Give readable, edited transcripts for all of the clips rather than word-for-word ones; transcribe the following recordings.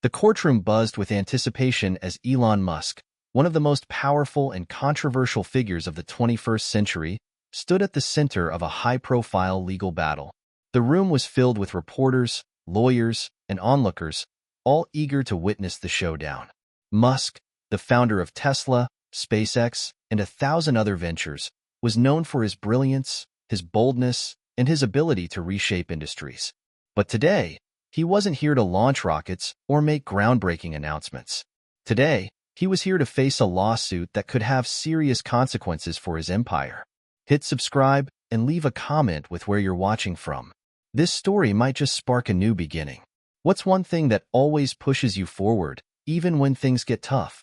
The courtroom buzzed with anticipation as Elon Musk, one of the most powerful and controversial figures of the 21st century, stood at the center of a high-profile legal battle. The room was filled with reporters, lawyers, and onlookers, all eager to witness the showdown. Musk, the founder of Tesla, SpaceX, and 1,000 other ventures, was known for his brilliance, his boldness, and his ability to reshape industries. But today, he wasn't here to launch rockets or make groundbreaking announcements. Today, he was here to face a lawsuit that could have serious consequences for his empire. Hit subscribe and leave a comment with where you're watching from. This story might just spark a new beginning. What's one thing that always pushes you forward, even when things get tough?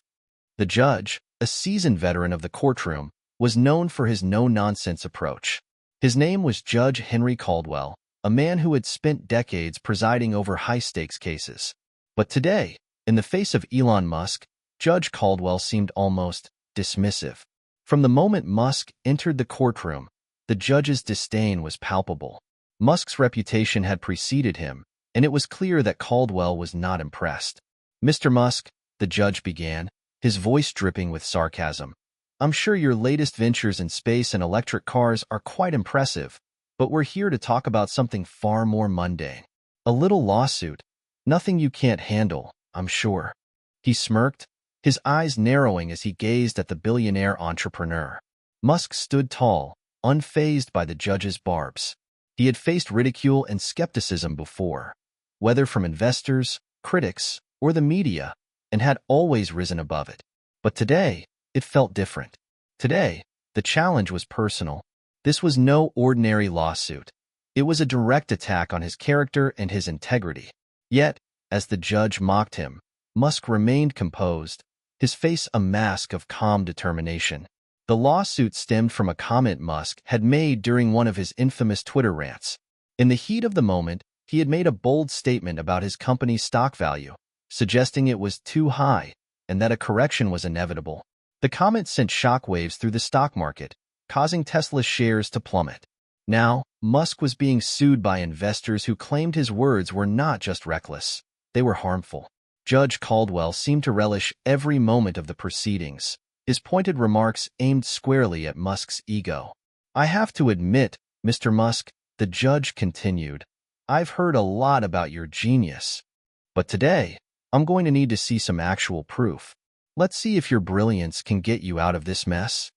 The judge, a seasoned veteran of the courtroom, was known for his no-nonsense approach. His name was Judge Henry Caldwell, a man who had spent decades presiding over high-stakes cases. But today, in the face of Elon Musk, Judge Caldwell seemed almost dismissive. From the moment Musk entered the courtroom, the judge's disdain was palpable. Musk's reputation had preceded him, and it was clear that Caldwell was not impressed. "Mr. Musk," the judge began, his voice dripping with sarcasm, "I'm sure your latest ventures in space and electric cars are quite impressive, but we're here to talk about something far more mundane. A little lawsuit. Nothing you can't handle, I'm sure." He smirked, his eyes narrowing as he gazed at the billionaire entrepreneur. Musk stood tall, unfazed by the judge's barbs. He had faced ridicule and skepticism before, whether from investors, critics, or the media, and had always risen above it. But today, it felt different. Today, the challenge was personal. This was no ordinary lawsuit. It was a direct attack on his character and his integrity. Yet, as the judge mocked him, Musk remained composed, his face a mask of calm determination. The lawsuit stemmed from a comment Musk had made during one of his infamous Twitter rants. In the heat of the moment, he had made a bold statement about his company's stock value, suggesting it was too high and that a correction was inevitable. The comment sent shockwaves through the stock market, causing Tesla's shares to plummet. Now, Musk was being sued by investors who claimed his words were not just reckless, they were harmful. Judge Caldwell seemed to relish every moment of the proceedings, his pointed remarks aimed squarely at Musk's ego. "I have to admit, Mr. Musk," the judge continued, "I've heard a lot about your genius. But today, I'm going to need to see some actual proof. Let's see if your brilliance can get you out of this mess."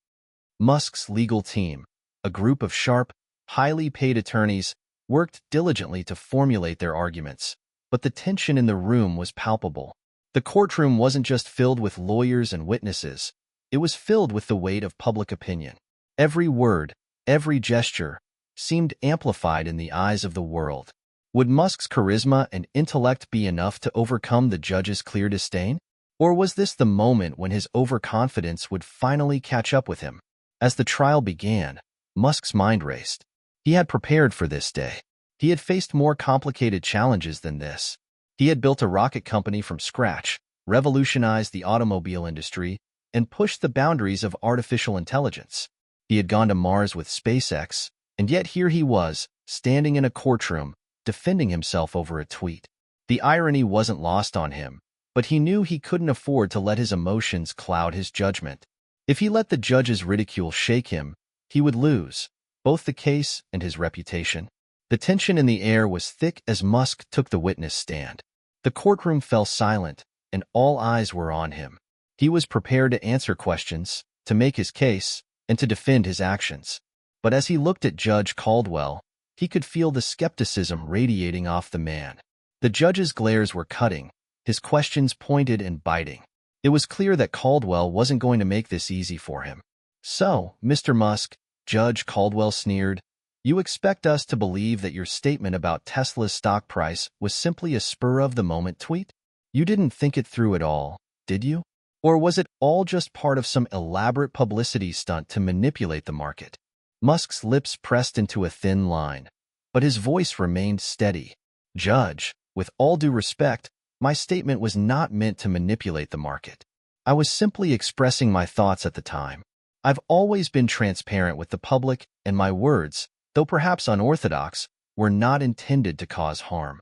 Musk's legal team, a group of sharp, highly paid attorneys, worked diligently to formulate their arguments, but the tension in the room was palpable. The courtroom wasn't just filled with lawyers and witnesses, it was filled with the weight of public opinion. Every word, every gesture, seemed amplified in the eyes of the world. Would Musk's charisma and intellect be enough to overcome the judge's clear disdain? Or was this the moment when his overconfidence would finally catch up with him? As the trial began, Musk's mind raced. He had prepared for this day. He had faced more complicated challenges than this. He had built a rocket company from scratch, revolutionized the automobile industry, and pushed the boundaries of artificial intelligence. He had gone to Mars with SpaceX, and yet here he was, standing in a courtroom, defending himself over a tweet. The irony wasn't lost on him, but he knew he couldn't afford to let his emotions cloud his judgment. If he let the judge's ridicule shake him, he would lose, both the case and his reputation. The tension in the air was thick as Musk took the witness stand. The courtroom fell silent, and all eyes were on him. He was prepared to answer questions, to make his case, and to defend his actions. But as he looked at Judge Caldwell, he could feel the skepticism radiating off the man. The judge's glares were cutting, his questions pointed and biting. It was clear that Caldwell wasn't going to make this easy for him. "So, Mr. Musk," Judge Caldwell sneered, "you expect us to believe that your statement about Tesla's stock price was simply a spur-of-the-moment tweet? You didn't think it through at all, did you? Or was it all just part of some elaborate publicity stunt to manipulate the market?" Musk's lips pressed into a thin line, but his voice remained steady. "Judge, with all due respect, my statement was not meant to manipulate the market. I was simply expressing my thoughts at the time. I've always been transparent with the public, and my words, though perhaps unorthodox, were not intended to cause harm."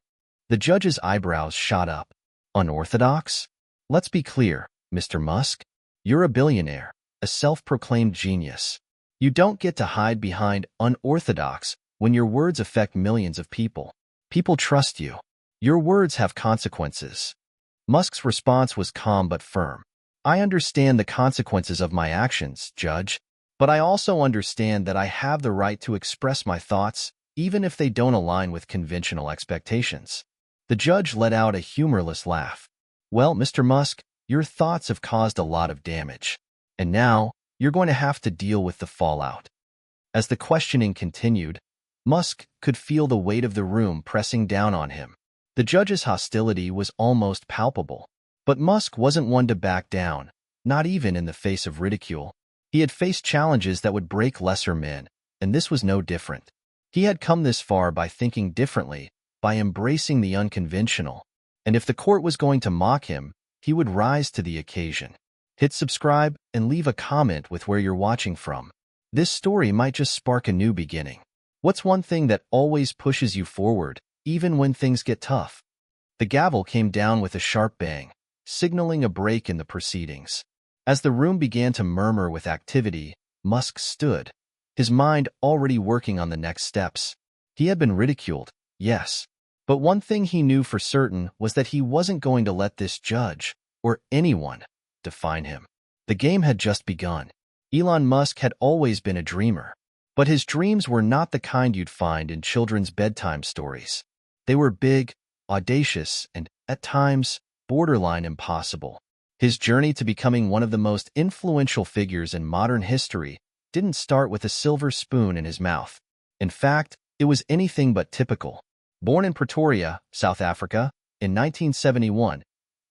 The judge's eyebrows shot up. Unorthodox? Let's be clear, Mr. Musk. You're a billionaire, a self-proclaimed genius. You don't get to hide behind unorthodox when your words affect millions of people. People trust you. Your words have consequences. Musk's response was calm but firm. I understand the consequences of my actions, Judge, but I also understand that I have the right to express my thoughts, even if they don't align with conventional expectations. The judge let out a humorless laugh. Well, Mr. Musk, your thoughts have caused a lot of damage, and now you're going to have to deal with the fallout. As the questioning continued, Musk could feel the weight of the room pressing down on him. The judge's hostility was almost palpable. But Musk wasn't one to back down, not even in the face of ridicule. He had faced challenges that would break lesser men, and this was no different. He had come this far by thinking differently, by embracing the unconventional, and if the court was going to mock him, he would rise to the occasion. Hit subscribe and leave a comment with where you're watching from. This story might just spark a new beginning. What's one thing that always pushes you forward, even when things get tough? The gavel came down with a sharp bang, signaling a break in the proceedings. As the room began to murmur with activity, Musk stood, his mind already working on the next steps. He had been ridiculed, yes, but one thing he knew for certain was that he wasn't going to let this judge, or anyone, define him. The game had just begun. Elon Musk had always been a dreamer, but his dreams were not the kind you'd find in children's bedtime stories. They were big, audacious, and, at times, borderline impossible. His journey to becoming one of the most influential figures in modern history didn't start with a silver spoon in his mouth. In fact, it was anything but typical. Born in Pretoria, South Africa, in 1971,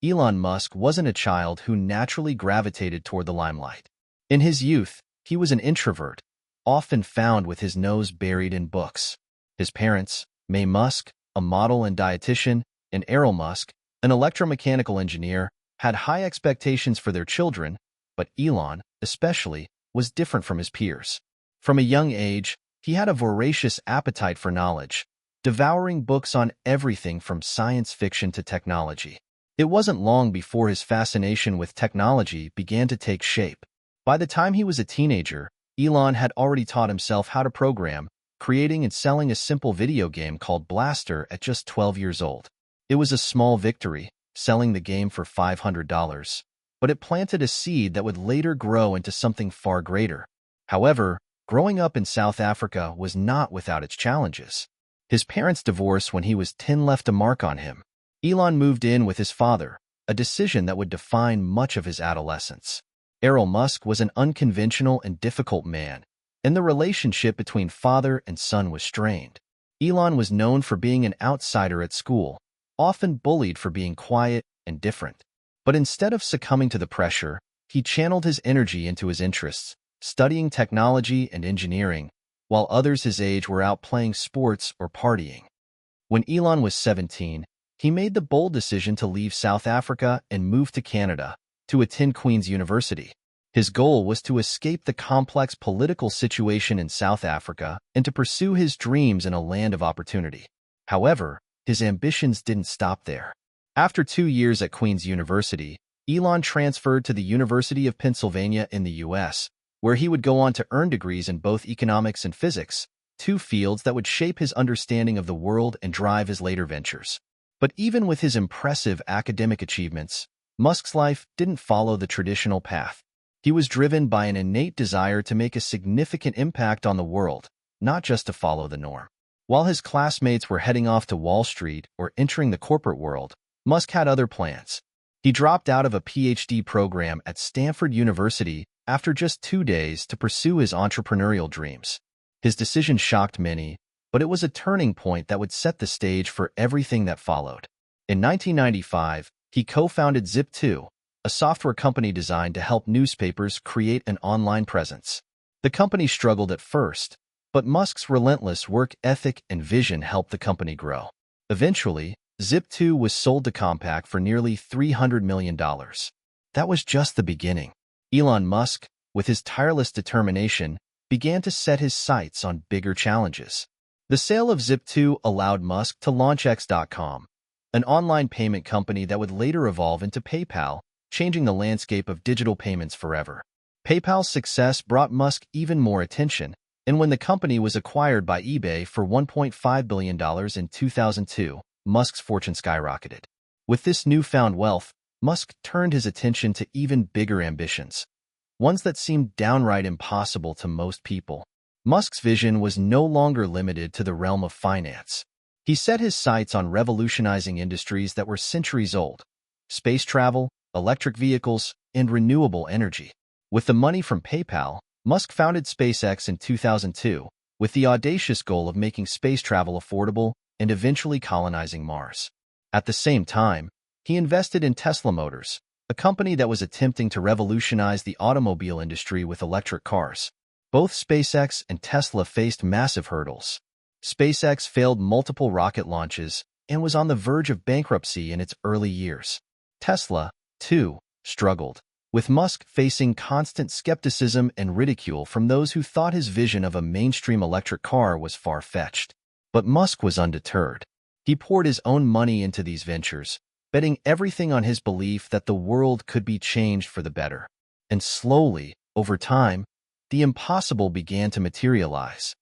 Elon Musk wasn't a child who naturally gravitated toward the limelight. In his youth, he was an introvert, often found with his nose buried in books. His parents, May Musk, a model and dietitian, and Errol Musk, an electromechanical engineer, had high expectations for their children, but Elon, especially, was different from his peers. From a young age, he had a voracious appetite for knowledge, devouring books on everything from science fiction to technology. It wasn't long before his fascination with technology began to take shape. By the time he was a teenager, Elon had already taught himself how to program, creating and selling a simple video game called Blaster at just 12 years old. It was a small victory, selling the game for $500, but it planted a seed that would later grow into something far greater. However, growing up in South Africa was not without its challenges. His parents' divorce when he was 10 left a mark on him. Elon moved in with his father, a decision that would define much of his adolescence. Errol Musk was an unconventional and difficult man, and the relationship between father and son was strained. Elon was known for being an outsider at school, often bullied for being quiet and different. But instead of succumbing to the pressure, he channeled his energy into his interests, studying technology and engineering, while others his age were out playing sports or partying. When Elon was 17, he made the bold decision to leave South Africa and move to Canada to attend Queen's University. His goal was to escape the complex political situation in South Africa and to pursue his dreams in a land of opportunity. However, his ambitions didn't stop there. After 2 years at Queen's University, Elon transferred to the University of Pennsylvania in the U.S., where he would go on to earn degrees in both economics and physics, two fields that would shape his understanding of the world and drive his later ventures. But even with his impressive academic achievements, Musk's life didn't follow the traditional path. He was driven by an innate desire to make a significant impact on the world, not just to follow the norm. While his classmates were heading off to Wall Street or entering the corporate world, Musk had other plans. He dropped out of a PhD program at Stanford University after just 2 days to pursue his entrepreneurial dreams. His decision shocked many, but it was a turning point that would set the stage for everything that followed. In 1995, he co-founded Zip2, a software company designed to help newspapers create an online presence. The company struggled at first, but Musk's relentless work ethic and vision helped the company grow. Eventually, Zip2 was sold to Compaq for nearly $300 million. That was just the beginning. Elon Musk, with his tireless determination, began to set his sights on bigger challenges. The sale of Zip2 allowed Musk to launch X.com, an online payment company that would later evolve into PayPal, changing the landscape of digital payments forever. PayPal's success brought Musk even more attention, and when the company was acquired by eBay for $1.5 billion in 2002, Musk's fortune skyrocketed. With this newfound wealth, Musk turned his attention to even bigger ambitions, ones that seemed downright impossible to most people. Musk's vision was no longer limited to the realm of finance. He set his sights on revolutionizing industries that were centuries old: space travel, electric vehicles, and renewable energy. With the money from PayPal, Musk founded SpaceX in 2002, with the audacious goal of making space travel affordable and eventually colonizing Mars. At the same time, he invested in Tesla Motors, a company that was attempting to revolutionize the automobile industry with electric cars. Both SpaceX and Tesla faced massive hurdles. SpaceX failed multiple rocket launches and was on the verge of bankruptcy in its early years. Tesla, too, struggled, with Musk facing constant skepticism and ridicule from those who thought his vision of a mainstream electric car was far-fetched. But Musk was undeterred. He poured his own money into these ventures, betting everything on his belief that the world could be changed for the better. And slowly, over time, the impossible began to materialize.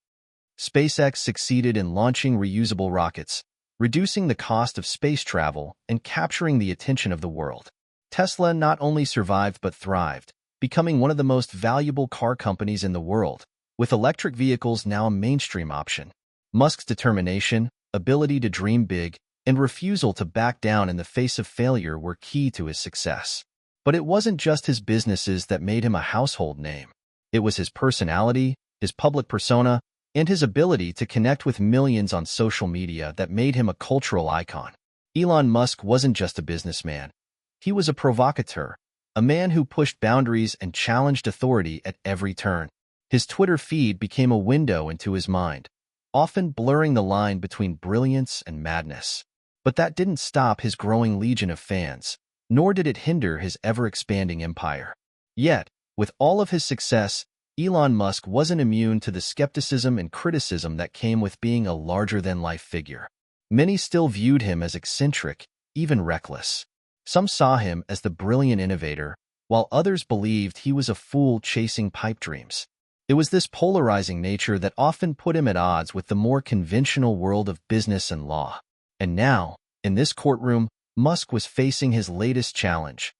SpaceX succeeded in launching reusable rockets, reducing the cost of space travel and capturing the attention of the world. Tesla not only survived but thrived, becoming one of the most valuable car companies in the world, with electric vehicles now a mainstream option. Musk's determination, ability to dream big, and refusal to back down in the face of failure were key to his success. But it wasn't just his businesses that made him a household name. It was his personality, his public persona, and his ability to connect with millions on social media that made him a cultural icon. Elon Musk wasn't just a businessman. He was a provocateur, a man who pushed boundaries and challenged authority at every turn. His Twitter feed became a window into his mind, often blurring the line between brilliance and madness. But that didn't stop his growing legion of fans, nor did it hinder his ever-expanding empire. Yet, with all of his success, Elon Musk wasn't immune to the skepticism and criticism that came with being a larger-than-life figure. Many still viewed him as eccentric, even reckless. Some saw him as the brilliant innovator, while others believed he was a fool chasing pipe dreams. It was this polarizing nature that often put him at odds with the more conventional world of business and law. And now, in this courtroom, Musk was facing his latest challenge,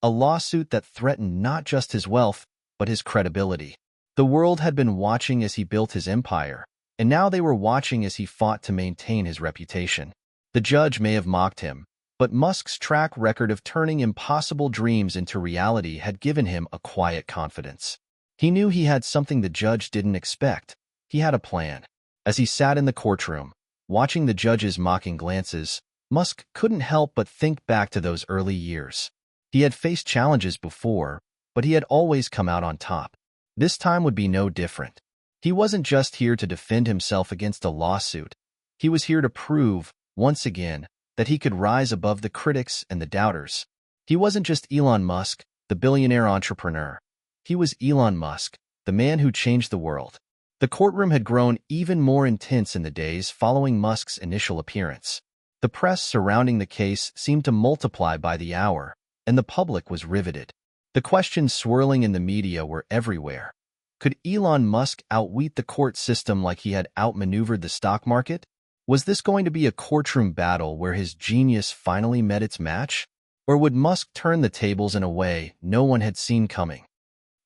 a lawsuit that threatened not just his wealth, but his credibility. The world had been watching as he built his empire, and now they were watching as he fought to maintain his reputation. The judge may have mocked him, but Musk's track record of turning impossible dreams into reality had given him a quiet confidence. He knew he had something the judge didn't expect. He had a plan. As he sat in the courtroom, watching the judge's mocking glances, Musk couldn't help but think back to those early years. He had faced challenges before, but he had always come out on top. This time would be no different. He wasn't just here to defend himself against a lawsuit. He was here to prove, once again, that he could rise above the critics and the doubters. He wasn't just Elon Musk, the billionaire entrepreneur. He was Elon Musk, the man who changed the world. The courtroom had grown even more intense in the days following Musk's initial appearance. The press surrounding the case seemed to multiply by the hour, and the public was riveted. The questions swirling in the media were everywhere. Could Elon Musk outwit the court system like he had outmaneuvered the stock market? Was this going to be a courtroom battle where his genius finally met its match? Or would Musk turn the tables in a way no one had seen coming?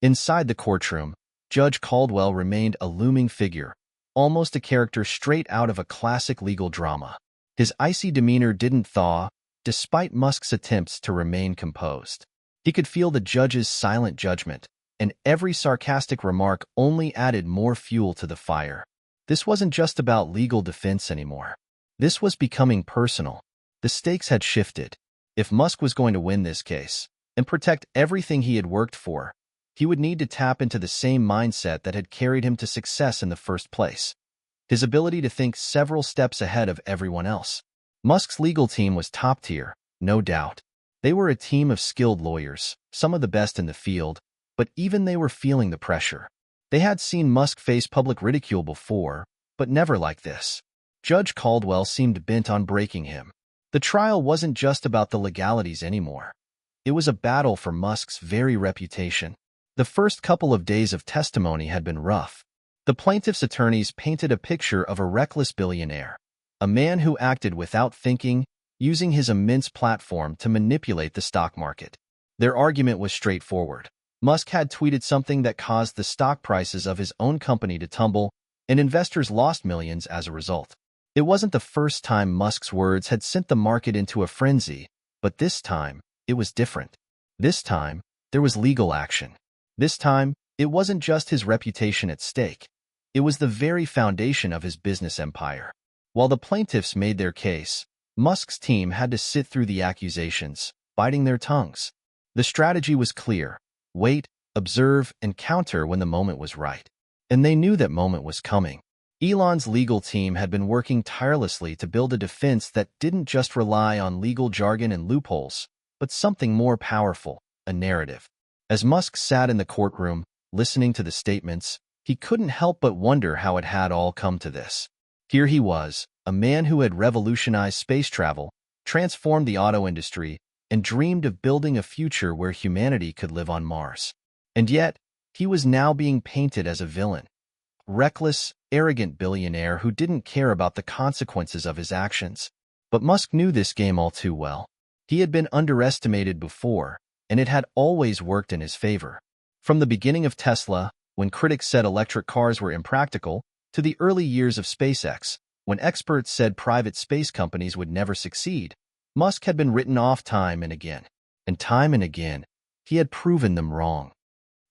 Inside the courtroom, Judge Caldwell remained a looming figure, almost a character straight out of a classic legal drama. His icy demeanor didn't thaw, despite Musk's attempts to remain composed. He could feel the judge's silent judgment, and every sarcastic remark only added more fuel to the fire. This wasn't just about legal defense anymore. This was becoming personal. The stakes had shifted. If Musk was going to win this case and protect everything he had worked for, he would need to tap into the same mindset that had carried him to success in the first place: his ability to think several steps ahead of everyone else. Musk's legal team was top tier, no doubt. They were a team of skilled lawyers, some of the best in the field, but even they were feeling the pressure. They had seen Musk face public ridicule before, but never like this. Judge Caldwell seemed bent on breaking him. The trial wasn't just about the legalities anymore. It was a battle for Musk's very reputation. The first couple of days of testimony had been rough. The plaintiff's attorneys painted a picture of a reckless billionaire, a man who acted without thinking, using his immense platform to manipulate the stock market. Their argument was straightforward. Musk had tweeted something that caused the stock prices of his own company to tumble, and investors lost millions as a result. It wasn't the first time Musk's words had sent the market into a frenzy, but this time, it was different. This time, there was legal action. This time, it wasn't just his reputation at stake. It was the very foundation of his business empire. While the plaintiffs made their case, Musk's team had to sit through the accusations, biting their tongues. The strategy was clear: wait, observe, and counter when the moment was right. And they knew that moment was coming. Elon's legal team had been working tirelessly to build a defense that didn't just rely on legal jargon and loopholes, but something more powerful: a narrative. As Musk sat in the courtroom, listening to the statements, he couldn't help but wonder how it had all come to this. Here he was, a man who had revolutionized space travel, transformed the auto industry, and dreamed of building a future where humanity could live on Mars. And yet, he was now being painted as a villain. Reckless, arrogant billionaire who didn't care about the consequences of his actions. But Musk knew this game all too well. He had been underestimated before, and it had always worked in his favor. From the beginning of Tesla, when critics said electric cars were impractical, to the early years of SpaceX, when experts said private space companies would never succeed, Musk had been written off time and again, he had proven them wrong.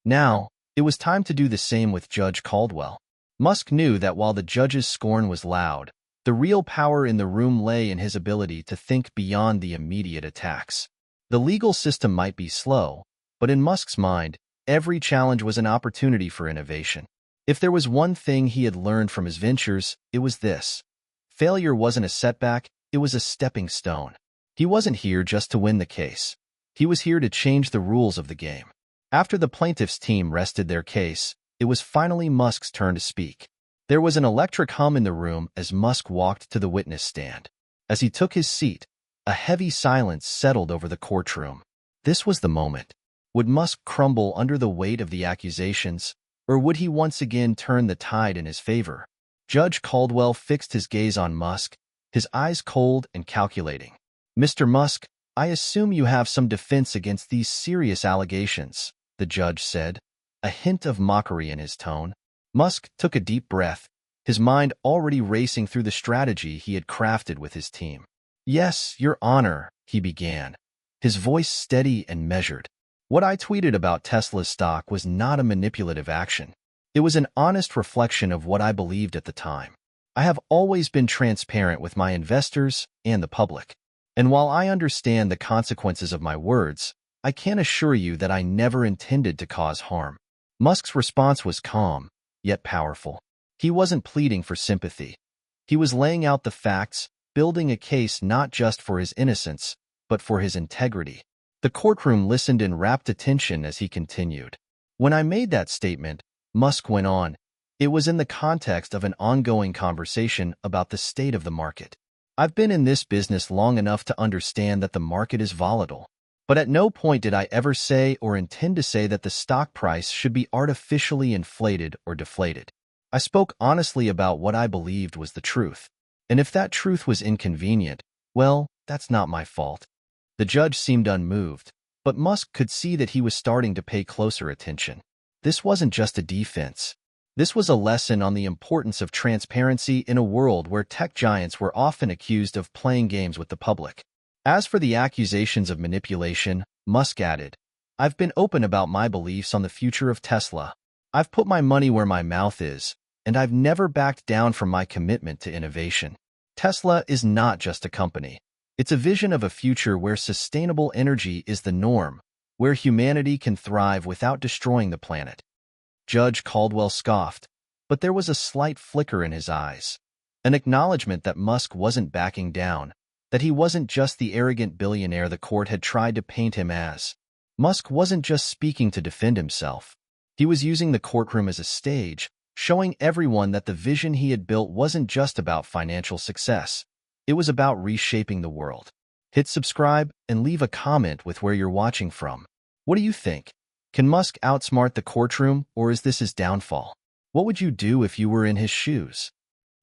Now, it was time to do the same with Judge Caldwell. Musk knew that while the judge's scorn was loud, the real power in the room lay in his ability to think beyond the immediate attacks. The legal system might be slow, but in Musk's mind, every challenge was an opportunity for innovation. If there was one thing he had learned from his ventures, it was this: failure wasn't a setback, it was a stepping stone. He wasn't here just to win the case. He was here to change the rules of the game. After the plaintiff's team rested their case, it was finally Musk's turn to speak. There was an electric hum in the room as Musk walked to the witness stand. As he took his seat, a heavy silence settled over the courtroom. This was the moment. Would Musk crumble under the weight of the accusations, or would he once again turn the tide in his favor? Judge Caldwell fixed his gaze on Musk, his eyes cold and calculating. "Mr. Musk, I assume you have some defense against these serious allegations," the judge said, a hint of mockery in his tone. Musk took a deep breath, his mind already racing through the strategy he had crafted with his team. "Yes, Your Honor," he began, his voice steady and measured. "What I tweeted about Tesla's stock was not a manipulative action. It was an honest reflection of what I believed at the time. I have always been transparent with my investors and the public. And while I understand the consequences of my words, I can assure you that I never intended to cause harm." Musk's response was calm, yet powerful. He wasn't pleading for sympathy. He was laying out the facts, building a case not just for his innocence, but for his integrity. The courtroom listened in rapt attention as he continued. "When I made that statement," Musk went on, "it was in the context of an ongoing conversation about the state of the market. I've been in this business long enough to understand that the market is volatile. But at no point did I ever say or intend to say that the stock price should be artificially inflated or deflated. I spoke honestly about what I believed was the truth. And if that truth was inconvenient, well, that's not my fault." The judge seemed unmoved, but Musk could see that he was starting to pay closer attention. This wasn't just a defense. This was a lesson on the importance of transparency in a world where tech giants were often accused of playing games with the public. As for the accusations of manipulation, Musk added, "I've been open about my beliefs on the future of Tesla. I've put my money where my mouth is, and I've never backed down from my commitment to innovation. Tesla is not just a company. It's a vision of a future where sustainable energy is the norm, where humanity can thrive without destroying the planet." Judge Caldwell scoffed, but there was a slight flicker in his eyes, an acknowledgement that Musk wasn't backing down, that he wasn't just the arrogant billionaire the court had tried to paint him as. Musk wasn't just speaking to defend himself. He was using the courtroom as a stage, showing everyone that the vision he had built wasn't just about financial success. It was about reshaping the world. Hit subscribe and leave a comment with where you're watching from. What do you think? Can Musk outsmart the courtroom, or is this his downfall? What would you do if you were in his shoes?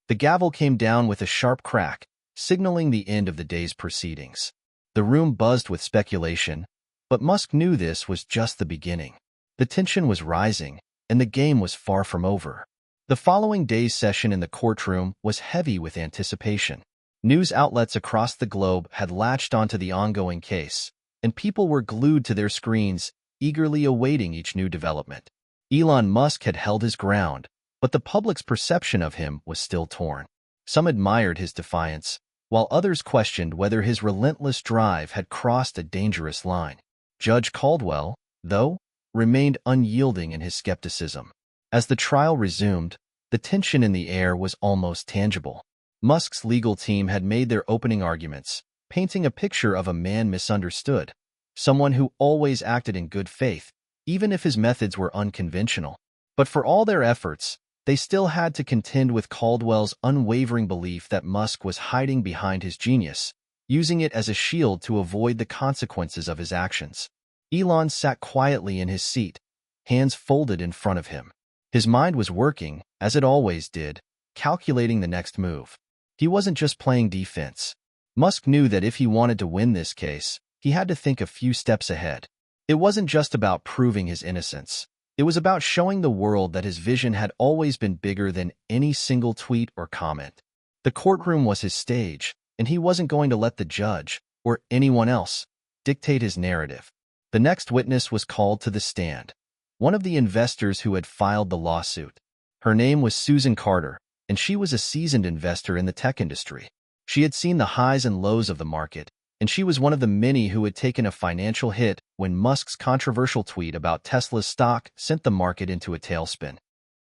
The gavel came down with a sharp crack, signaling the end of the day's proceedings. The room buzzed with speculation, but Musk knew this was just the beginning. The tension was rising, and the game was far from over. The following day's session in the courtroom was heavy with anticipation. News outlets across the globe had latched onto the ongoing case, and people were glued to their screens, eagerly awaiting each new development. Elon Musk had held his ground, but the public's perception of him was still torn. Some admired his defiance, while others questioned whether his relentless drive had crossed a dangerous line. Judge Caldwell, though, remained unyielding in his skepticism. As the trial resumed, the tension in the air was almost tangible. Musk's legal team had made their opening arguments, painting a picture of a man misunderstood, someone who always acted in good faith, even if his methods were unconventional. But for all their efforts, they still had to contend with Caldwell's unwavering belief that Musk was hiding behind his genius, using it as a shield to avoid the consequences of his actions. Elon sat quietly in his seat, hands folded in front of him. His mind was working, as it always did, calculating the next move. He wasn't just playing defense. Musk knew that if he wanted to win this case, he had to think a few steps ahead. It wasn't just about proving his innocence. It was about showing the world that his vision had always been bigger than any single tweet or comment. The courtroom was his stage, and he wasn't going to let the judge, or anyone else, dictate his narrative. The next witness was called to the stand, one of the investors who had filed the lawsuit. Her name was Susan Carter, and she was a seasoned investor in the tech industry. She had seen the highs and lows of the market, and she was one of the many who had taken a financial hit when Musk's controversial tweet about Tesla's stock sent the market into a tailspin.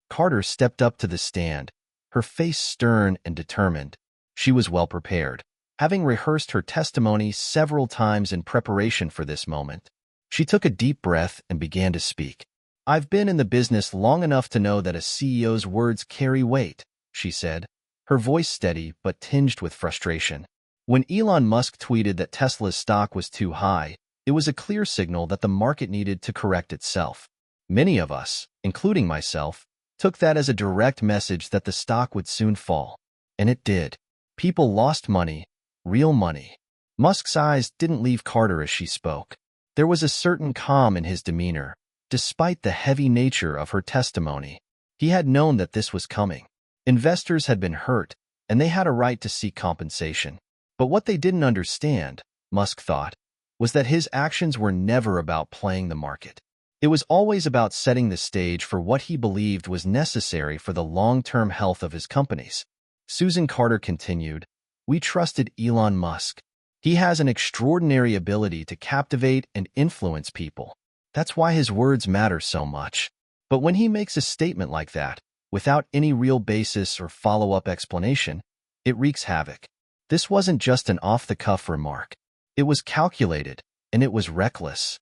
Carter stepped up to the stand, her face stern and determined. She was well prepared, having rehearsed her testimony several times in preparation for this moment. She took a deep breath and began to speak. "I've been in the business long enough to know that a CEO's words carry weight," she said, her voice steady but tinged with frustration. When Elon Musk tweeted that Tesla's stock was too high, it was a clear signal that the market needed to correct itself. Many of us, including myself, took that as a direct message that the stock would soon fall. And it did. People lost money, real money. Musk's eyes didn't leave Carter as she spoke. There was a certain calm in his demeanor, despite the heavy nature of her testimony. He had known that this was coming. Investors had been hurt, and they had a right to seek compensation. But what they didn't understand, Musk thought, was that his actions were never about playing the market. It was always about setting the stage for what he believed was necessary for the long-term health of his companies. Susan Carter continued, "We trusted Elon Musk. He has an extraordinary ability to captivate and influence people. That's why his words matter so much. But when he makes a statement like that, without any real basis or follow-up explanation, it wreaks havoc. This wasn't just an off-the-cuff remark. It was calculated, and it was reckless."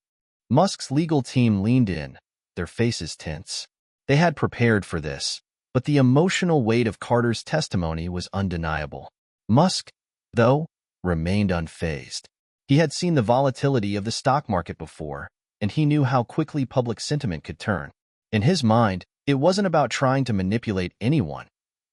Musk's legal team leaned in, their faces tense. They had prepared for this, but the emotional weight of Carter's testimony was undeniable. Musk, though, remained unfazed. He had seen the volatility of the stock market before, and he knew how quickly public sentiment could turn. In his mind, it wasn't about trying to manipulate anyone.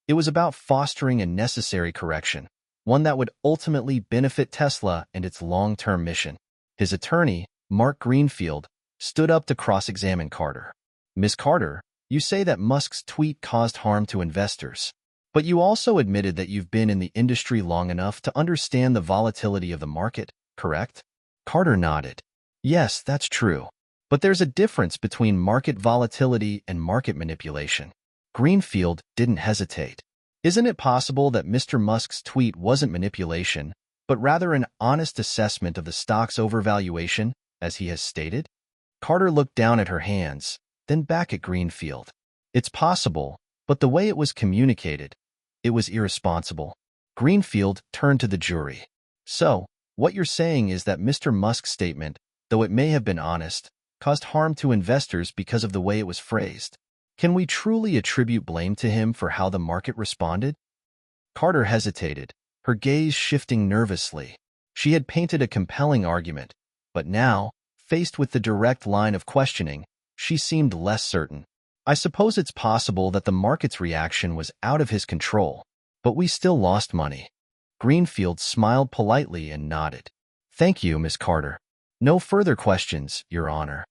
It was about fostering a necessary correction, one that would ultimately benefit Tesla and its long-term mission. His attorney, Mark Greenfield, stood up to cross-examine Carter. "Ms. Carter, you say that Musk's tweet caused harm to investors, but you also admitted that you've been in the industry long enough to understand the volatility of the market, correct?" Carter nodded. "Yes, that's true. But there's a difference between market volatility and market manipulation." Greenfield didn't hesitate. "Isn't it possible that Mr. Musk's tweet wasn't manipulation, but rather an honest assessment of the stock's overvaluation, as he has stated?" Carter looked down at her hands, then back at Greenfield. "It's possible, but the way it was communicated, it was irresponsible." Greenfield turned to the jury. "So, what you're saying is that Mr. Musk's statement, though it may have been honest, caused harm to investors because of the way it was phrased. Can we truly attribute blame to him for how the market responded?" Carter hesitated, her gaze shifting nervously. She had painted a compelling argument, but now, faced with the direct line of questioning, she seemed less certain. I suppose it's possible that the market's reaction was out of his control, but we still lost money. Greenfield smiled politely and nodded. Thank you, Miss Carter. No further questions, Your Honor.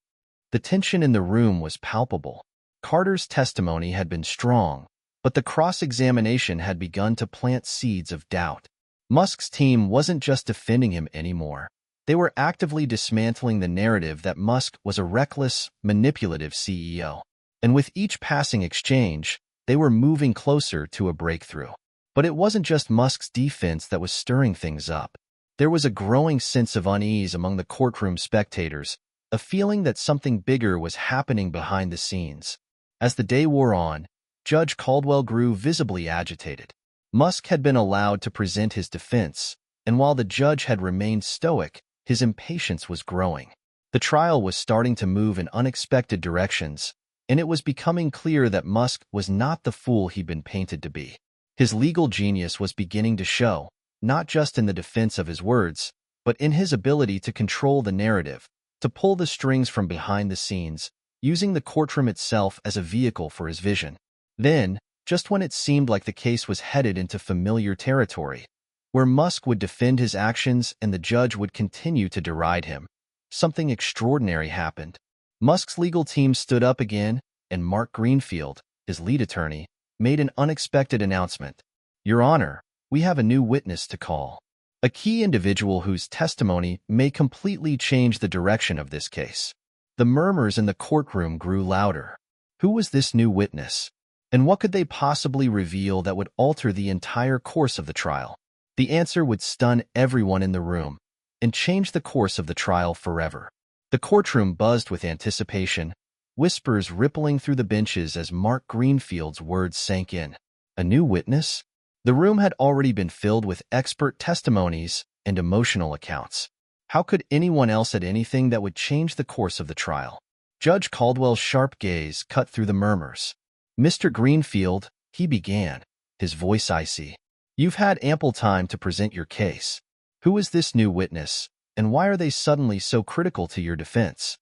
The tension in the room was palpable. Carter's testimony had been strong, but the cross-examination had begun to plant seeds of doubt. Musk's team wasn't just defending him anymore. They were actively dismantling the narrative that Musk was a reckless, manipulative CEO. And with each passing exchange, they were moving closer to a breakthrough. But it wasn't just Musk's defense that was stirring things up. There was a growing sense of unease among the courtroom spectators, a feeling that something bigger was happening behind the scenes. As the day wore on, Judge Caldwell grew visibly agitated. Musk had been allowed to present his defense, and while the judge had remained stoic, his impatience was growing. The trial was starting to move in unexpected directions, and it was becoming clear that Musk was not the fool he'd been painted to be. His legal genius was beginning to show, not just in the defense of his words, but in his ability to control the narrative, to pull the strings from behind the scenes, using the courtroom itself as a vehicle for his vision. Then, just when it seemed like the case was headed into familiar territory, where Musk would defend his actions and the judge would continue to deride him, something extraordinary happened. Musk's legal team stood up again, and Mark Greenfield, his lead attorney, made an unexpected announcement. Your Honor, we have a new witness to call. A key individual whose testimony may completely change the direction of this case. The murmurs in the courtroom grew louder. Who was this new witness? And what could they possibly reveal that would alter the entire course of the trial? The answer would stun everyone in the room and change the course of the trial forever. The courtroom buzzed with anticipation, whispers rippling through the benches as Mark Greenfield's words sank in. A new witness? The room had already been filled with expert testimonies and emotional accounts. How could anyone else add anything that would change the course of the trial? Judge Caldwell's sharp gaze cut through the murmurs. Mr. Greenfield, he began, his voice icy. You've had ample time to present your case. Who is this new witness, and why are they suddenly so critical to your defense?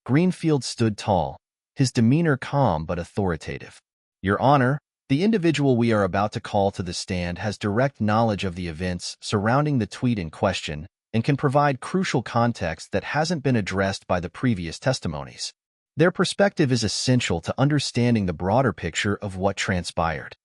Greenfield stood tall, his demeanor calm but authoritative. Your Honor, the individual we are about to call to the stand has direct knowledge of the events surrounding the tweet in question and can provide crucial context that hasn't been addressed by the previous testimonies. Their perspective is essential to understanding the broader picture of what transpired.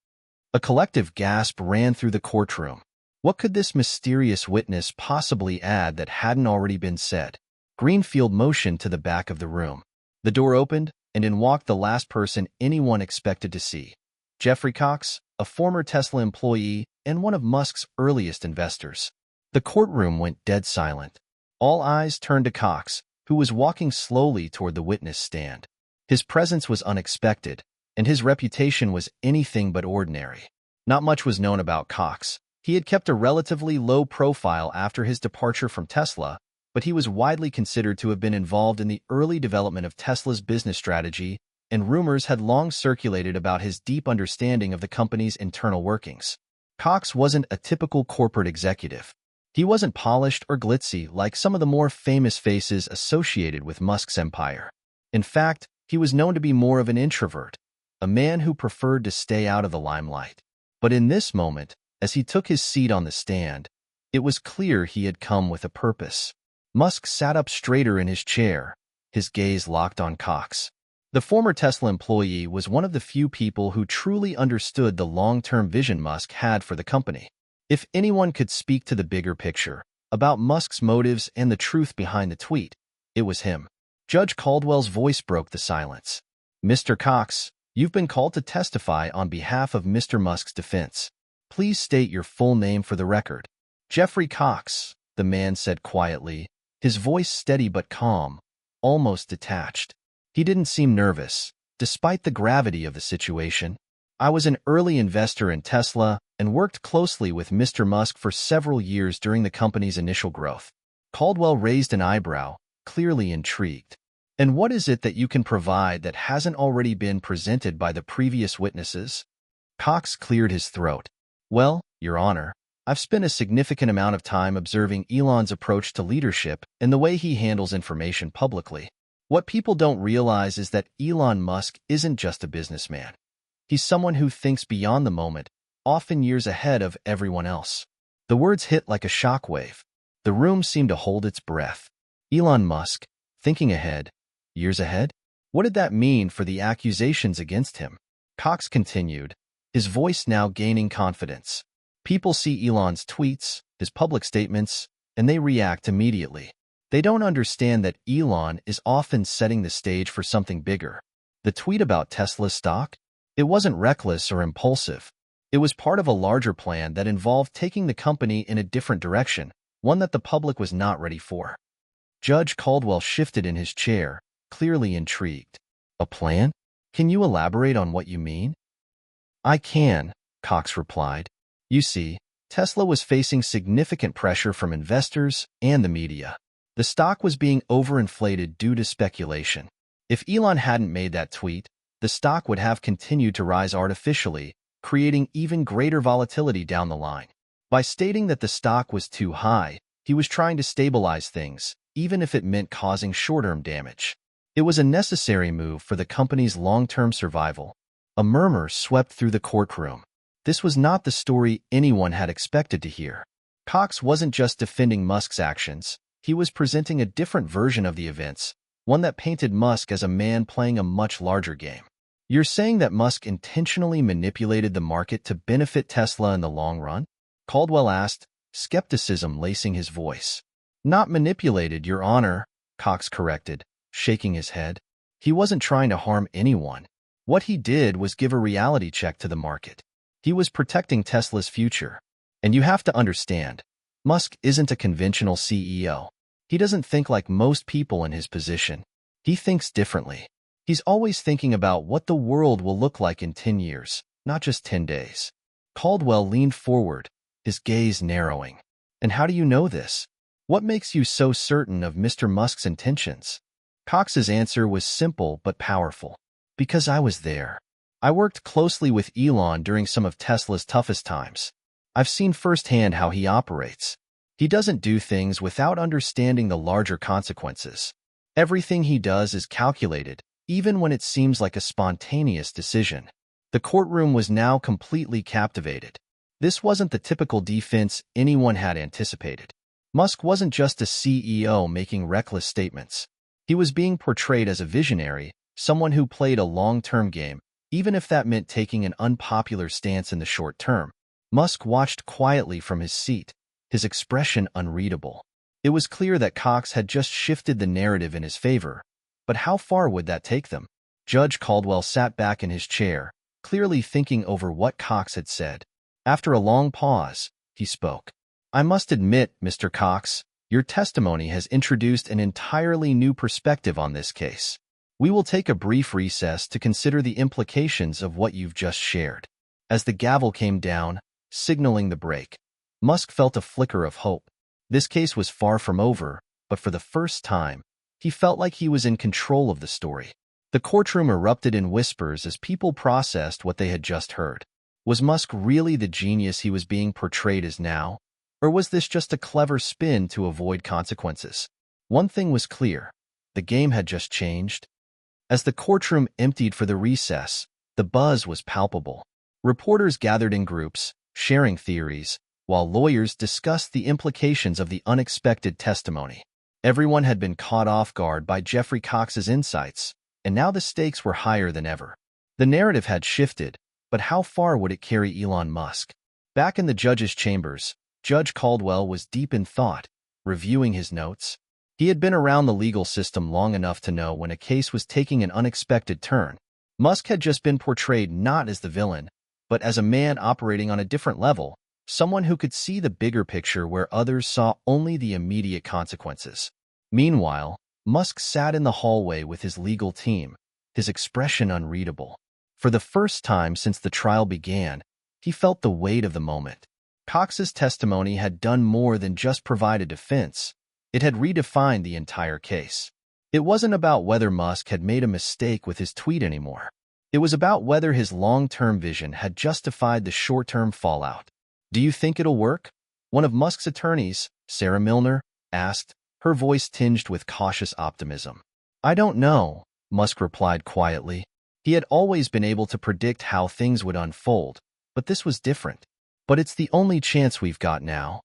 A collective gasp ran through the courtroom. What could this mysterious witness possibly add that hadn't already been said? Greenfield motioned to the back of the room. The door opened, and in walked the last person anyone expected to see. Jeffrey Cox, a former Tesla employee and one of Musk's earliest investors. The courtroom went dead silent. All eyes turned to Cox, who was walking slowly toward the witness stand. His presence was unexpected, and his reputation was anything but ordinary. Not much was known about Cox. He had kept a relatively low profile after his departure from Tesla, but he was widely considered to have been involved in the early development of Tesla's business strategy, and rumors had long circulated about his deep understanding of the company's internal workings. Cox wasn't a typical corporate executive. He wasn't polished or glitzy like some of the more famous faces associated with Musk's empire. In fact, he was known to be more of an introvert, a man who preferred to stay out of the limelight. But in this moment, as he took his seat on the stand, it was clear he had come with a purpose. Musk sat up straighter in his chair, his gaze locked on Cox. The former Tesla employee was one of the few people who truly understood the long-term vision Musk had for the company. If anyone could speak to the bigger picture, about Musk's motives and the truth behind the tweet, it was him. Judge Caldwell's voice broke the silence. Mr. Cox, you've been called to testify on behalf of Mr. Musk's defense. Please state your full name for the record. Jeffrey Cox, the man said quietly, his voice steady but calm, almost detached. He didn't seem nervous, despite the gravity of the situation. I was an early investor in Tesla and worked closely with Mr. Musk for several years during the company's initial growth. Caldwell raised an eyebrow, clearly intrigued. And what is it that you can provide that hasn't already been presented by the previous witnesses? Cox cleared his throat. Well, Your Honor, I've spent a significant amount of time observing Elon's approach to leadership and the way he handles information publicly. What people don't realize is that Elon Musk isn't just a businessman. He's someone who thinks beyond the moment, often years ahead of everyone else. The words hit like a shockwave. The room seemed to hold its breath. Elon Musk, thinking ahead, years ahead? What did that mean for the accusations against him? Cox continued, his voice now gaining confidence. People see Elon's tweets, his public statements, and they react immediately. They don't understand that Elon is often setting the stage for something bigger. The tweet about Tesla stock? It wasn't reckless or impulsive. It was part of a larger plan that involved taking the company in a different direction, one that the public was not ready for. Judge Caldwell shifted in his chair, clearly intrigued. A plan? Can you elaborate on what you mean? I can, Cox replied. You see, Tesla was facing significant pressure from investors and the media. The stock was being overinflated due to speculation. If Elon hadn't made that tweet, the stock would have continued to rise artificially, creating even greater volatility down the line. By stating that the stock was too high, he was trying to stabilize things, even if it meant causing short-term damage. It was a necessary move for the company's long-term survival. A murmur swept through the courtroom. This was not the story anyone had expected to hear. Cox wasn't just defending Musk's actions, he was presenting a different version of the events, one that painted Musk as a man playing a much larger game. You're saying that Musk intentionally manipulated the market to benefit Tesla in the long run? Caldwell asked, skepticism lacing his voice. Not manipulated, Your Honor, Cox corrected, shaking his head. He wasn't trying to harm anyone. What he did was give a reality check to the market. He was protecting Tesla's future. And you have to understand, Musk isn't a conventional CEO. He doesn't think like most people in his position. He thinks differently. He's always thinking about what the world will look like in 10 years, not just 10 days. Caldwell leaned forward, his gaze narrowing. And how do you know this? What makes you so certain of Mr. Musk's intentions? Cox's answer was simple but powerful. Because I was there. I worked closely with Elon during some of Tesla's toughest times. I've seen firsthand how he operates. He doesn't do things without understanding the larger consequences. Everything he does is calculated, even when it seems like a spontaneous decision. The courtroom was now completely captivated. This wasn't the typical defense anyone had anticipated. Musk wasn't just a CEO making reckless statements. He was being portrayed as a visionary, someone who played a long-term game, even if that meant taking an unpopular stance in the short term. Musk watched quietly from his seat, his expression unreadable. It was clear that Cox had just shifted the narrative in his favor, but how far would that take them? Judge Caldwell sat back in his chair, clearly thinking over what Cox had said. After a long pause, he spoke. I must admit, Mr. Cox, your testimony has introduced an entirely new perspective on this case. We will take a brief recess to consider the implications of what you've just shared. As the gavel came down, signaling the break, Musk felt a flicker of hope. This case was far from over, but for the first time, he felt like he was in control of the story. The courtroom erupted in whispers as people processed what they had just heard. Was Musk really the genius he was being portrayed as now? Or was this just a clever spin to avoid consequences? One thing was clear. The game had just changed. As the courtroom emptied for the recess, the buzz was palpable. Reporters gathered in groups, sharing theories, while lawyers discussed the implications of the unexpected testimony. Everyone had been caught off guard by Jeffrey Cox's insights, and now the stakes were higher than ever. The narrative had shifted, but how far would it carry Elon Musk? Back in the judge's chambers, Judge Caldwell was deep in thought, reviewing his notes. He had been around the legal system long enough to know when a case was taking an unexpected turn. Musk had just been portrayed not as the villain, but as a man operating on a different level, someone who could see the bigger picture where others saw only the immediate consequences. Meanwhile, Musk sat in the hallway with his legal team, his expression unreadable. For the first time since the trial began, he felt the weight of the moment. Cox's testimony had done more than just provide a defense. It had redefined the entire case. It wasn't about whether Musk had made a mistake with his tweet anymore. It was about whether his long-term vision had justified the short-term fallout. Do you think it'll work? One of Musk's attorneys, Sarah Milner, asked, her voice tinged with cautious optimism. I don't know, Musk replied quietly. He had always been able to predict how things would unfold, but this was different. But it's the only chance we've got now.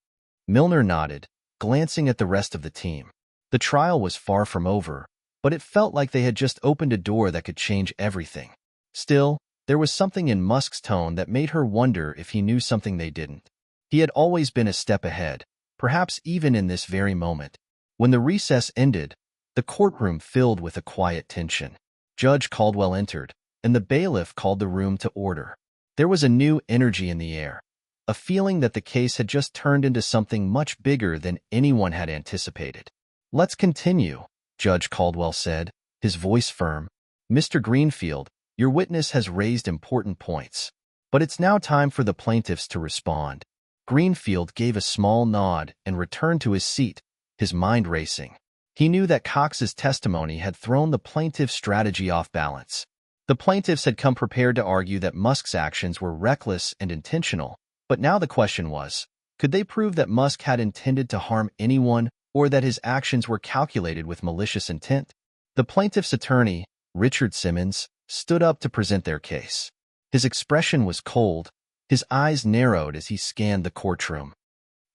Milner nodded, glancing at the rest of the team. The trial was far from over, but it felt like they had just opened a door that could change everything. Still, there was something in Musk's tone that made her wonder if he knew something they didn't. He had always been a step ahead, perhaps even in this very moment. When the recess ended, the courtroom filled with a quiet tension. Judge Caldwell entered, and the bailiff called the room to order. There was a new energy in the air, a feeling that the case had just turned into something much bigger than anyone had anticipated. Let's continue, Judge Caldwell said, his voice firm. Mr. Greenfield, your witness has raised important points, but it's now time for the plaintiffs to respond. Greenfield gave a small nod and returned to his seat, his mind racing. He knew that Cox's testimony had thrown the plaintiff's strategy off balance. The plaintiffs had come prepared to argue that Musk's actions were reckless and intentional, but now the question was, could they prove that Musk had intended to harm anyone or that his actions were calculated with malicious intent? The plaintiff's attorney, Richard Simmons, stood up to present their case. His expression was cold, his eyes narrowed as he scanned the courtroom.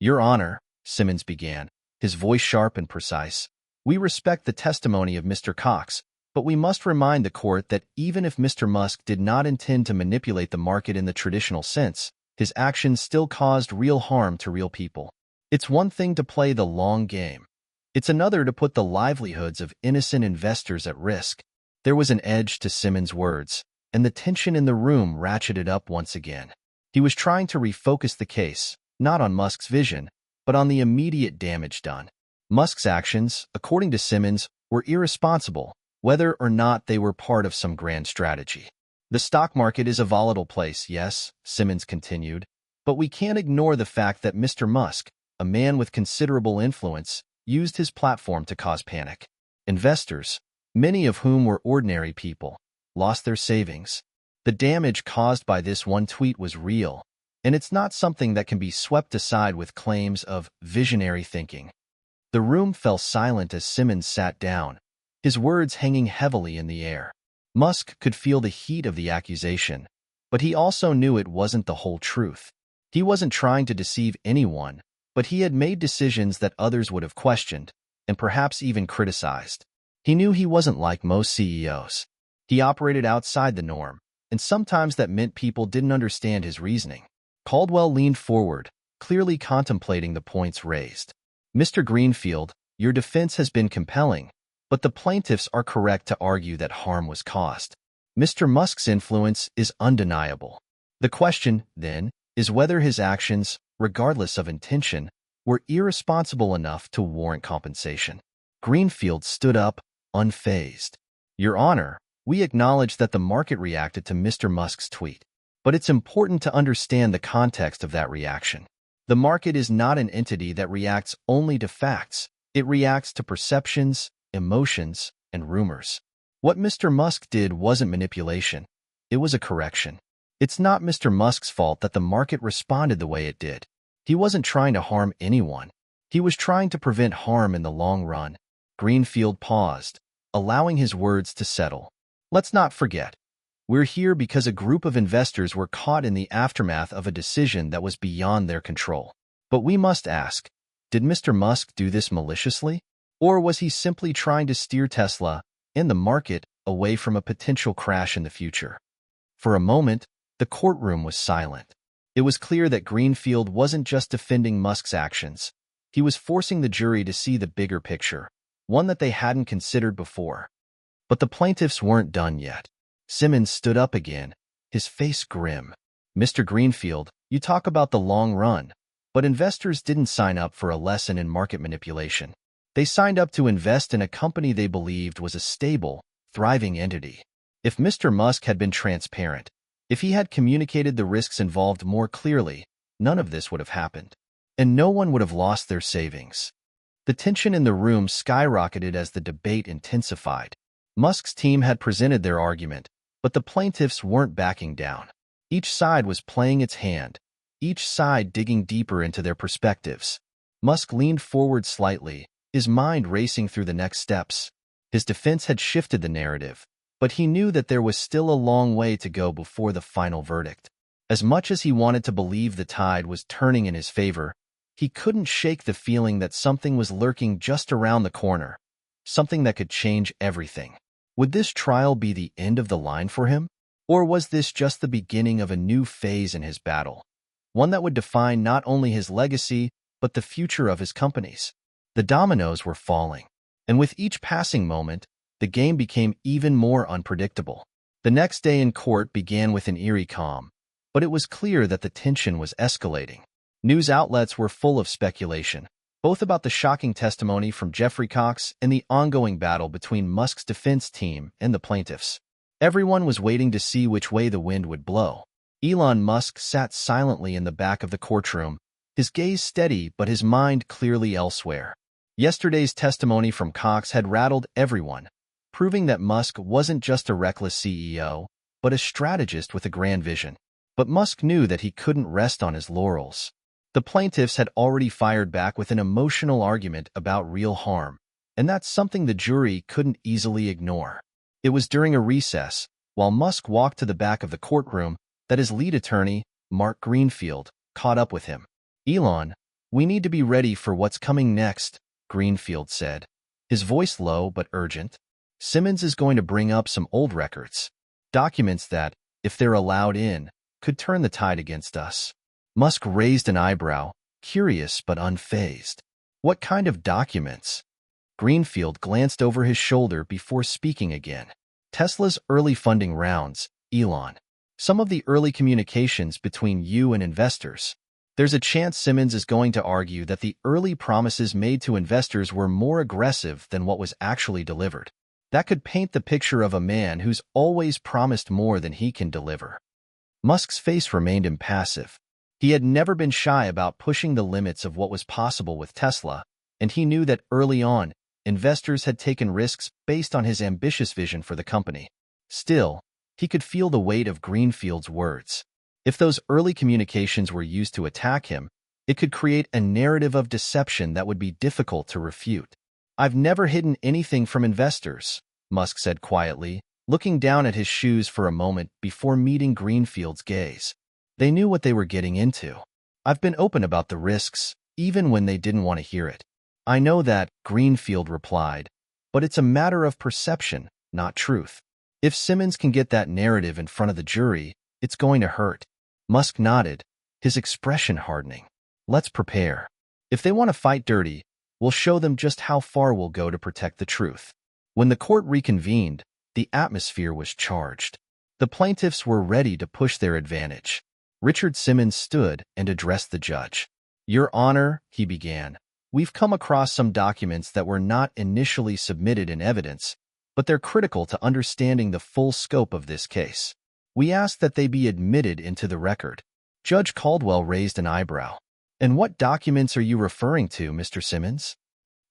Your Honor, Simmons began, his voice sharp and precise, we respect the testimony of Mr. Cox, but we must remind the court that even if Mr. Musk did not intend to manipulate the market in the traditional sense, his actions still caused real harm to real people. It's one thing to play the long game. It's another to put the livelihoods of innocent investors at risk. There was an edge to Simmons' words, and the tension in the room ratcheted up once again. He was trying to refocus the case, not on Musk's vision, but on the immediate damage done. Musk's actions, according to Simmons, were irresponsible, whether or not they were part of some grand strategy. The stock market is a volatile place, yes, Simmons continued, but we can't ignore the fact that Mr. Musk, a man with considerable influence, used his platform to cause panic. Investors, many of whom were ordinary people, lost their savings. The damage caused by this one tweet was real, and it's not something that can be swept aside with claims of visionary thinking. The room fell silent as Simmons sat down, his words hanging heavily in the air. Musk could feel the heat of the accusation, but he also knew it wasn't the whole truth. He wasn't trying to deceive anyone, but he had made decisions that others would have questioned, and perhaps even criticized. He knew he wasn't like most CEOs. He operated outside the norm, and sometimes that meant people didn't understand his reasoning. Caldwell leaned forward, clearly contemplating the points raised. Mr. Greenfield, your defense has been compelling, but the plaintiffs are correct to argue that harm was caused. Mr. Musk's influence is undeniable. The question, then, is whether his actions, regardless of intention, were irresponsible enough to warrant compensation. Greenfield stood up, unfazed. Your Honor, we acknowledge that the market reacted to Mr. Musk's tweet, but it's important to understand the context of that reaction. The market is not an entity that reacts only to facts. It reacts to perceptions, emotions, and rumors. What Mr. Musk did wasn't manipulation. It was a correction. It's not Mr. Musk's fault that the market responded the way it did. He wasn't trying to harm anyone. He was trying to prevent harm in the long run. Greenfield paused, allowing his words to settle. Let's not forget, we're here because a group of investors were caught in the aftermath of a decision that was beyond their control. But we must ask, did Mr. Musk do this maliciously? Or was he simply trying to steer Tesla and the market away from a potential crash in the future? For a moment, the courtroom was silent. It was clear that Greenfield wasn't just defending Musk's actions. He was forcing the jury to see the bigger picture, one that they hadn't considered before. But the plaintiffs weren't done yet. Simmons stood up again, his face grim. Mr. Greenfield, you talk about the long run, but investors didn't sign up for a lesson in market manipulation. They signed up to invest in a company they believed was a stable, thriving entity. If Mr. Musk had been transparent, if he had communicated the risks involved more clearly, none of this would have happened, and no one would have lost their savings. The tension in the room skyrocketed as the debate intensified. Musk's team had presented their argument, but the plaintiffs weren't backing down. Each side was playing its hand, each side digging deeper into their perspectives. Musk leaned forward slightly, his mind racing through the next steps. His defense had shifted the narrative, but he knew that there was still a long way to go before the final verdict. As much as he wanted to believe the tide was turning in his favor, he couldn't shake the feeling that something was lurking just around the corner, something that could change everything. Would this trial be the end of the line for him? Or was this just the beginning of a new phase in his battle? One that would define not only his legacy, but the future of his companies. The dominoes were falling, and with each passing moment, the game became even more unpredictable. The next day in court began with an eerie calm, but it was clear that the tension was escalating. News outlets were full of speculation, both about the shocking testimony from Jeffrey Cox and the ongoing battle between Musk's defense team and the plaintiffs. Everyone was waiting to see which way the wind would blow. Elon Musk sat silently in the back of the courtroom, his gaze steady but his mind clearly elsewhere. Yesterday's testimony from Cox had rattled everyone, proving that Musk wasn't just a reckless CEO, but a strategist with a grand vision. But Musk knew that he couldn't rest on his laurels. The plaintiffs had already fired back with an emotional argument about real harm, and that's something the jury couldn't easily ignore. It was during a recess, while Musk walked to the back of the courtroom, that his lead attorney, Mark Greenfield, caught up with him. "Elon, we need to be ready for what's coming next," Greenfield said, his voice low but urgent. "Simmons is going to bring up some old records, documents that, if they're allowed in, could turn the tide against us." Musk raised an eyebrow, curious but unfazed. "What kind of documents?" Greenfield glanced over his shoulder before speaking again. "Tesla's early funding rounds, Elon. Some of the early communications between you and investors. There's a chance Simmons is going to argue that the early promises made to investors were more aggressive than what was actually delivered. That could paint the picture of a man who's always promised more than he can deliver." Musk's face remained impassive. He had never been shy about pushing the limits of what was possible with Tesla, and he knew that early on, investors had taken risks based on his ambitious vision for the company. Still, he could feel the weight of Greenfield's words. If those early communications were used to attack him, it could create a narrative of deception that would be difficult to refute. "I've never hidden anything from investors," Musk said quietly, looking down at his shoes for a moment before meeting Greenfield's gaze. They knew what they were getting into. "I've been open about the risks, even when they didn't want to hear it." "I know that," Greenfield replied, "but it's a matter of perception, not truth. If Simmons can get that narrative in front of the jury, it's going to hurt." Musk nodded, his expression hardening. "Let's prepare. If they want to fight dirty, we'll show them just how far we'll go to protect the truth." When the court reconvened, the atmosphere was charged. The plaintiffs were ready to push their advantage. Richard Simmons stood and addressed the judge. "Your Honor," he began, "we've come across some documents that were not initially submitted in evidence, but they're critical to understanding the full scope of this case. We ask that they be admitted into the record." Judge Caldwell raised an eyebrow. "And what documents are you referring to, Mr. Simmons?"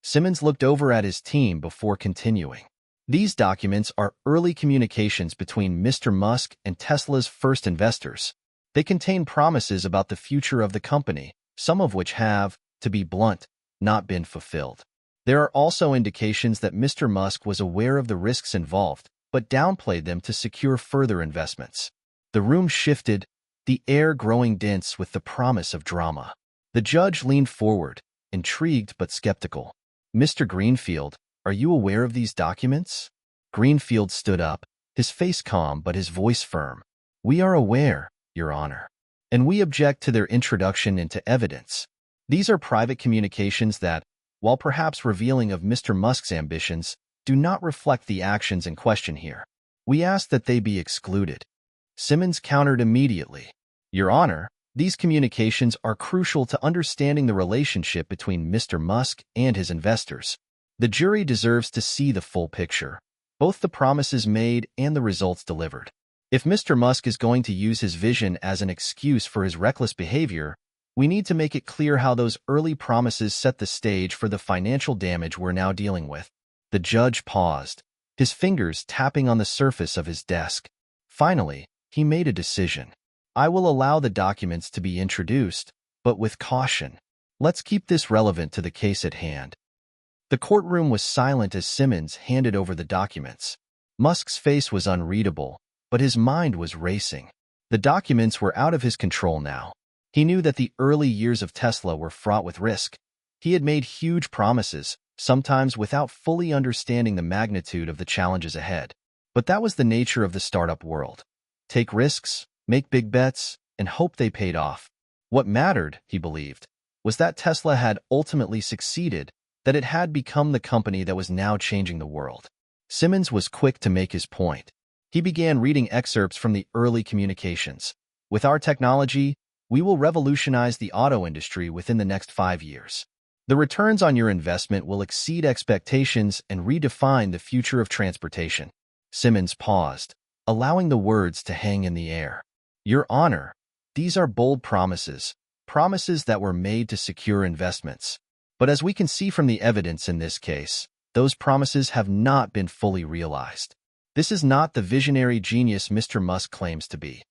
Simmons looked over at his team before continuing. "These documents are early communications between Mr. Musk and Tesla's first investors. They contain promises about the future of the company, some of which have, to be blunt, not been fulfilled. There are also indications that Mr. Musk was aware of the risks involved, but downplayed them to secure further investments." The room shifted, the air growing dense with the promise of drama. The judge leaned forward, intrigued but skeptical. "Mr. Greenfield, are you aware of these documents?" Greenfield stood up, his face calm but his voice firm. "We are aware, Your Honor, and we object to their introduction into evidence. These are private communications that, while perhaps revealing of Mr. Musk's ambitions, do not reflect the actions in question here. We ask that they be excluded." Simmons countered immediately. "Your Honor, these communications are crucial to understanding the relationship between Mr. Musk and his investors. The jury deserves to see the full picture, both the promises made and the results delivered. If Mr. Musk is going to use his vision as an excuse for his reckless behavior, we need to make it clear how those early promises set the stage for the financial damage we're now dealing with." The judge paused, his fingers tapping on the surface of his desk. Finally, he made a decision. I will allow the documents to be introduced, but with caution. Let's keep this relevant to the case at hand. The courtroom was silent as Simmons handed over the documents. Musk's face was unreadable, but his mind was racing. The documents were out of his control now. He knew that the early years of Tesla were fraught with risk. He had made huge promises, sometimes without fully understanding the magnitude of the challenges ahead. But that was the nature of the startup world. Take risks, make big bets, and hope they paid off. What mattered, he believed, was that Tesla had ultimately succeeded, that it had become the company that was now changing the world. Simmons was quick to make his point. He began reading excerpts from the early communications. With our technology, we will revolutionize the auto industry within the next 5 years. The returns on your investment will exceed expectations and redefine the future of transportation. Simmons paused, allowing the words to hang in the air. Your Honor, these are bold promises, promises that were made to secure investments. But as we can see from the evidence in this case, those promises have not been fully realized. This is not the visionary genius Mr. Musk claims to be.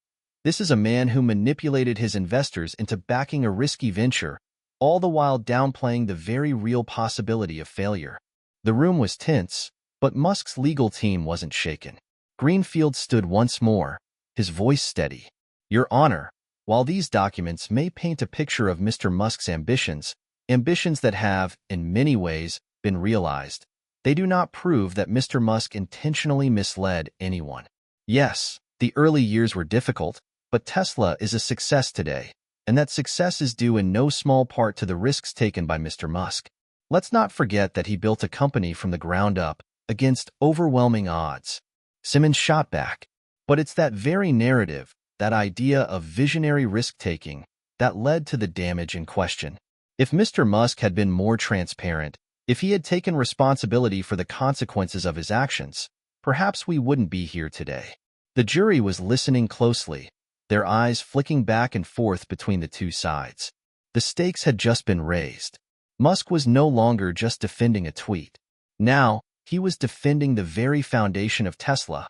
This is a man who manipulated his investors into backing a risky venture, all the while downplaying the very real possibility of failure. The room was tense, but Musk's legal team wasn't shaken. Greenfield stood once more, his voice steady. Your Honor, while these documents may paint a picture of Mr. Musk's ambitions that have, in many ways, been realized, they do not prove that Mr. Musk intentionally misled anyone. Yes, the early years were difficult, but Tesla is a success today, and that success is due in no small part to the risks taken by Mr. Musk. Let's not forget that he built a company from the ground up, against overwhelming odds. Simmons shot back. But it's that very narrative, that idea of visionary risk-taking, that led to the damage in question. If Mr. Musk had been more transparent, if he had taken responsibility for the consequences of his actions, perhaps we wouldn't be here today. The jury was listening closely, their eyes flicking back and forth between the two sides. The stakes had just been raised. Musk was no longer just defending a tweet. Now, he was defending the very foundation of Tesla,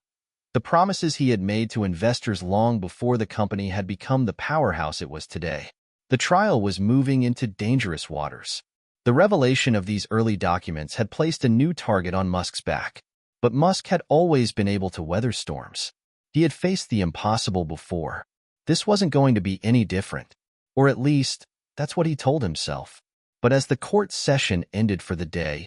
the promises he had made to investors long before the company had become the powerhouse it was today. The trial was moving into dangerous waters. The revelation of these early documents had placed a new target on Musk's back. But Musk had always been able to weather storms. He had faced the impossible before. This wasn't going to be any different. Or at least, that's what he told himself. But as the court session ended for the day,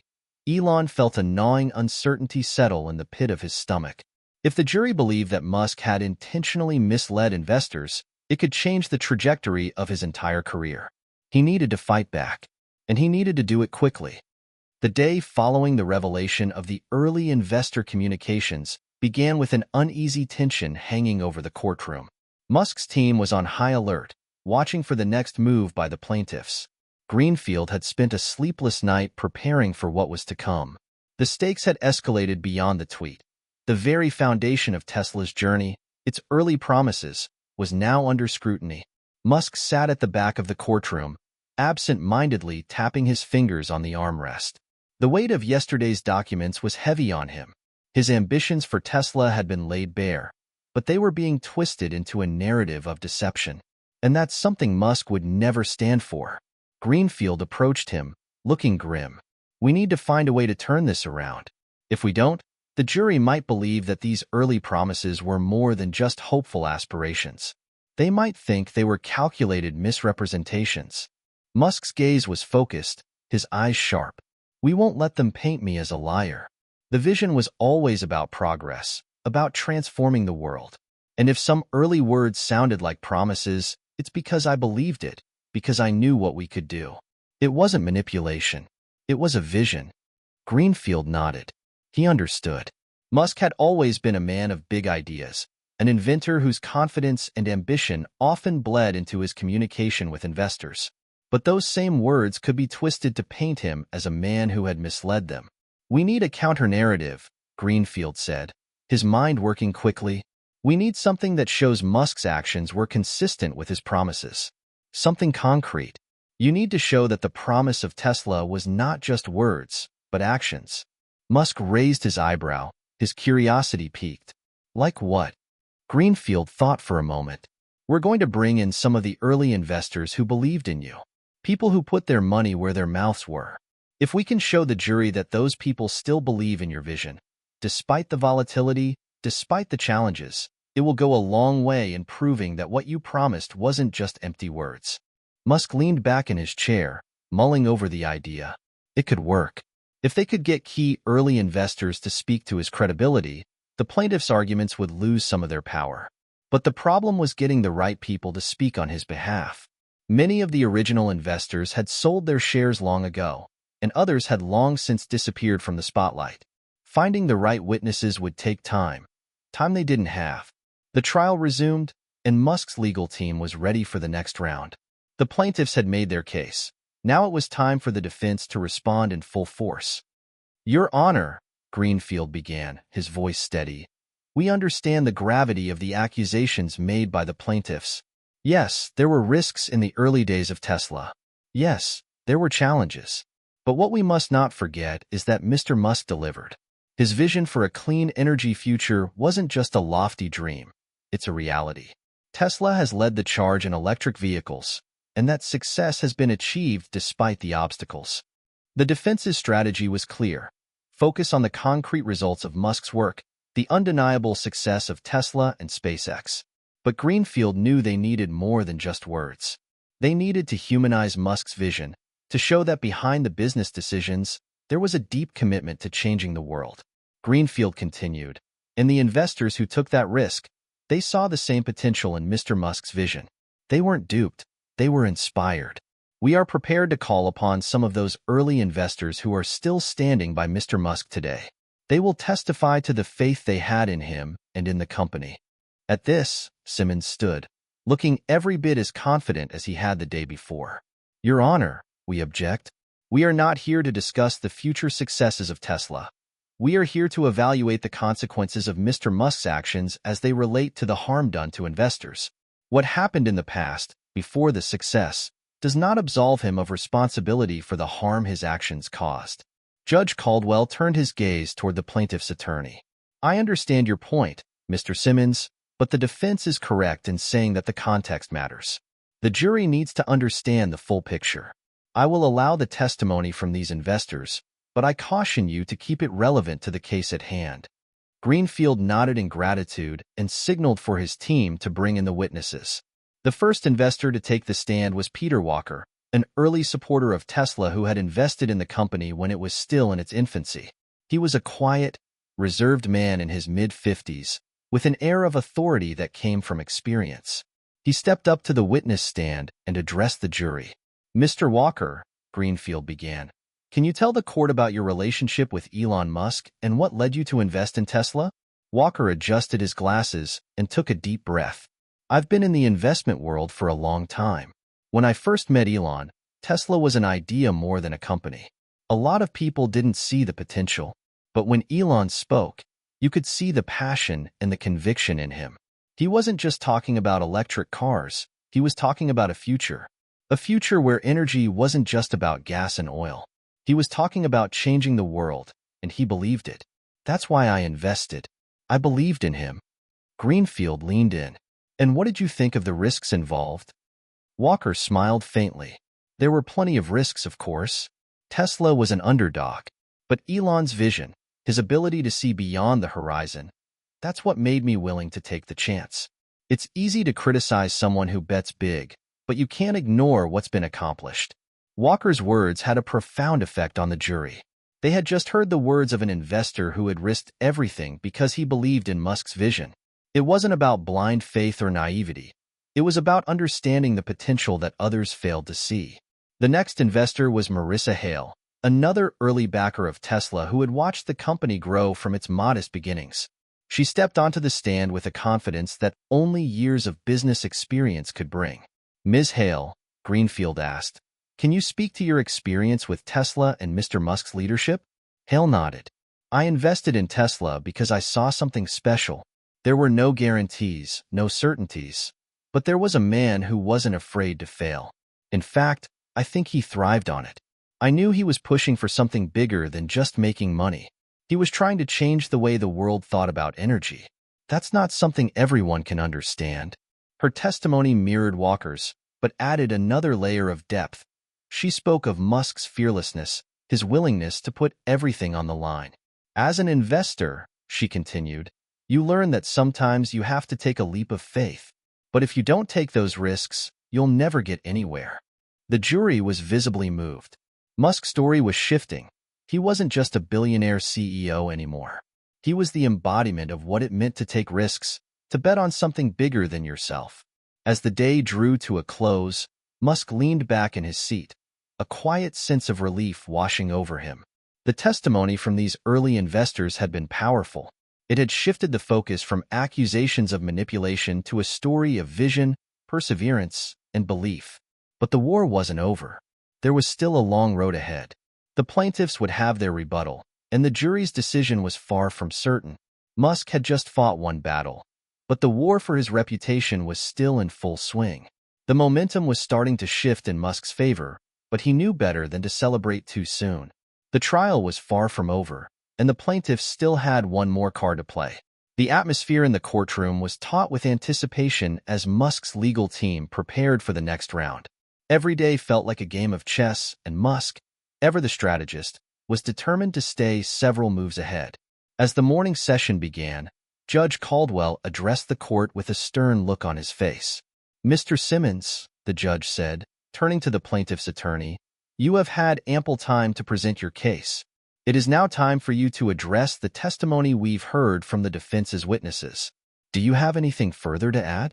Elon felt a gnawing uncertainty settle in the pit of his stomach. If the jury believed that Musk had intentionally misled investors, it could change the trajectory of his entire career. He needed to fight back, and he needed to do it quickly. The day following the revelation of the early investor communications began with an uneasy tension hanging over the courtroom. Musk's team was on high alert, watching for the next move by the plaintiffs. Greenfield had spent a sleepless night preparing for what was to come. The stakes had escalated beyond the tweet. The very foundation of Tesla's journey, its early promises, was now under scrutiny. Musk sat at the back of the courtroom, absent-mindedly tapping his fingers on the armrest. The weight of yesterday's documents was heavy on him. His ambitions for Tesla had been laid bare, but they were being twisted into a narrative of deception. And that's something Musk would never stand for. Greenfield approached him, looking grim. We need to find a way to turn this around. If we don't, the jury might believe that these early promises were more than just hopeful aspirations. They might think they were calculated misrepresentations. Musk's gaze was focused, his eyes sharp. We won't let them paint me as a liar. The vision was always about progress, about transforming the world. And if some early words sounded like promises, it's because I believed it, because I knew what we could do. It wasn't manipulation. It was a vision. Greenfield nodded. He understood. Musk had always been a man of big ideas, an inventor whose confidence and ambition often bled into his communication with investors. But those same words could be twisted to paint him as a man who had misled them. We need a counter-narrative, Greenfield said, his mind working quickly. We need something that shows Musk's actions were consistent with his promises. Something concrete. You need to show that the promise of Tesla was not just words, but actions. Musk raised his eyebrow, his curiosity piqued. Like what? Greenfield thought for a moment. We're going to bring in some of the early investors who believed in you, people who put their money where their mouths were. If we can show the jury that those people still believe in your vision, despite the volatility, despite the challenges, it will go a long way in proving that what you promised wasn't just empty words. Musk leaned back in his chair, mulling over the idea. It could work. If they could get key early investors to speak to his credibility, the plaintiff's arguments would lose some of their power. But the problem was getting the right people to speak on his behalf. Many of the original investors had sold their shares long ago, and others had long since disappeared from the spotlight. Finding the right witnesses would take time they didn't have. The trial resumed, and Musk's legal team was ready for the next round. The plaintiffs had made their case. Now it was time for the defense to respond in full force. Your Honor, Greenfield began, his voice steady. We understand the gravity of the accusations made by the plaintiffs. Yes, there were risks in the early days of Tesla. Yes, there were challenges. But what we must not forget is that Mr. Musk delivered. His vision for a clean energy future wasn't just a lofty dream. It's a reality. Tesla has led the charge in electric vehicles, and that success has been achieved despite the obstacles. The defense's strategy was clear. Focus on the concrete results of Musk's work, the undeniable success of Tesla and SpaceX. But Greenfield knew they needed more than just words. They needed to humanize Musk's vision, to show that behind the business decisions, there was a deep commitment to changing the world. Greenfield continued, and the investors who took that risk, they saw the same potential in Mr. Musk's vision. They weren't duped, they were inspired. We are prepared to call upon some of those early investors who are still standing by Mr. Musk today. They will testify to the faith they had in him and in the company. At this, Simmons stood, looking every bit as confident as he had the day before. Your Honor, we object. We are not here to discuss the future successes of Tesla. We are here to evaluate the consequences of Mr. Musk's actions as they relate to the harm done to investors. What happened in the past, before the success, does not absolve him of responsibility for the harm his actions caused. Judge Caldwell turned his gaze toward the plaintiff's attorney. I understand your point, Mr. Simmons, but the defense is correct in saying that the context matters. The jury needs to understand the full picture. I will allow the testimony from these investors, but I caution you to keep it relevant to the case at hand. Greenfield nodded in gratitude and signaled for his team to bring in the witnesses. The first investor to take the stand was Peter Walker, an early supporter of Tesla who had invested in the company when it was still in its infancy. He was a quiet, reserved man in his mid-50s, with an air of authority that came from experience. He stepped up to the witness stand and addressed the jury. Mr. Walker, Greenfield began, can you tell the court about your relationship with Elon Musk and what led you to invest in Tesla? Walker adjusted his glasses and took a deep breath. I've been in the investment world for a long time. When I first met Elon, Tesla was an idea more than a company. A lot of people didn't see the potential, but when Elon spoke, you could see the passion and the conviction in him. He wasn't just talking about electric cars, he was talking about a future where energy wasn't just about gas and oil. He was talking about changing the world, and he believed it. That's why I invested. I believed in him. Greenfield leaned in. And what did you think of the risks involved? Walker smiled faintly. There were plenty of risks, of course. Tesla was an underdog. But Elon's vision, his ability to see beyond the horizon, that's what made me willing to take the chance. It's easy to criticize someone who bets big, but you can't ignore what's been accomplished. Walker's words had a profound effect on the jury. They had just heard the words of an investor who had risked everything because he believed in Musk's vision. It wasn't about blind faith or naivety. It was about understanding the potential that others failed to see. The next investor was Marissa Hale, another early backer of Tesla who had watched the company grow from its modest beginnings. She stepped onto the stand with a confidence that only years of business experience could bring. Ms. Hale, Greenfield asked, can you speak to your experience with Tesla and Mr. Musk's leadership? Hale nodded. I invested in Tesla because I saw something special. There were no guarantees, no certainties, but there was a man who wasn't afraid to fail. In fact, I think he thrived on it. I knew he was pushing for something bigger than just making money. He was trying to change the way the world thought about energy. That's not something everyone can understand. Her testimony mirrored Walker's, but added another layer of depth. She spoke of Musk's fearlessness, his willingness to put everything on the line. As an investor, she continued, you learn that sometimes you have to take a leap of faith. But if you don't take those risks, you'll never get anywhere. The jury was visibly moved. Musk's story was shifting. He wasn't just a billionaire CEO anymore. He was the embodiment of what it meant to take risks, to bet on something bigger than yourself. As the day drew to a close, Musk leaned back in his seat, a quiet sense of relief washing over him. The testimony from these early investors had been powerful. It had shifted the focus from accusations of manipulation to a story of vision, perseverance, and belief. But the war wasn't over. There was still a long road ahead. The plaintiffs would have their rebuttal, and the jury's decision was far from certain. Musk had just fought one battle, but the war for his reputation was still in full swing. The momentum was starting to shift in Musk's favor, but he knew better than to celebrate too soon. The trial was far from over, and the plaintiffs still had one more card to play. The atmosphere in the courtroom was taut with anticipation as Musk's legal team prepared for the next round. Every day felt like a game of chess, and Musk, ever the strategist, was determined to stay several moves ahead. As the morning session began, Judge Caldwell addressed the court with a stern look on his face. Mr. Simmons, the judge said, turning to the plaintiff's attorney, you have had ample time to present your case. It is now time for you to address the testimony we've heard from the defense's witnesses. Do you have anything further to add?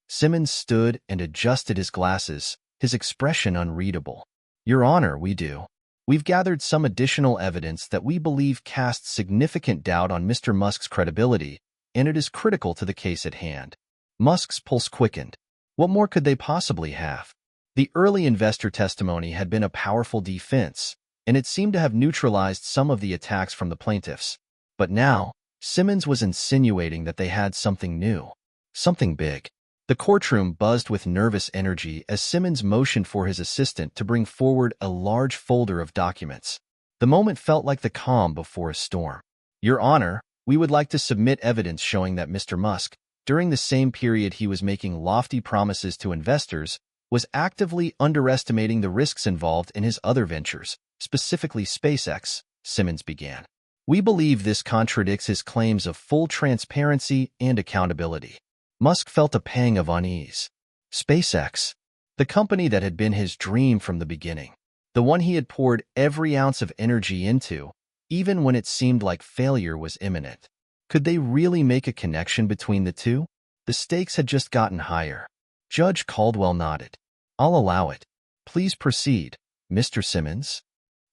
Simmons stood and adjusted his glasses, his expression unreadable. Your Honor, we do. We've gathered some additional evidence that we believe casts significant doubt on Mr. Musk's credibility, and it is critical to the case at hand. Musk's pulse quickened. What more could they possibly have? The early investor testimony had been a powerful defense, and it seemed to have neutralized some of the attacks from the plaintiffs. But now, Simmons was insinuating that they had something new, something big. The courtroom buzzed with nervous energy as Simmons motioned for his assistant to bring forward a large folder of documents. The moment felt like the calm before a storm. Your Honor, we would like to submit evidence showing that Mr. Musk, during the same period he was making lofty promises to investors, was actively underestimating the risks involved in his other ventures, specifically SpaceX, Simmons began. We believe this contradicts his claims of full transparency and accountability. Musk felt a pang of unease. SpaceX, the company that had been his dream from the beginning, the one he had poured every ounce of energy into, even when it seemed like failure was imminent. Could they really make a connection between the two? The stakes had just gotten higher. Judge Caldwell nodded. I'll allow it. Please proceed, Mr. Simmons.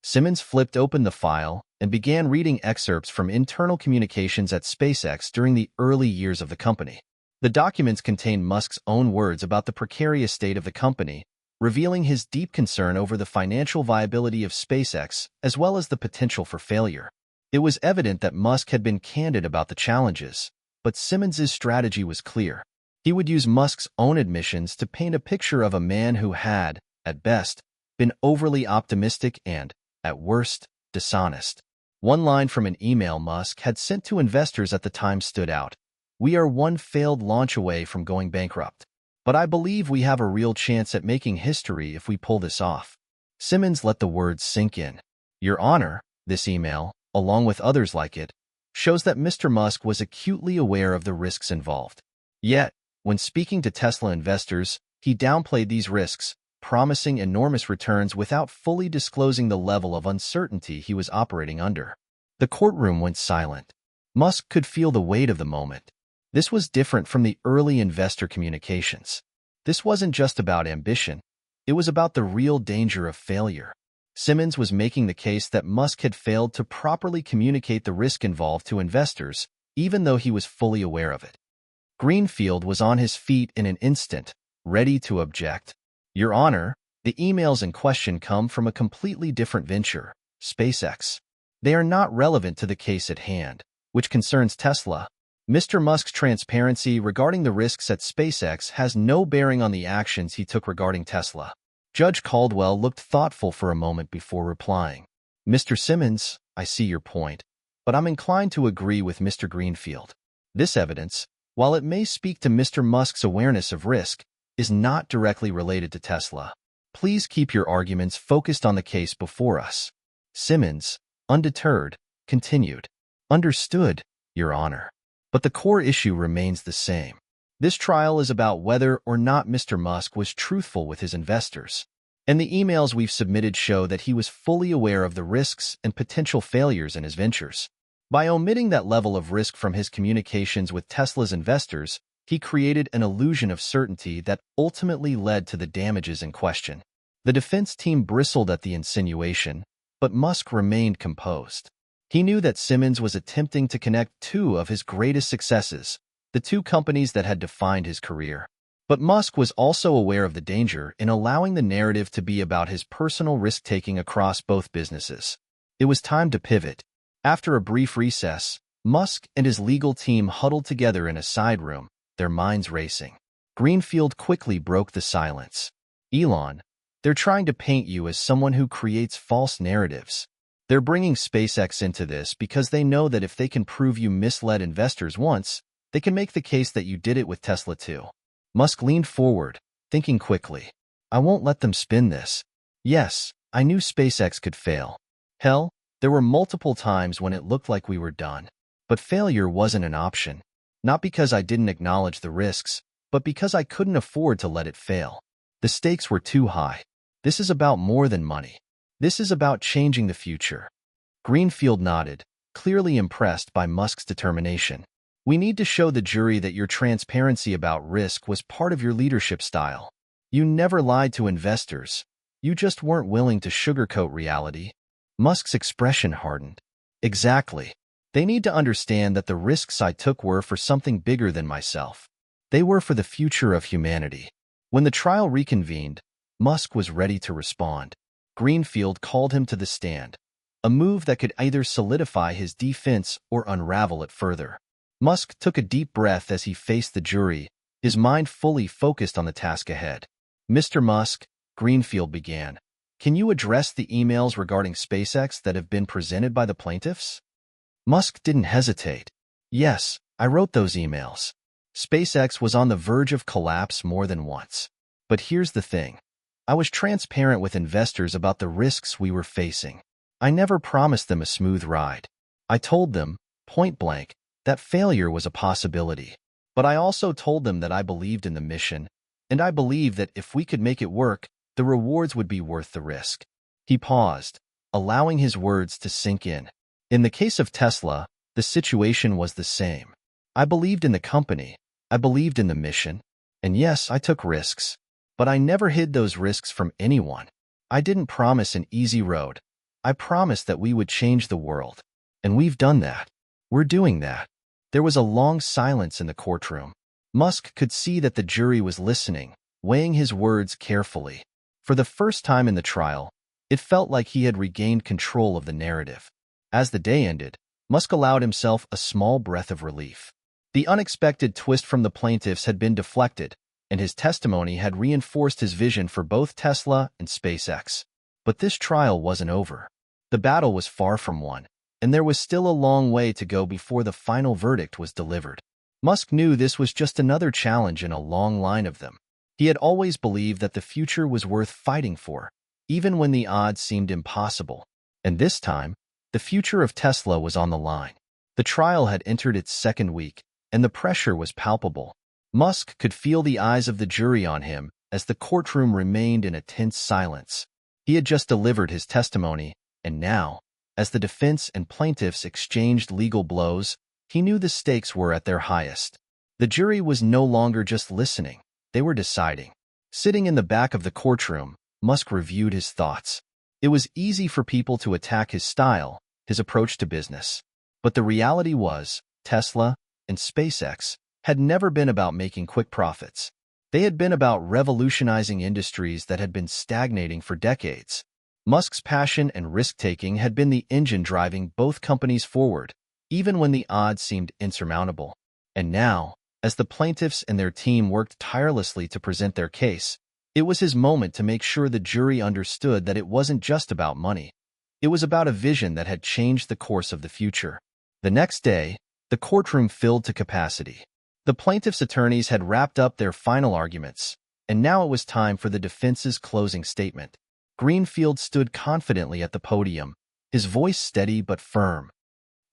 Simmons flipped open the file and began reading excerpts from internal communications at SpaceX during the early years of the company. The documents contained Musk's own words about the precarious state of the company, revealing his deep concern over the financial viability of SpaceX as well as the potential for failure. It was evident that Musk had been candid about the challenges, but Simmons's strategy was clear. He would use Musk's own admissions to paint a picture of a man who had, at best, been overly optimistic and, at worst, dishonest. One line from an email Musk had sent to investors at the time stood out. We are one failed launch away from going bankrupt, but I believe we have a real chance at making history if we pull this off. Simmons let the words sink in. Your Honor, this email, along with others like it, shows that Mr. Musk was acutely aware of the risks involved. Yet, when speaking to Tesla investors, he downplayed these risks, promising enormous returns without fully disclosing the level of uncertainty he was operating under. The courtroom went silent. Musk could feel the weight of the moment. This was different from the early investor communications. This wasn't just about ambition. It was about the real danger of failure. Simmons was making the case that Musk had failed to properly communicate the risk involved to investors, even though he was fully aware of it. Greenfield was on his feet in an instant, ready to object. Your Honor, the emails in question come from a completely different venture, SpaceX. They are not relevant to the case at hand, which concerns Tesla. Mr. Musk's transparency regarding the risks at SpaceX has no bearing on the actions he took regarding Tesla. Judge Caldwell looked thoughtful for a moment before replying. Mr. Simmons, I see your point, but I'm inclined to agree with Mr. Greenfield. This evidence, while it may speak to Mr. Musk's awareness of risk, is not directly related to Tesla. Please keep your arguments focused on the case before us. Simmons, undeterred, continued. Understood, Your Honor. But the core issue remains the same. This trial is about whether or not Mr. Musk was truthful with his investors. And the emails we've submitted show that he was fully aware of the risks and potential failures in his ventures. By omitting that level of risk from his communications with Tesla's investors, he created an illusion of certainty that ultimately led to the damages in question. The defense team bristled at the insinuation, but Musk remained composed. He knew that Simmons was attempting to connect two of his greatest successes, the two companies that had defined his career. But Musk was also aware of the danger in allowing the narrative to be about his personal risk-taking across both businesses. It was time to pivot. After a brief recess, Musk and his legal team huddled together in a side room, their minds racing. Greenfield quickly broke the silence. Elon, they're trying to paint you as someone who creates false narratives. They're bringing SpaceX into this because they know that if they can prove you misled investors once, they can make the case that you did it with Tesla too. Musk leaned forward, thinking quickly. I won't let them spin this. Yes, I knew SpaceX could fail. Hell, there were multiple times when it looked like we were done. But failure wasn't an option. Not because I didn't acknowledge the risks, but because I couldn't afford to let it fail. The stakes were too high. This is about more than money. This is about changing the future. Greenfield nodded, clearly impressed by Musk's determination. We need to show the jury that your transparency about risk was part of your leadership style. You never lied to investors. You just weren't willing to sugarcoat reality. Musk's expression hardened. Exactly. They need to understand that the risks I took were for something bigger than myself. They were for the future of humanity. When the trial reconvened, Musk was ready to respond. Greenfield called him to the stand, a move that could either solidify his defense or unravel it further. Musk took a deep breath as he faced the jury, his mind fully focused on the task ahead. Mr. Musk, Greenfield began, can you address the emails regarding SpaceX that have been presented by the plaintiffs? Musk didn't hesitate. Yes, I wrote those emails. SpaceX was on the verge of collapse more than once. But here's the thing. I was transparent with investors about the risks we were facing. I never promised them a smooth ride. I told them, point blank, that failure was a possibility. But I also told them that I believed in the mission, and I believed that if we could make it work, the rewards would be worth the risk. He paused, allowing his words to sink in. In the case of Tesla, the situation was the same. I believed in the company, I believed in the mission, and yes, I took risks. But I never hid those risks from anyone. I didn't promise an easy road. I promised that we would change the world. And we've done that. We're doing that. There was a long silence in the courtroom. Musk could see that the jury was listening, weighing his words carefully. For the first time in the trial, it felt like he had regained control of the narrative. As the day ended, Musk allowed himself a small breath of relief. The unexpected twist from the plaintiffs had been deflected, and his testimony had reinforced his vision for both Tesla and SpaceX. But this trial wasn't over. The battle was far from won, and there was still a long way to go before the final verdict was delivered. Musk knew this was just another challenge in a long line of them. He had always believed that the future was worth fighting for, even when the odds seemed impossible. And this time, the future of Tesla was on the line. The trial had entered its second week, and the pressure was palpable. Musk could feel the eyes of the jury on him as the courtroom remained in a tense silence. He had just delivered his testimony, and now, as the defense and plaintiffs exchanged legal blows, he knew the stakes were at their highest. The jury was no longer just listening, they were deciding. Sitting in the back of the courtroom, Musk reviewed his thoughts. It was easy for people to attack his style, his approach to business. But the reality was, Tesla and SpaceX had never been about making quick profits. They had been about revolutionizing industries that had been stagnating for decades. Musk's passion and risk-taking had been the engine driving both companies forward, even when the odds seemed insurmountable. And now, as the plaintiffs and their team worked tirelessly to present their case, it was his moment to make sure the jury understood that it wasn't just about money. It was about a vision that had changed the course of the future. The next day, the courtroom filled to capacity. The plaintiff's attorneys had wrapped up their final arguments, and now it was time for the defense's closing statement. Greenfield stood confidently at the podium, his voice steady but firm.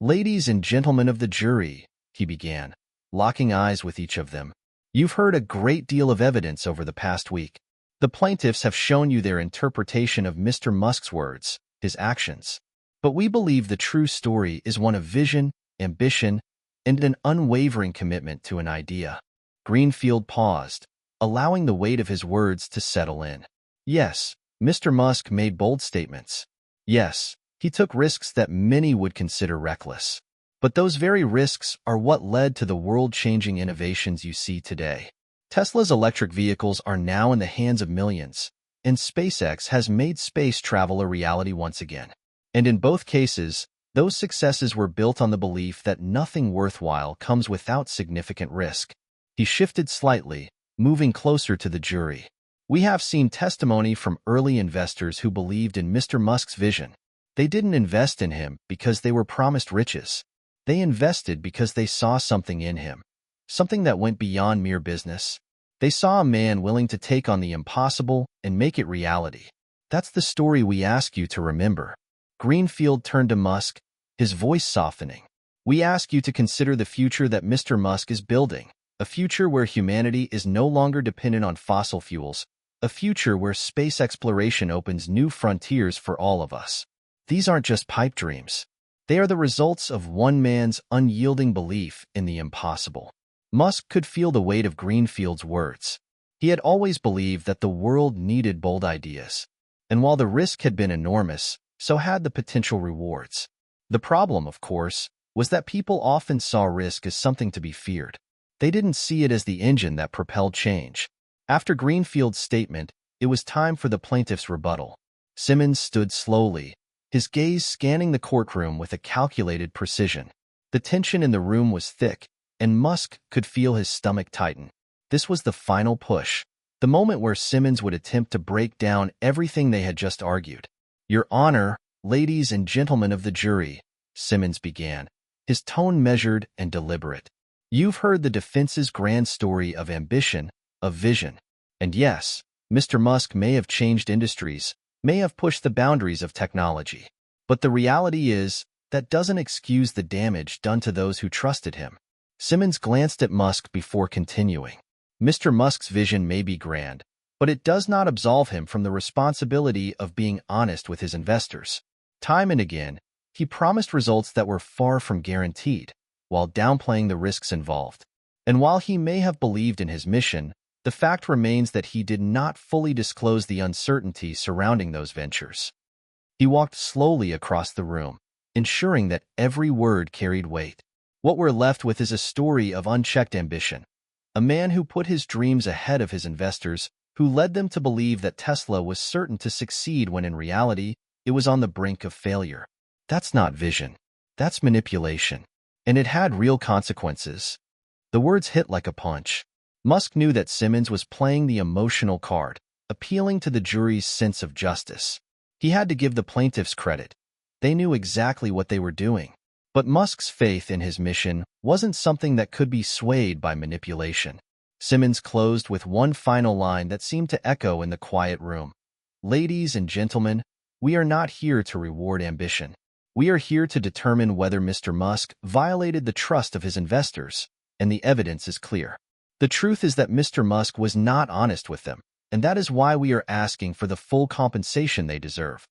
"Ladies and gentlemen of the jury," he began, locking eyes with each of them, "you've heard a great deal of evidence over the past week. The plaintiffs have shown you their interpretation of Mr. Musk's words, his actions. But we believe the true story is one of vision, ambition, and an unwavering commitment to an idea." Greenfield paused, allowing the weight of his words to settle in. Yes, Mr. Musk made bold statements. Yes, he took risks that many would consider reckless. But those very risks are what led to the world-changing innovations you see today. Tesla's electric vehicles are now in the hands of millions, and SpaceX has made space travel a reality once again. And in both cases, those successes were built on the belief that nothing worthwhile comes without significant risk. He shifted slightly, moving closer to the jury. "We have seen testimony from early investors who believed in Mr. Musk's vision. They didn't invest in him because they were promised riches. They invested because they saw something in him, something that went beyond mere business. They saw a man willing to take on the impossible and make it reality. That's the story we ask you to remember." Greenfield turned to Musk, his voice softening. "We ask you to consider the future that Mr. Musk is building, a future where humanity is no longer dependent on fossil fuels, a future where space exploration opens new frontiers for all of us. These aren't just pipe dreams. They are the results of one man's unyielding belief in the impossible." Musk could feel the weight of Greenfield's words. He had always believed that the world needed bold ideas. And while the risk had been enormous, so had the potential rewards. The problem, of course, was that people often saw risk as something to be feared. They didn't see it as the engine that propelled change. After Greenfield's statement, it was time for the plaintiff's rebuttal. Simmons stood slowly, his gaze scanning the courtroom with a calculated precision. The tension in the room was thick, and Musk could feel his stomach tighten. This was the final push, the moment where Simmons would attempt to break down everything they had just argued. "Your Honor, ladies and gentlemen of the jury," Simmons began, his tone measured and deliberate. "You've heard the defense's grand story of ambition, of vision. And yes, Mr. Musk may have changed industries, may have pushed the boundaries of technology. But the reality is, that doesn't excuse the damage done to those who trusted him." Simmons glanced at Musk before continuing. "Mr. Musk's vision may be grand, but it does not absolve him from the responsibility of being honest with his investors. Time and again, he promised results that were far from guaranteed, while downplaying the risks involved. And while he may have believed in his mission, the fact remains that he did not fully disclose the uncertainty surrounding those ventures." He walked slowly across the room, ensuring that every word carried weight. "What we're left with is a story of unchecked ambition. A man who put his dreams ahead of his investors, who led them to believe that Tesla was certain to succeed when in reality, it was on the brink of failure. That's not vision. That's manipulation. And it had real consequences." The words hit like a punch. Musk knew that Simmons was playing the emotional card, appealing to the jury's sense of justice. He had to give the plaintiffs credit. They knew exactly what they were doing. But Musk's faith in his mission wasn't something that could be swayed by manipulation. Simmons closed with one final line that seemed to echo in the quiet room. "Ladies and gentlemen, we are not here to reward ambition. We are here to determine whether Mr. Musk violated the trust of his investors, and the evidence is clear. The truth is that Mr. Musk was not honest with them, and that is why we are asking for the full compensation they deserve."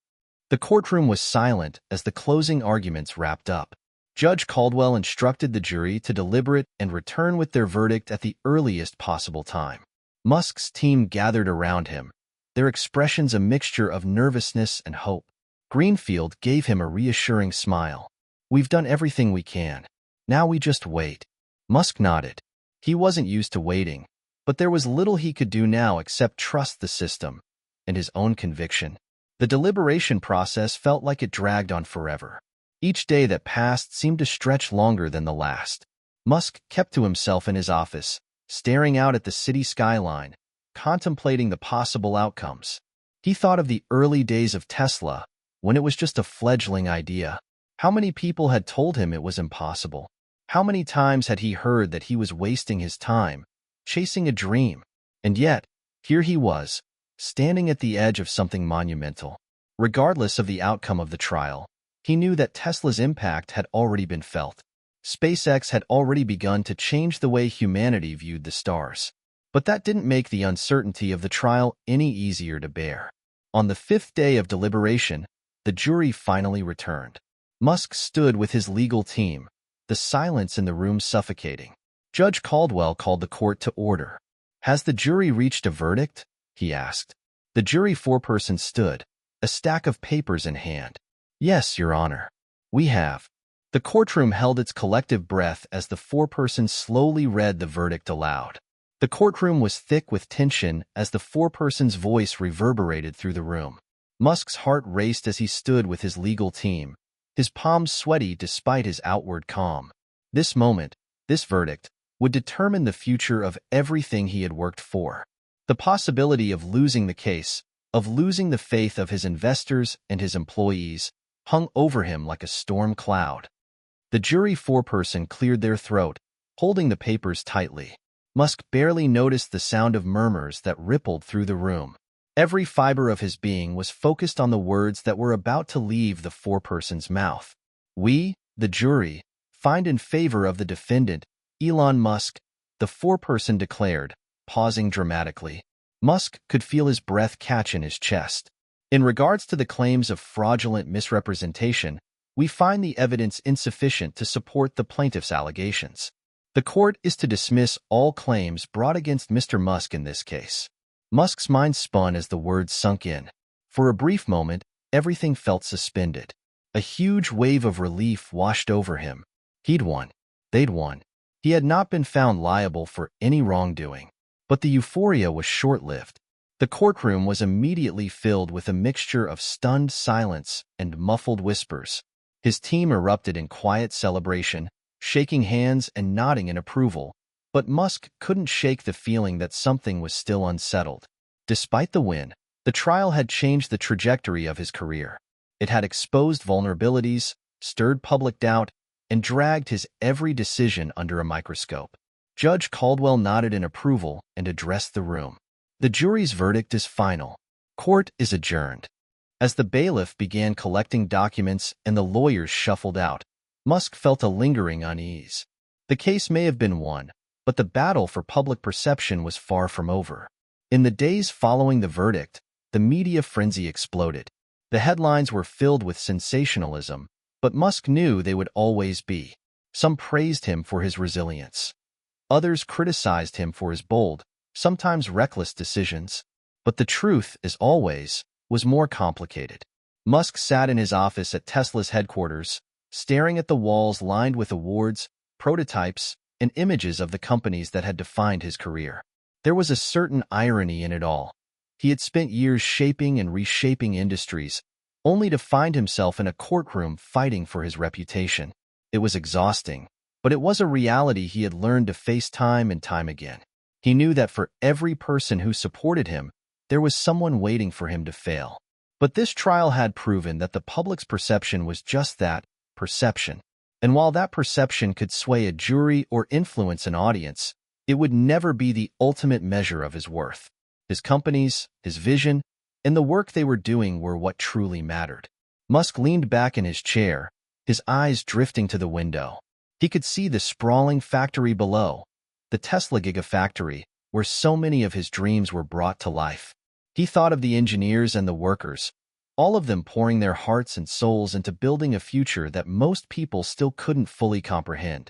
The courtroom was silent as the closing arguments wrapped up. Judge Caldwell instructed the jury to deliberate and return with their verdict at the earliest possible time. Musk's team gathered around him, their expressions a mixture of nervousness and hope. Greenfield gave him a reassuring smile. "We've done everything we can. Now we just wait." Musk nodded. He wasn't used to waiting, but there was little he could do now except trust the system and his own conviction. The deliberation process felt like it dragged on forever. Each day that passed seemed to stretch longer than the last. Musk kept to himself in his office, staring out at the city skyline, contemplating the possible outcomes. He thought of the early days of Tesla, when it was just a fledgling idea. How many people had told him it was impossible? How many times had he heard that he was wasting his time, chasing a dream? And yet, here he was, standing at the edge of something monumental. Regardless of the outcome of the trial, he knew that Tesla's impact had already been felt. SpaceX had already begun to change the way humanity viewed the stars. But that didn't make the uncertainty of the trial any easier to bear. On the fifth day of deliberation, the jury finally returned. Musk stood with his legal team, the silence in the room suffocating. Judge Caldwell called the court to order. "Has the jury reached a verdict?" he asked. The jury foreperson stood, a stack of papers in hand. "Yes, Your Honor. We have." The courtroom held its collective breath as the foreperson slowly read the verdict aloud. The courtroom was thick with tension as the foreperson's voice reverberated through the room. Musk's heart raced as he stood with his legal team, his palms sweaty despite his outward calm. This moment, this verdict, would determine the future of everything he had worked for. The possibility of losing the case, of losing the faith of his investors and his employees, hung over him like a storm cloud. The jury foreperson cleared their throat, holding the papers tightly. Musk barely noticed the sound of murmurs that rippled through the room. Every fiber of his being was focused on the words that were about to leave the foreperson's mouth. "We, the jury, find in favor of the defendant, Elon Musk," the foreperson declared, pausing dramatically. Musk could feel his breath catch in his chest. "In regards to the claims of fraudulent misrepresentation, we find the evidence insufficient to support the plaintiff's allegations. The court is to dismiss all claims brought against Mr. Musk in this case." Musk's mind spun as the words sunk in. For a brief moment, everything felt suspended. A huge wave of relief washed over him. He'd won. They'd won. He had not been found liable for any wrongdoing. But the euphoria was short-lived. The courtroom was immediately filled with a mixture of stunned silence and muffled whispers. His team erupted in quiet celebration, shaking hands and nodding in approval, but Musk couldn't shake the feeling that something was still unsettled. Despite the win, the trial had changed the trajectory of his career. It had exposed vulnerabilities, stirred public doubt, and dragged his every decision under a microscope. Judge Caldwell nodded in approval and addressed the room. "The jury's verdict is final. Court is adjourned." As the bailiff began collecting documents and the lawyers shuffled out, Musk felt a lingering unease. The case may have been won, but the battle for public perception was far from over. In the days following the verdict, the media frenzy exploded. The headlines were filled with sensationalism, but Musk knew they would always be. Some praised him for his resilience. Others criticized him for his bold, sometimes reckless decisions. But the truth, as always, was more complicated. Musk sat in his office at Tesla's headquarters, staring at the walls lined with awards, prototypes, and images of the companies that had defined his career. There was a certain irony in it all. He had spent years shaping and reshaping industries, only to find himself in a courtroom fighting for his reputation. It was exhausting, but it was a reality he had learned to face time and time again. He knew that for every person who supported him, there was someone waiting for him to fail. But this trial had proven that the public's perception was just that, perception. And while that perception could sway a jury or influence an audience, it would never be the ultimate measure of his worth. His companies, his vision, and the work they were doing were what truly mattered. Musk leaned back in his chair, his eyes drifting to the window. He could see the sprawling factory below, the Tesla Gigafactory, where so many of his dreams were brought to life. He thought of the engineers and the workers, all of them pouring their hearts and souls into building a future that most people still couldn't fully comprehend.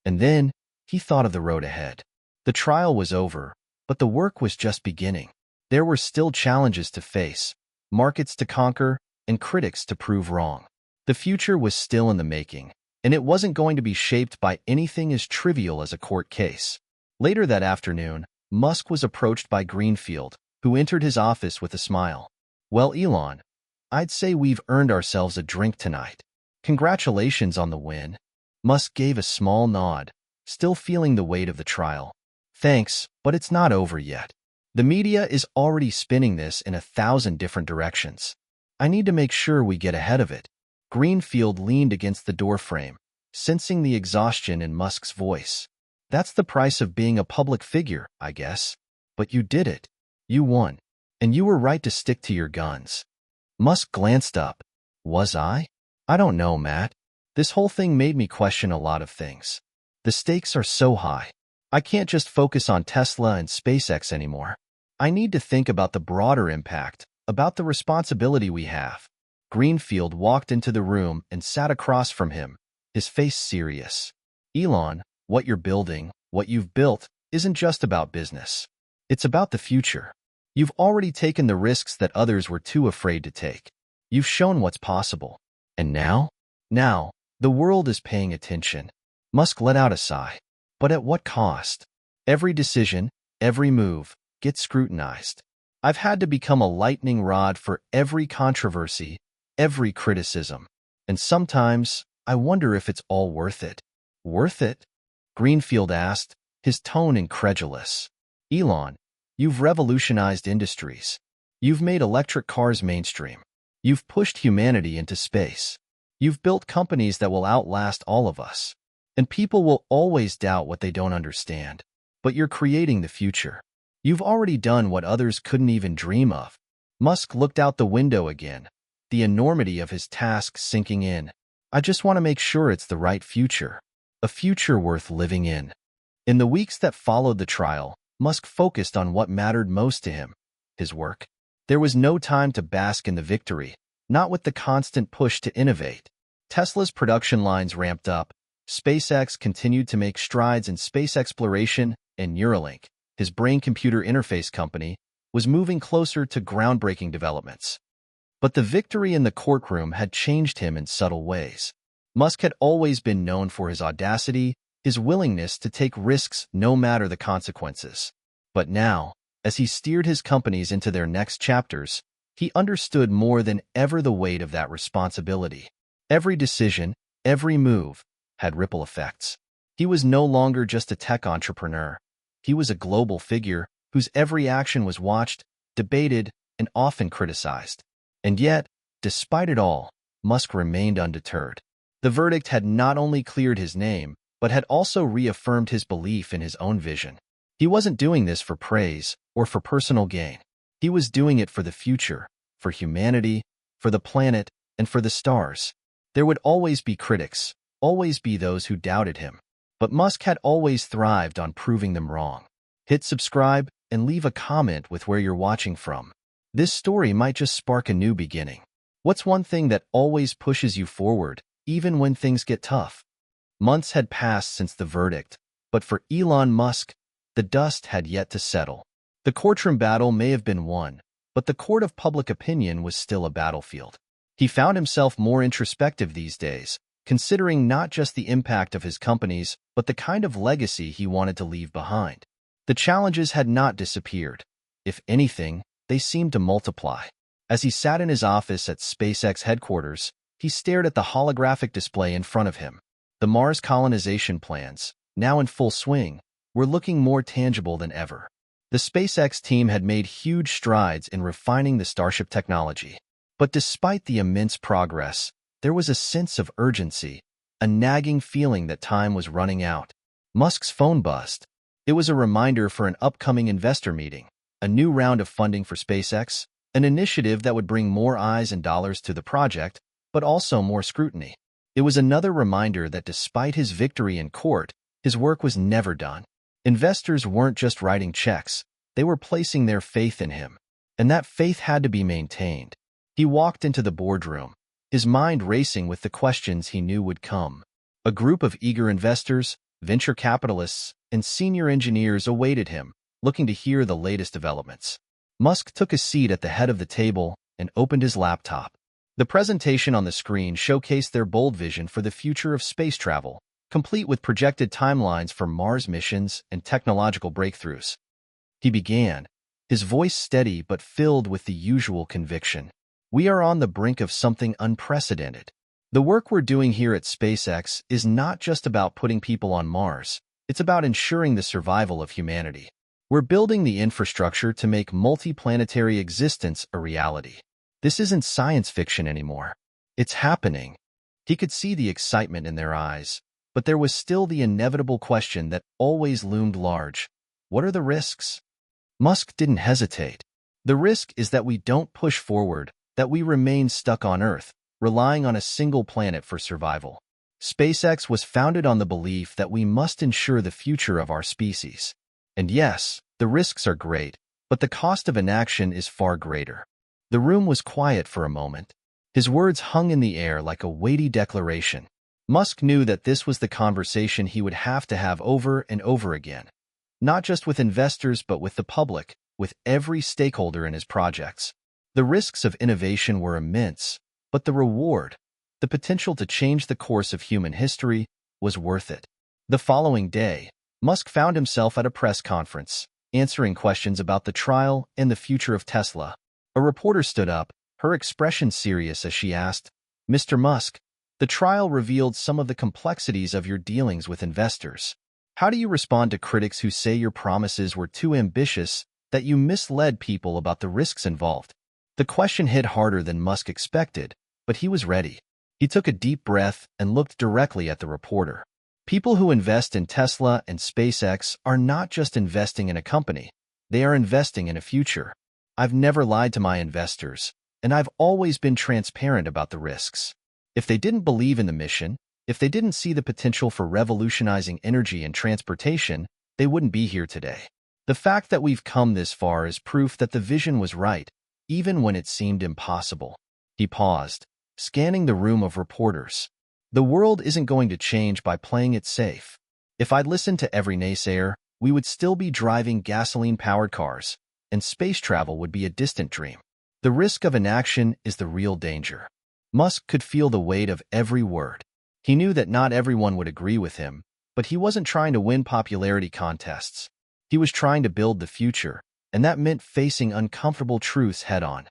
And then, he thought of the road ahead. The trial was over, but the work was just beginning. There were still challenges to face, markets to conquer, and critics to prove wrong. The future was still in the making, and it wasn't going to be shaped by anything as trivial as a court case. Later that afternoon, Musk was approached by Greenfield, who entered his office with a smile. "Well, Elon, I'd say we've earned ourselves a drink tonight. Congratulations on the win." Musk gave a small nod, still feeling the weight of the trial. "Thanks, but it's not over yet. The media is already spinning this in 1,000 different directions. I need to make sure we get ahead of it." Greenfield leaned against the doorframe, sensing the exhaustion in Musk's voice. That's the price of being a public figure, I guess. But you did it. You won. And you were right to stick to your guns. Musk glanced up. Was I? I don't know, Matt. This whole thing made me question a lot of things. The stakes are so high. I can't just focus on Tesla and SpaceX anymore. I need to think about the broader impact, about the responsibility we have. Greenfield walked into the room and sat across from him, his face serious. Elon, what you're building, what you've built, isn't just about business. It's about the future. You've already taken the risks that others were too afraid to take. You've shown what's possible. And now? Now, the world is paying attention. Musk let out a sigh. But at what cost? Every decision, every move, gets scrutinized. I've had to become a lightning rod for every controversy, every criticism. And sometimes, I wonder if it's all worth it. Worth it? Greenfield asked, his tone incredulous. Elon, you've revolutionized industries. You've made electric cars mainstream. You've pushed humanity into space. You've built companies that will outlast all of us. And people will always doubt what they don't understand. But you're creating the future. You've already done what others couldn't even dream of. Musk looked out the window again, the enormity of his task sinking in. I just want to make sure it's the right future. A future worth living in. In the weeks that followed the trial, Musk focused on what mattered most to him, his work. There was no time to bask in the victory, not with the constant push to innovate. Tesla's production lines ramped up. SpaceX continued to make strides in space exploration, and Neuralink, his brain-computer interface company, was moving closer to groundbreaking developments. But the victory in the courtroom had changed him in subtle ways. Musk had always been known for his audacity, his willingness to take risks no matter the consequences. But now, as he steered his companies into their next chapters, he understood more than ever the weight of that responsibility. Every decision, every move, had ripple effects. He was no longer just a tech entrepreneur. He was a global figure whose every action was watched, debated, and often criticized. And yet, despite it all, Musk remained undeterred. The verdict had not only cleared his name, but had also reaffirmed his belief in his own vision. He wasn't doing this for praise or for personal gain. He was doing it for the future, for humanity, for the planet, and for the stars. There would always be critics, always be those who doubted him. But Musk had always thrived on proving them wrong. Hit subscribe and leave a comment with where you're watching from. This story might just spark a new beginning. What's one thing that always pushes you forward, even when things get tough? Months had passed since the verdict, but for Elon Musk, the dust had yet to settle. The courtroom battle may have been won, but the court of public opinion was still a battlefield. He found himself more introspective these days, considering not just the impact of his companies, but the kind of legacy he wanted to leave behind. The challenges had not disappeared. If anything, they seemed to multiply. As he sat in his office at SpaceX headquarters, he stared at the holographic display in front of him. The Mars colonization plans, now in full swing, were looking more tangible than ever. The SpaceX team had made huge strides in refining the Starship technology. But despite the immense progress, there was a sense of urgency, a nagging feeling that time was running out. Musk's phone buzzed. It was a reminder for an upcoming investor meeting, a new round of funding for SpaceX, an initiative that would bring more eyes and dollars to the project, but also more scrutiny. It was another reminder that despite his victory in court, his work was never done. Investors weren't just writing checks, they were placing their faith in him. And that faith had to be maintained. He walked into the boardroom, his mind racing with the questions he knew would come. A group of eager investors, venture capitalists, and senior engineers awaited him, looking to hear the latest developments. Musk took a seat at the head of the table and opened his laptop. The presentation on the screen showcased their bold vision for the future of space travel, complete with projected timelines for Mars missions and technological breakthroughs. He began, his voice steady but filled with the usual conviction. We are on the brink of something unprecedented. The work we're doing here at SpaceX is not just about putting people on Mars. It's about ensuring the survival of humanity. We're building the infrastructure to make multiplanetary existence a reality. This isn't science fiction anymore. It's happening. He could see the excitement in their eyes, but there was still the inevitable question that always loomed large. What are the risks? Musk didn't hesitate. The risk is that we don't push forward, that we remain stuck on Earth, relying on a single planet for survival. SpaceX was founded on the belief that we must ensure the future of our species. And yes, the risks are great, but the cost of inaction is far greater. The room was quiet for a moment. His words hung in the air like a weighty declaration. Musk knew that this was the conversation he would have to have over and over again, not just with investors but with the public, with every stakeholder in his projects. The risks of innovation were immense, but the reward, the potential to change the course of human history, was worth it. The following day, Musk found himself at a press conference, answering questions about the trial and the future of Tesla. A reporter stood up, her expression serious as she asked, "Mr. Musk, the trial revealed some of the complexities of your dealings with investors. How do you respond to critics who say your promises were too ambitious, that you misled people about the risks involved?" The question hit harder than Musk expected, but he was ready. He took a deep breath and looked directly at the reporter. People who invest in Tesla and SpaceX are not just investing in a company, they are investing in a future. I've never lied to my investors, and I've always been transparent about the risks. If they didn't believe in the mission, if they didn't see the potential for revolutionizing energy and transportation, they wouldn't be here today. The fact that we've come this far is proof that the vision was right, even when it seemed impossible. He paused, scanning the room of reporters. The world isn't going to change by playing it safe. If I'd listened to every naysayer, we would still be driving gasoline-powered cars, and space travel would be a distant dream. The risk of inaction is the real danger. Musk could feel the weight of every word. He knew that not everyone would agree with him, but he wasn't trying to win popularity contests. He was trying to build the future, and that meant facing uncomfortable truths head-on.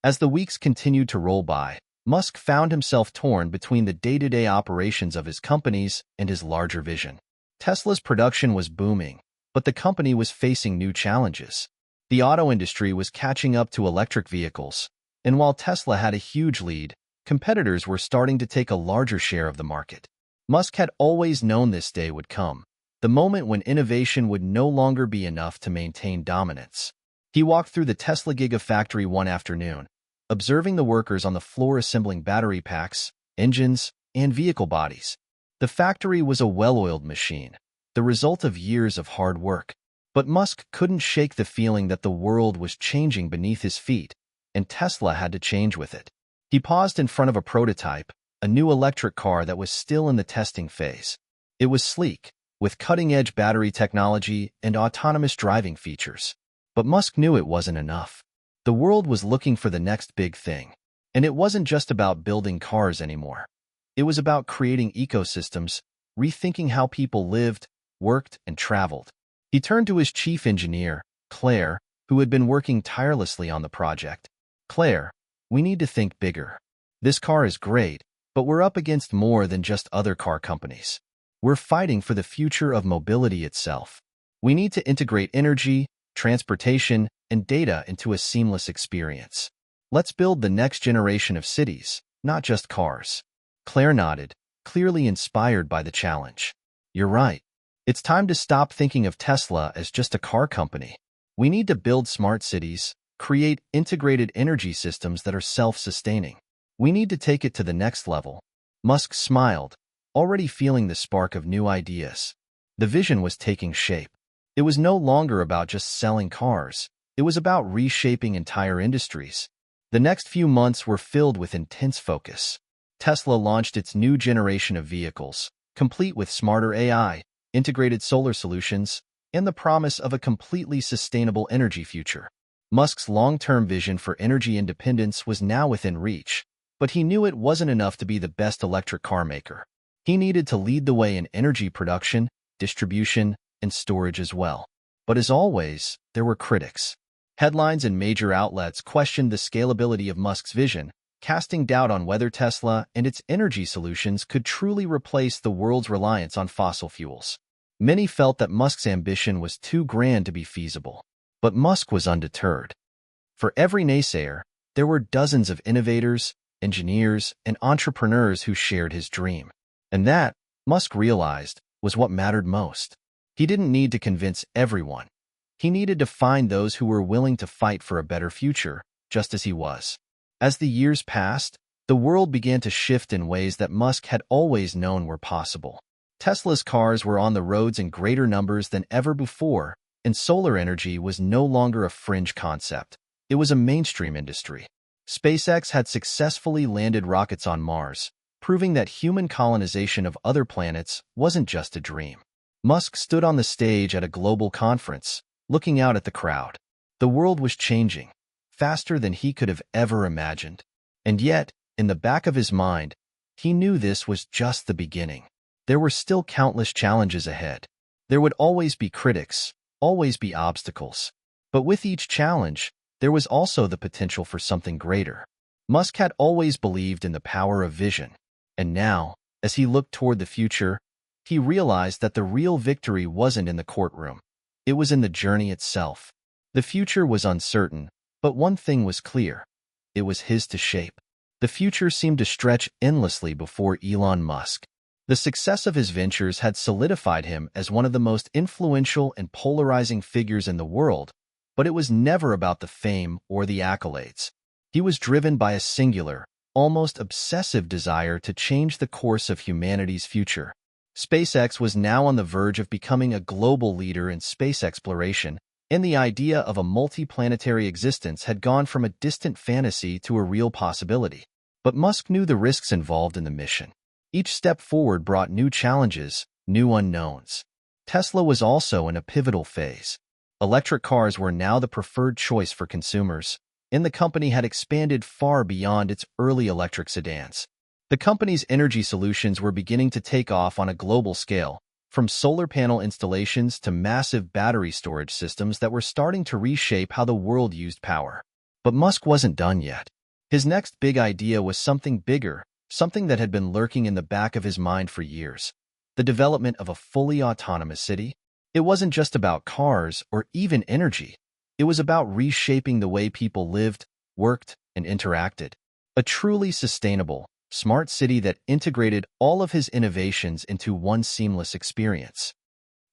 As the weeks continued to roll by, Musk found himself torn between the day-to-day operations of his companies and his larger vision. Tesla's production was booming, but the company was facing new challenges. The auto industry was catching up to electric vehicles, and while Tesla had a huge lead, competitors were starting to take a larger share of the market. Musk had always known this day would come, the moment when innovation would no longer be enough to maintain dominance. He walked through the Tesla Gigafactory one afternoon, observing the workers on the floor assembling battery packs, engines, and vehicle bodies. The factory was a well-oiled machine, the result of years of hard work. But Musk couldn't shake the feeling that the world was changing beneath his feet, and Tesla had to change with it. He paused in front of a prototype, a new electric car that was still in the testing phase. It was sleek, with cutting-edge battery technology and autonomous driving features. But Musk knew it wasn't enough. The world was looking for the next big thing. And it wasn't just about building cars anymore. It was about creating ecosystems, rethinking how people lived, worked, and traveled. He turned to his chief engineer, Claire, who had been working tirelessly on the project. "Claire, we need to think bigger. This car is great, but we're up against more than just other car companies. We're fighting for the future of mobility itself. We need to integrate energy, transportation, and data into a seamless experience. Let's build the next generation of cities, not just cars." Claire nodded, clearly inspired by the challenge. "You're right. It's time to stop thinking of Tesla as just a car company. We need to build smart cities, create integrated energy systems that are self-sustaining. We need to take it to the next level." Musk smiled, already feeling the spark of new ideas. The vision was taking shape. It was no longer about just selling cars. It was about reshaping entire industries. The next few months were filled with intense focus. Tesla launched its new generation of vehicles, complete with smarter AI, integrated solar solutions, and the promise of a completely sustainable energy future. Musk's long-term vision for energy independence was now within reach, but he knew it wasn't enough to be the best electric car maker. He needed to lead the way in energy production, distribution, and storage as well. But as always, there were critics. Headlines and major outlets questioned the scalability of Musk's vision, casting doubt on whether Tesla and its energy solutions could truly replace the world's reliance on fossil fuels. Many felt that Musk's ambition was too grand to be feasible. But Musk was undeterred. For every naysayer, there were dozens of innovators, engineers, and entrepreneurs who shared his dream. And that, Musk realized, was what mattered most. He didn't need to convince everyone. He needed to find those who were willing to fight for a better future, just as he was. As the years passed, the world began to shift in ways that Musk had always known were possible. Tesla's cars were on the roads in greater numbers than ever before, and solar energy was no longer a fringe concept. It was a mainstream industry. SpaceX had successfully landed rockets on Mars, proving that human colonization of other planets wasn't just a dream. Musk stood on the stage at a global conference, looking out at the crowd. The world was changing, faster than he could have ever imagined. And yet, in the back of his mind, he knew this was just the beginning. There were still countless challenges ahead. There would always be critics, always be obstacles. But with each challenge, there was also the potential for something greater. Musk had always believed in the power of vision. And now, as he looked toward the future, he realized that the real victory wasn't in the courtroom. It was in the journey itself. The future was uncertain, but one thing was clear. It was his to shape. The future seemed to stretch endlessly before Elon Musk. The success of his ventures had solidified him as one of the most influential and polarizing figures in the world, but it was never about the fame or the accolades. He was driven by a singular, almost obsessive desire to change the course of humanity's future. SpaceX was now on the verge of becoming a global leader in space exploration, and the idea of a multi-planetary existence had gone from a distant fantasy to a real possibility. But Musk knew the risks involved in the mission. Each step forward brought new challenges, new unknowns. Tesla was also in a pivotal phase. Electric cars were now the preferred choice for consumers, and the company had expanded far beyond its early electric sedans. The company's energy solutions were beginning to take off on a global scale, from solar panel installations to massive battery storage systems that were starting to reshape how the world used power. But Musk wasn't done yet. His next big idea was something bigger, something that had been lurking in the back of his mind for years: the development of a fully autonomous city. It wasn't just about cars or even energy. It was about reshaping the way people lived, worked, and interacted. A truly sustainable, smart city that integrated all of his innovations into one seamless experience.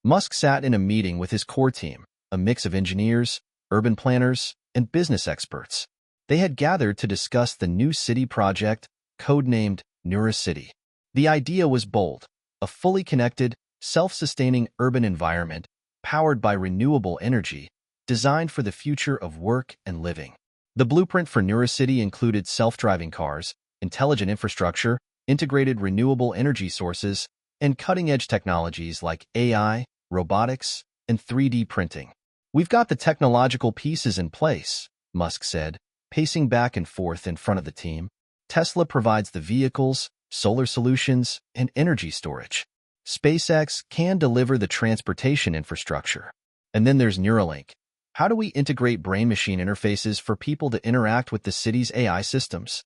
Musk sat in a meeting with his core team, a mix of engineers, urban planners, and business experts. They had gathered to discuss the new city project, codenamed NeuroCity. The idea was bold: a fully connected, self-sustaining urban environment powered by renewable energy, designed for the future of work and living. The blueprint for NeuroCity included self-driving cars, intelligent infrastructure, integrated renewable energy sources, and cutting-edge technologies like AI, robotics, and 3D printing. "We've got the technological pieces in place," Musk said, pacing back and forth in front of the team. "Tesla provides the vehicles, solar solutions, and energy storage. SpaceX can deliver the transportation infrastructure. And then there's Neuralink. How do we integrate brain-machine interfaces for people to interact with the city's AI systems?"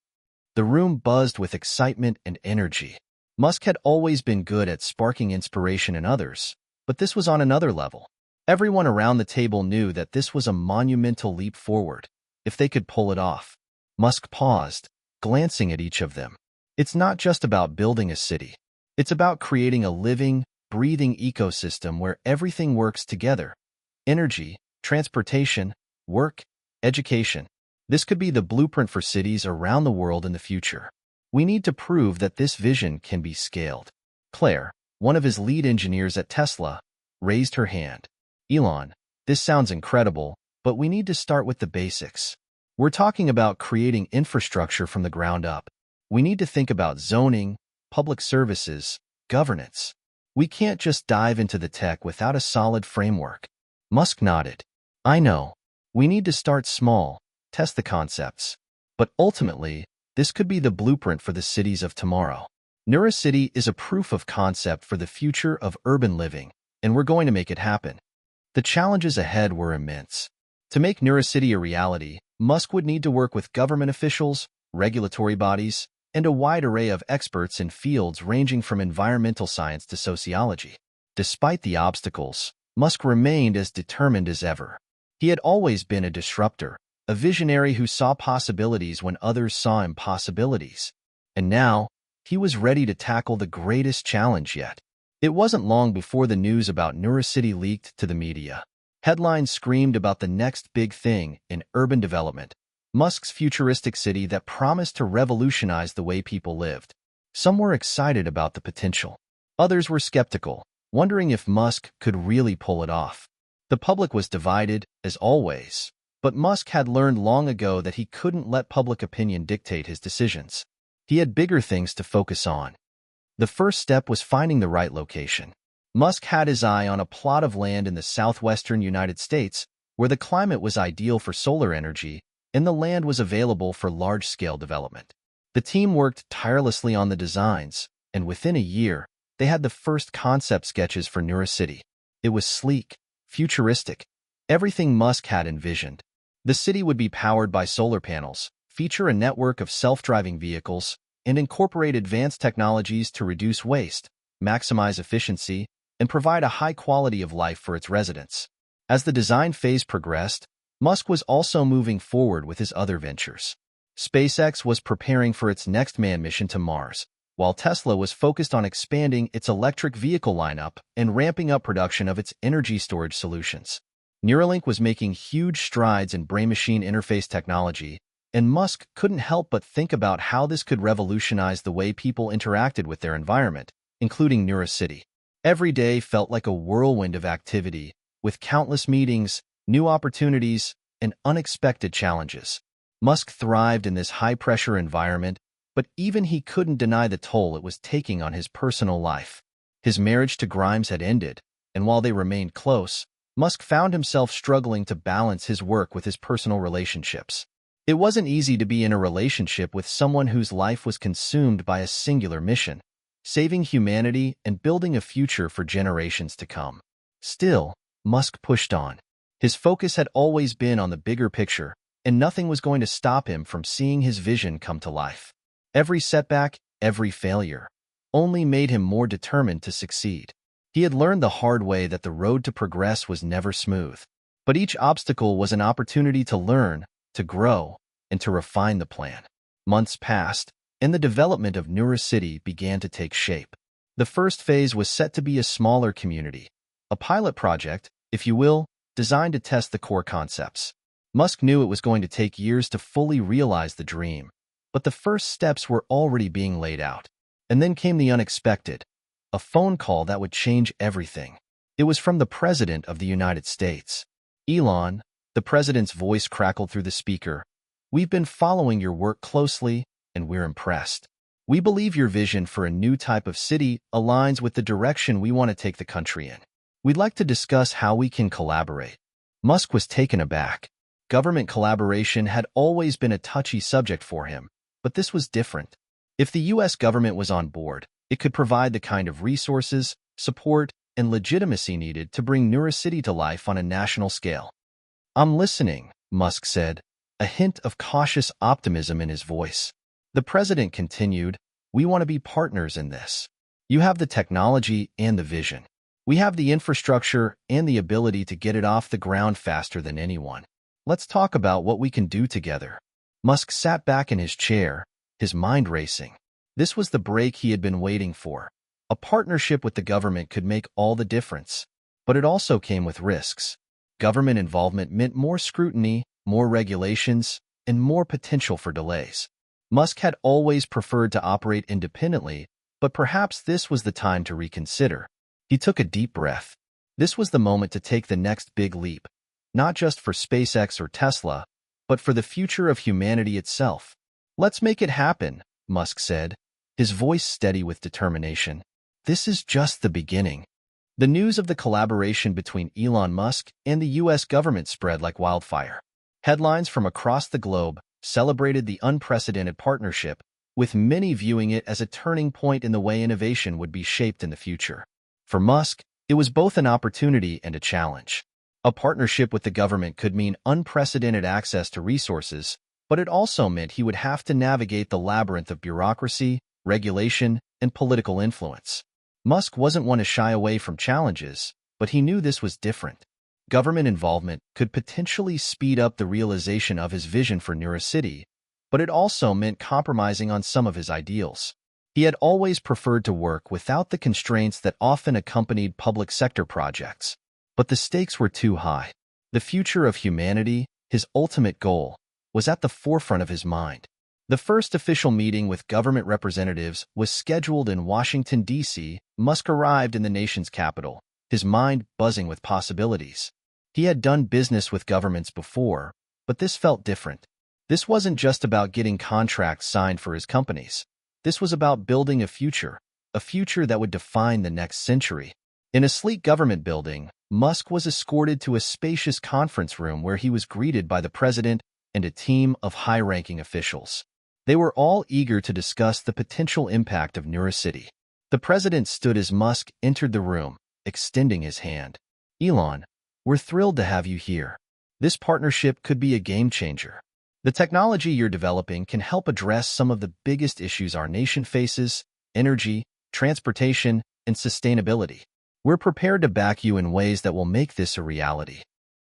The room buzzed with excitement and energy. Musk had always been good at sparking inspiration in others, but this was on another level. Everyone around the table knew that this was a monumental leap forward, if they could pull it off. Musk paused, glancing at each of them. It's not just about building a city. It's about creating a living, breathing ecosystem where everything works together: energy, transportation, work, education. This could be the blueprint for cities around the world in the future. We need to prove that this vision can be scaled. Claire, one of his lead engineers at Tesla, raised her hand. "Elon, this sounds incredible, but we need to start with the basics. We're talking about creating infrastructure from the ground up. We need to think about zoning, public services, governance. We can't just dive into the tech without a solid framework." Musk nodded. "I know. We need to start small, test the concepts. But ultimately, this could be the blueprint for the cities of tomorrow. NeuroCity is a proof of concept for the future of urban living, and we're going to make it happen." The challenges ahead were immense. To make NeuroCity a reality, Musk would need to work with government officials, regulatory bodies, and a wide array of experts in fields ranging from environmental science to sociology. Despite the obstacles, Musk remained as determined as ever. He had always been a disruptor, a visionary who saw possibilities when others saw impossibilities. And now, he was ready to tackle the greatest challenge yet. It wasn't long before the news about NeuroCity leaked to the media. Headlines screamed about the next big thing in urban development, Musk's futuristic city that promised to revolutionize the way people lived. Some were excited about the potential. Others were skeptical, wondering if Musk could really pull it off. The public was divided, as always, but Musk had learned long ago that he couldn't let public opinion dictate his decisions. He had bigger things to focus on. The first step was finding the right location. Musk had his eye on a plot of land in the southwestern United States where the climate was ideal for solar energy and the land was available for large-scale development. The team worked tirelessly on the designs, and within a year, they had the first concept sketches for NeuroCity. It was sleek, futuristic, everything Musk had envisioned. The city would be powered by solar panels, feature a network of self-driving vehicles, and incorporate advanced technologies to reduce waste, maximize efficiency, and provide a high quality of life for its residents. As the design phase progressed, Musk was also moving forward with his other ventures. SpaceX was preparing for its next manned mission to Mars, while Tesla was focused on expanding its electric vehicle lineup and ramping up production of its energy storage solutions. Neuralink was making huge strides in brain-machine interface technology, and Musk couldn't help but think about how this could revolutionize the way people interacted with their environment, including NeuroCity. Every day felt like a whirlwind of activity, with countless meetings, new opportunities, and unexpected challenges. Musk thrived in this high-pressure environment, but even he couldn't deny the toll it was taking on his personal life. His marriage to Grimes had ended, and while they remained close, Musk found himself struggling to balance his work with his personal relationships. It wasn't easy to be in a relationship with someone whose life was consumed by a singular mission, saving humanity and building a future for generations to come. Still, Musk pushed on. His focus had always been on the bigger picture, and nothing was going to stop him from seeing his vision come to life. Every setback, every failure, only made him more determined to succeed. He had learned the hard way that the road to progress was never smooth. But each obstacle was an opportunity to learn, to grow, and to refine the plan. Months passed, and the development of NeuroCity began to take shape. The first phase was set to be a smaller community, a pilot project, if you will, designed to test the core concepts. Musk knew it was going to take years to fully realize the dream, but the first steps were already being laid out. And then came the unexpected, a phone call that would change everything. It was from the President of the United States. "Elon," the President's voice crackled through the speaker, "we've been following your work closely, and we're impressed. We believe your vision for a new type of city aligns with the direction we want to take the country in. We'd like to discuss how we can collaborate." Musk was taken aback. Government collaboration had always been a touchy subject for him, but this was different. If the U.S. government was on board, it could provide the kind of resources, support, and legitimacy needed to bring NeuroCity to life on a national scale. "I'm listening," Musk said, a hint of cautious optimism in his voice. The president continued, "We want to be partners in this. You have the technology and the vision. We have the infrastructure and the ability to get it off the ground faster than anyone. Let's talk about what we can do together." Musk sat back in his chair, his mind racing. This was the break he had been waiting for. A partnership with the government could make all the difference, but it also came with risks. Government involvement meant more scrutiny, more regulations, and more potential for delays. Musk had always preferred to operate independently, but perhaps this was the time to reconsider. He took a deep breath. This was the moment to take the next big leap, not just for SpaceX or Tesla, but for the future of humanity itself. "Let's make it happen," Musk said, his voice steady with determination. "This is just the beginning." The news of the collaboration between Elon Musk and the U.S. government spread like wildfire. Headlines from across the globe celebrated the unprecedented partnership, with many viewing it as a turning point in the way innovation would be shaped in the future. For Musk, it was both an opportunity and a challenge. A partnership with the government could mean unprecedented access to resources, but it also meant he would have to navigate the labyrinth of bureaucracy, regulation, and political influence. Musk wasn't one to shy away from challenges, but he knew this was different. Government involvement could potentially speed up the realization of his vision for Neurocity, but it also meant compromising on some of his ideals. He had always preferred to work without the constraints that often accompanied public sector projects. But the stakes were too high. The future of humanity, his ultimate goal, was at the forefront of his mind. The first official meeting with government representatives was scheduled in Washington, D.C. Musk arrived in the nation's capital, his mind buzzing with possibilities. He had done business with governments before, but this felt different. This wasn't just about getting contracts signed for his companies. This was about building a future that would define the next century. In a sleek government building, Musk was escorted to a spacious conference room where he was greeted by the president and a team of high-ranking officials. They were all eager to discuss the potential impact of Neurocity. The president stood as Musk entered the room, extending his hand. "Elon, we're thrilled to have you here. This partnership could be a game-changer. The technology you're developing can help address some of the biggest issues our nation faces: energy, transportation, and sustainability. We're prepared to back you in ways that will make this a reality."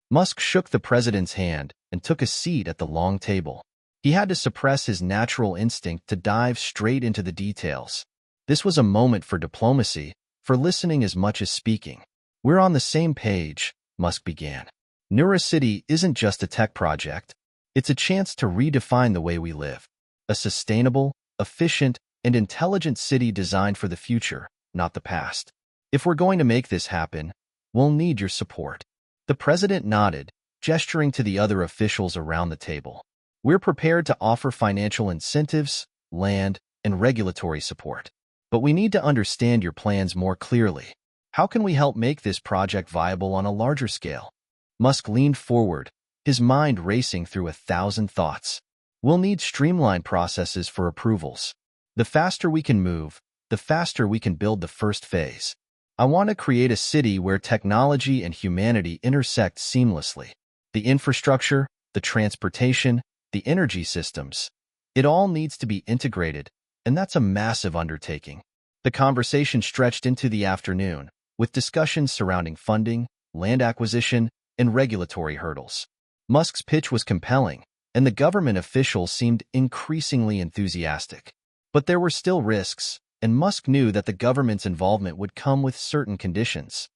Musk shook the president's hand and took a seat at the long table. He had to suppress his natural instinct to dive straight into the details. This was a moment for diplomacy, for listening as much as speaking. "We're on the same page," Musk began. "Neurocity isn't just a tech project. It's a chance to redefine the way we live. A sustainable, efficient, and intelligent city designed for the future, not the past. If we're going to make this happen, we'll need your support." The president nodded, gesturing to the other officials around the table. "We're prepared to offer financial incentives, land, and regulatory support. But we need to understand your plans more clearly. How can we help make this project viable on a larger scale?" Musk leaned forward, his mind racing through 1,000 thoughts. "We'll need streamlined processes for approvals. The faster we can move, the faster we can build the first phase. I want to create a city where technology and humanity intersect seamlessly. The infrastructure, the transportation, the energy systems. It all needs to be integrated, and that's a massive undertaking." The conversation stretched into the afternoon, with discussions surrounding funding, land acquisition, and regulatory hurdles. Musk's pitch was compelling, and the government officials seemed increasingly enthusiastic. But there were still risks, and Musk knew that the government's involvement would come with certain conditions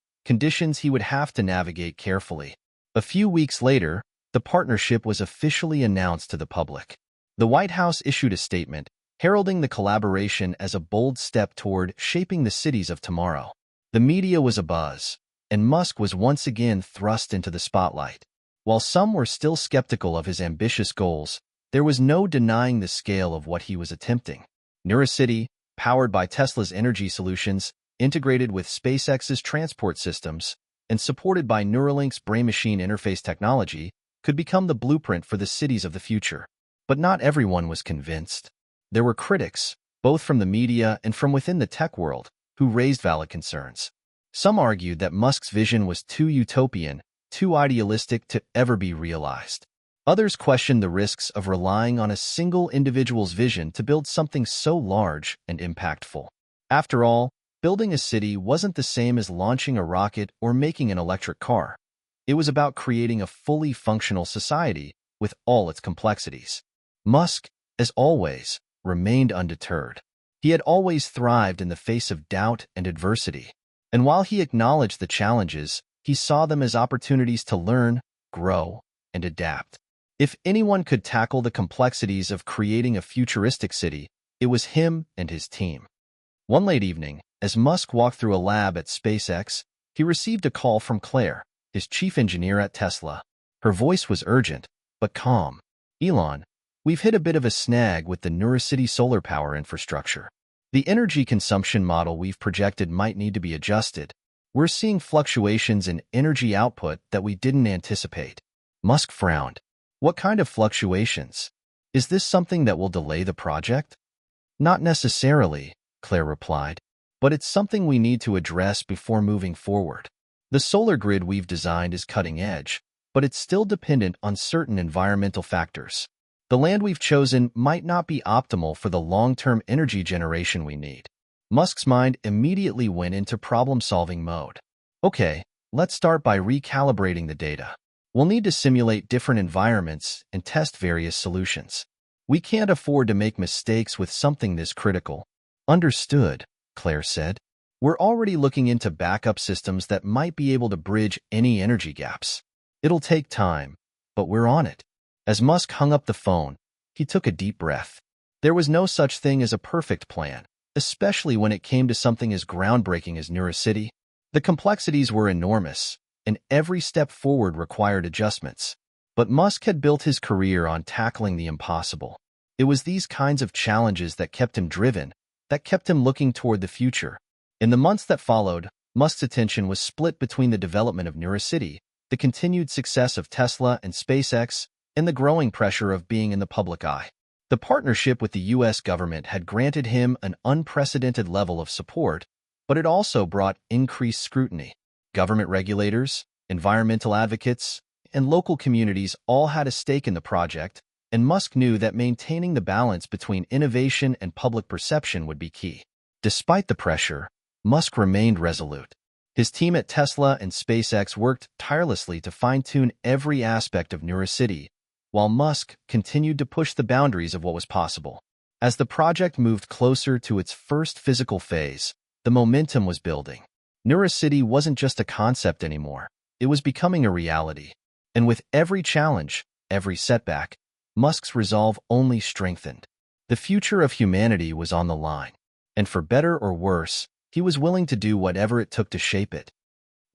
he would have to navigate carefully. A few weeks later, the partnership was officially announced to the public. The White House issued a statement, heralding the collaboration as a bold step toward shaping the cities of tomorrow. The media was abuzz, and Musk was once again thrust into the spotlight. While some were still skeptical of his ambitious goals, there was no denying the scale of what he was attempting. Neurocity, powered by Tesla's energy solutions, integrated with SpaceX's transport systems, and supported by Neuralink's brain-machine interface technology, could become the blueprint for the cities of the future. But not everyone was convinced. There were critics, both from the media and from within the tech world, who raised valid concerns. Some argued that Musk's vision was too utopian, too idealistic to ever be realized. Others questioned the risks of relying on a single individual's vision to build something so large and impactful. After all, building a city wasn't the same as launching a rocket or making an electric car. It was about creating a fully functional society with all its complexities. Musk, as always, remained undeterred. He had always thrived in the face of doubt and adversity. And while he acknowledged the challenges, he saw them as opportunities to learn, grow, and adapt. If anyone could tackle the complexities of creating a futuristic city, it was him and his team. One late evening, as Musk walked through a lab at SpaceX, he received a call from Claire, his chief engineer at Tesla. Her voice was urgent, but calm. "Elon, we've hit a bit of a snag with the Neurocity solar power infrastructure. The energy consumption model we've projected might need to be adjusted. We're seeing fluctuations in energy output that we didn't anticipate." Musk frowned. "What kind of fluctuations? Is this something that will delay the project?" "Not necessarily," Claire replied, "but it's something we need to address before moving forward. The solar grid we've designed is cutting edge, but it's still dependent on certain environmental factors. The land we've chosen might not be optimal for the long-term energy generation we need." Musk's mind immediately went into problem-solving mode. "Okay, Let's start by recalibrating the data. We'll need to simulate different environments and test various solutions. We can't afford to make mistakes with something this critical. Understood, Claire said. We're already looking into backup systems that might be able to bridge any energy gaps. It'll take time, but we're on it. As Musk hung up the phone, he took a deep breath. There was no such thing as a perfect plan, especially when it came to something as groundbreaking as Neurocity. The complexities were enormous, and every step forward required adjustments. But Musk had built his career on tackling the impossible. It was these kinds of challenges that kept him driven, that kept him looking toward the future. In the months that followed, Musk's attention was split between the development of Neurocity, the continued success of Tesla and SpaceX, and the growing pressure of being in the public eye. The partnership with the U.S. government had granted him an unprecedented level of support, but it also brought increased scrutiny. Government regulators, environmental advocates, and local communities all had a stake in the project, and Musk knew that maintaining the balance between innovation and public perception would be key. Despite the pressure, Musk remained resolute. His team at Tesla and SpaceX worked tirelessly to fine-tune every aspect of Neurocity, while Musk continued to push the boundaries of what was possible. As the project moved closer to its first physical phase, the momentum was building. Neurocity wasn't just a concept anymore. It was becoming a reality. And with every challenge, every setback, Musk's resolve only strengthened. The future of humanity was on the line. And for better or worse, he was willing to do whatever it took to shape it.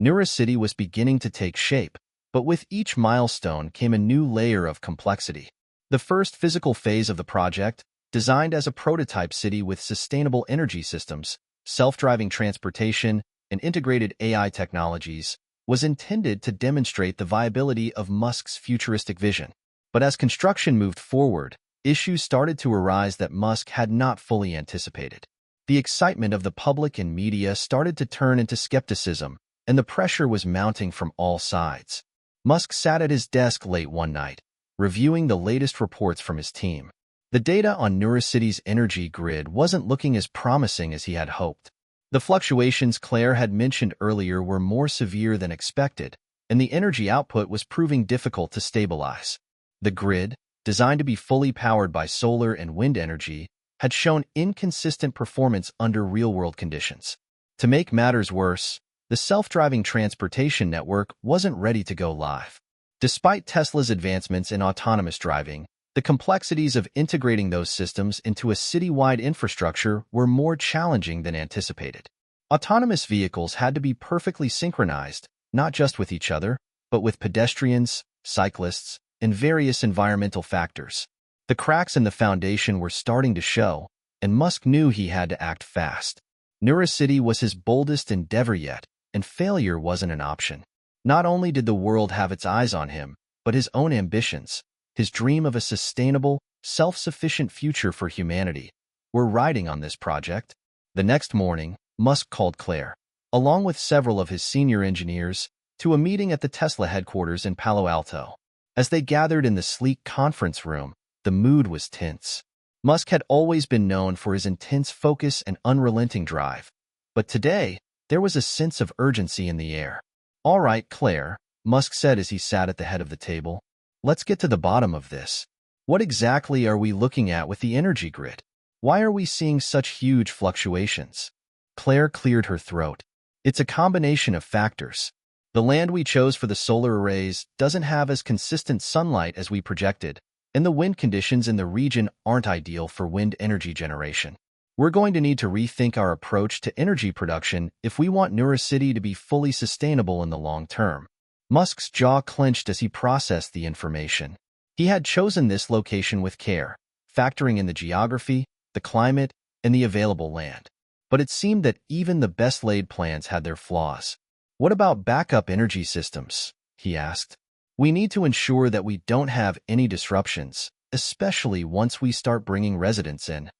Neurocity was beginning to take shape, but with each milestone came a new layer of complexity. The first physical phase of the project, designed as a prototype city with sustainable energy systems, self-driving transportation, and integrated AI technologies, was intended to demonstrate the viability of Musk's futuristic vision. But as construction moved forward, issues started to arise that Musk had not fully anticipated. The excitement of the public and media started to turn into skepticism, and the pressure was mounting from all sides. Musk sat at his desk late one night, reviewing the latest reports from his team. The data on Neurocity's energy grid wasn't looking as promising as he had hoped. The fluctuations Claire had mentioned earlier were more severe than expected, and the energy output was proving difficult to stabilize. The grid, designed to be fully powered by solar and wind energy, had shown inconsistent performance under real-world conditions. To make matters worse, the self-driving transportation network wasn't ready to go live. Despite Tesla's advancements in autonomous driving, the complexities of integrating those systems into a citywide infrastructure were more challenging than anticipated. Autonomous vehicles had to be perfectly synchronized, not just with each other, but with pedestrians, cyclists, and various environmental factors. The cracks in the foundation were starting to show, and Musk knew he had to act fast. Neurocity was his boldest endeavor yet, and failure wasn't an option. Not only did the world have its eyes on him, but his own ambitions, his dream of a sustainable, self-sufficient future for humanity, were riding on this project. The next morning, Musk called Claire, along with several of his senior engineers, to a meeting at the Tesla headquarters in Palo Alto. As they gathered in the sleek conference room, the mood was tense. Musk had always been known for his intense focus and unrelenting drive, but today, there was a sense of urgency in the air. "All right, Claire," Musk said as he sat at the head of the table. "Let's get to the bottom of this. What exactly are we looking at with the energy grid? Why are we seeing such huge fluctuations?" Claire cleared her throat. "It's a combination of factors. The land we chose for the solar arrays doesn't have as consistent sunlight as we projected, and the wind conditions in the region aren't ideal for wind energy generation. We're going to need to rethink our approach to energy production if we want Neurocity to be fully sustainable in the long term." Musk's jaw clenched as he processed the information. He had chosen this location with care, factoring in the geography, the climate, and the available land. But it seemed that even the best-laid plans had their flaws. "What about backup energy systems?" he asked. "We need to ensure that we don't have any disruptions, especially once we start bringing residents in."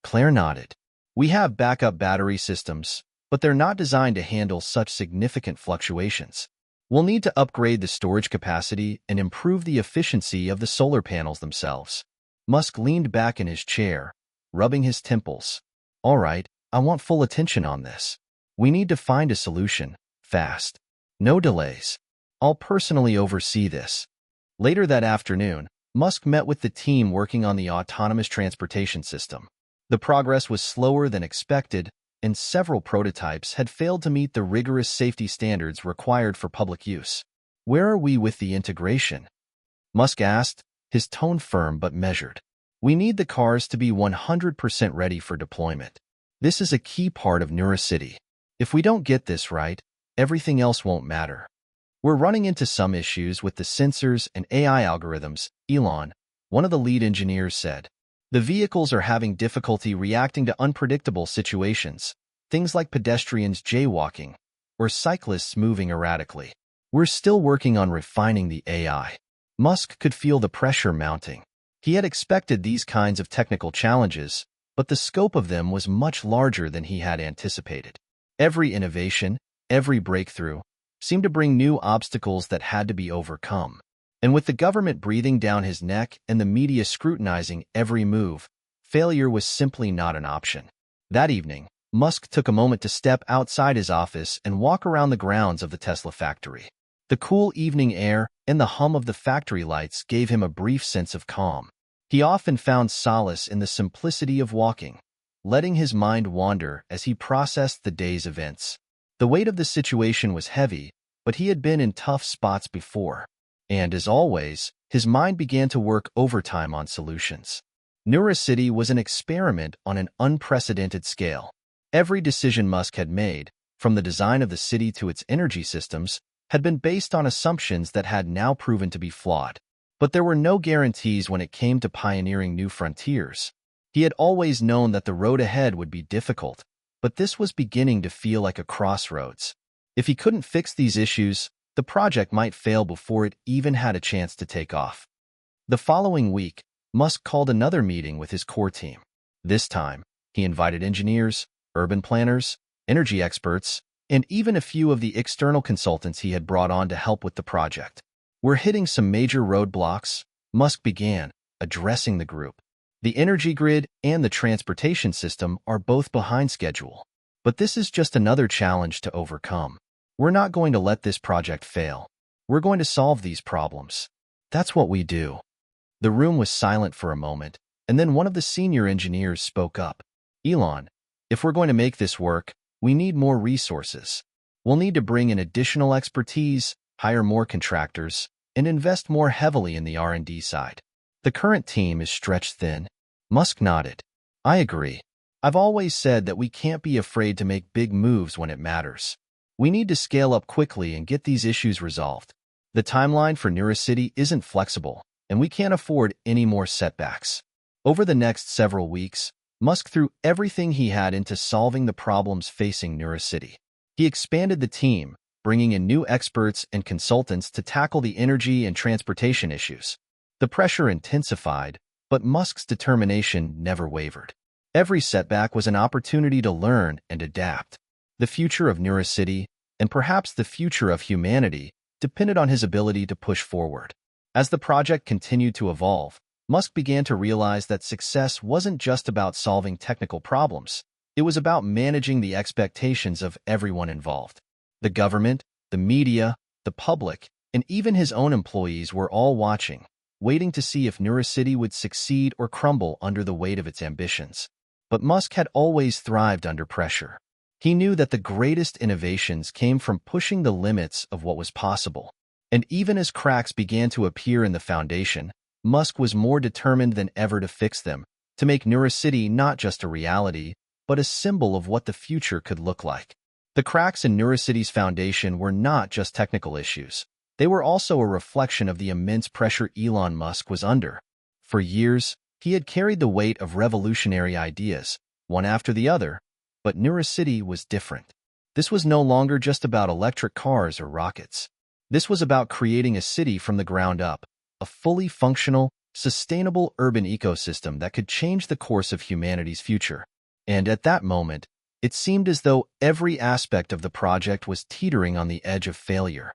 Claire nodded. "We have backup battery systems, but they're not designed to handle such significant fluctuations. We'll need to upgrade the storage capacity and improve the efficiency of the solar panels themselves." Musk leaned back in his chair, rubbing his temples. "All right, I want full attention on this. We need to find a solution, fast." No delays. I'll personally oversee this. Later that afternoon, Musk met with the team working on the autonomous transportation system. The progress was slower than expected, and several prototypes had failed to meet the rigorous safety standards required for public use. Where are we with the integration? Musk asked, his tone firm but measured. We need the cars to be 100% ready for deployment. This is a key part of NeuroCity. If we don't get this right, everything else won't matter. We're running into some issues with the sensors and AI algorithms, Elon, one of the lead engineers said. The vehicles are having difficulty reacting to unpredictable situations, things like pedestrians jaywalking or cyclists moving erratically. We're still working on refining the AI. Musk could feel the pressure mounting. He had expected these kinds of technical challenges, but the scope of them was much larger than he had anticipated. Every innovation, every breakthrough, seemed to bring new obstacles that had to be overcome. And with the government breathing down his neck and the media scrutinizing every move, failure was simply not an option. That evening, Musk took a moment to step outside his office and walk around the grounds of the Tesla factory. The cool evening air and the hum of the factory lights gave him a brief sense of calm. He often found solace in the simplicity of walking, letting his mind wander as he processed the day's events. The weight of the situation was heavy, but he had been in tough spots before. And, as always, his mind began to work overtime on solutions. NeuroCity was an experiment on an unprecedented scale. Every decision Musk had made, from the design of the city to its energy systems, had been based on assumptions that had now proven to be flawed. But there were no guarantees when it came to pioneering new frontiers. He had always known that the road ahead would be difficult, but this was beginning to feel like a crossroads. If he couldn't fix these issues, the project might fail before it even had a chance to take off. The following week, Musk called another meeting with his core team. This time, he invited engineers, urban planners, energy experts, and even a few of the external consultants he had brought on to help with the project. We're hitting some major roadblocks, Musk began, addressing the group. The energy grid and the transportation system are both behind schedule. But this is just another challenge to overcome. We're not going to let this project fail. We're going to solve these problems. That's what we do. The room was silent for a moment, and then one of the senior engineers spoke up. Elon, if we're going to make this work, we need more resources. We'll need to bring in additional expertise, hire more contractors, and invest more heavily in the R&D side. The current team is stretched thin. Musk nodded. I agree. I've always said that we can't be afraid to make big moves when it matters. We need to scale up quickly and get these issues resolved. The timeline for NeuroCity isn't flexible, and we can't afford any more setbacks. Over the next several weeks, Musk threw everything he had into solving the problems facing NeuroCity. He expanded the team, bringing in new experts and consultants to tackle the energy and transportation issues. The pressure intensified, but Musk's determination never wavered. Every setback was an opportunity to learn and adapt. The future of NeuroCity, and perhaps the future of humanity, depended on his ability to push forward. As the project continued to evolve, Musk began to realize that success wasn't just about solving technical problems. It was about managing the expectations of everyone involved. The government, the media, the public, and even his own employees were all watching, waiting to see if NeuroCity would succeed or crumble under the weight of its ambitions. But Musk had always thrived under pressure. He knew that the greatest innovations came from pushing the limits of what was possible. And even as cracks began to appear in the foundation, Musk was more determined than ever to fix them, to make NeuroCity not just a reality, but a symbol of what the future could look like. The cracks in NeuroCity's foundation were not just technical issues. They were also a reflection of the immense pressure Elon Musk was under. For years, he had carried the weight of revolutionary ideas, one after the other, but NeuroCity was different. This was no longer just about electric cars or rockets. This was about creating a city from the ground up, a fully functional, sustainable urban ecosystem that could change the course of humanity's future. And at that moment, it seemed as though every aspect of the project was teetering on the edge of failure.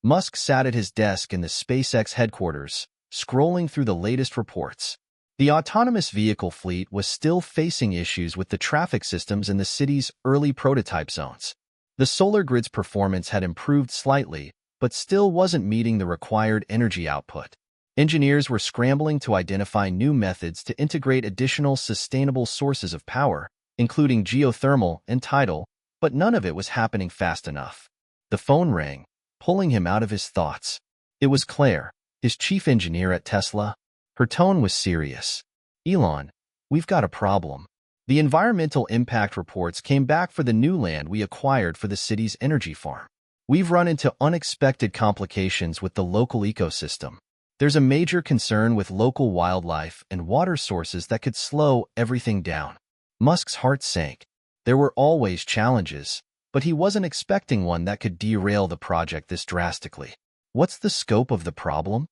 Musk sat at his desk in the SpaceX headquarters, scrolling through the latest reports. The autonomous vehicle fleet was still facing issues with the traffic systems in the city's early prototype zones. The solar grid's performance had improved slightly, but still wasn't meeting the required energy output. Engineers were scrambling to identify new methods to integrate additional sustainable sources of power, including geothermal and tidal, but none of it was happening fast enough. The phone rang, pulling him out of his thoughts. It was Claire, his chief engineer at Tesla. Her tone was serious. "Elon, we've got a problem. The environmental impact reports came back for the new land we acquired for the city's energy farm. We've run into unexpected complications with the local ecosystem. There's a major concern with local wildlife and water sources that could slow everything down." Musk's heart sank. There were always challenges, but he wasn't expecting one that could derail the project this drastically. "What's the scope of the problem?"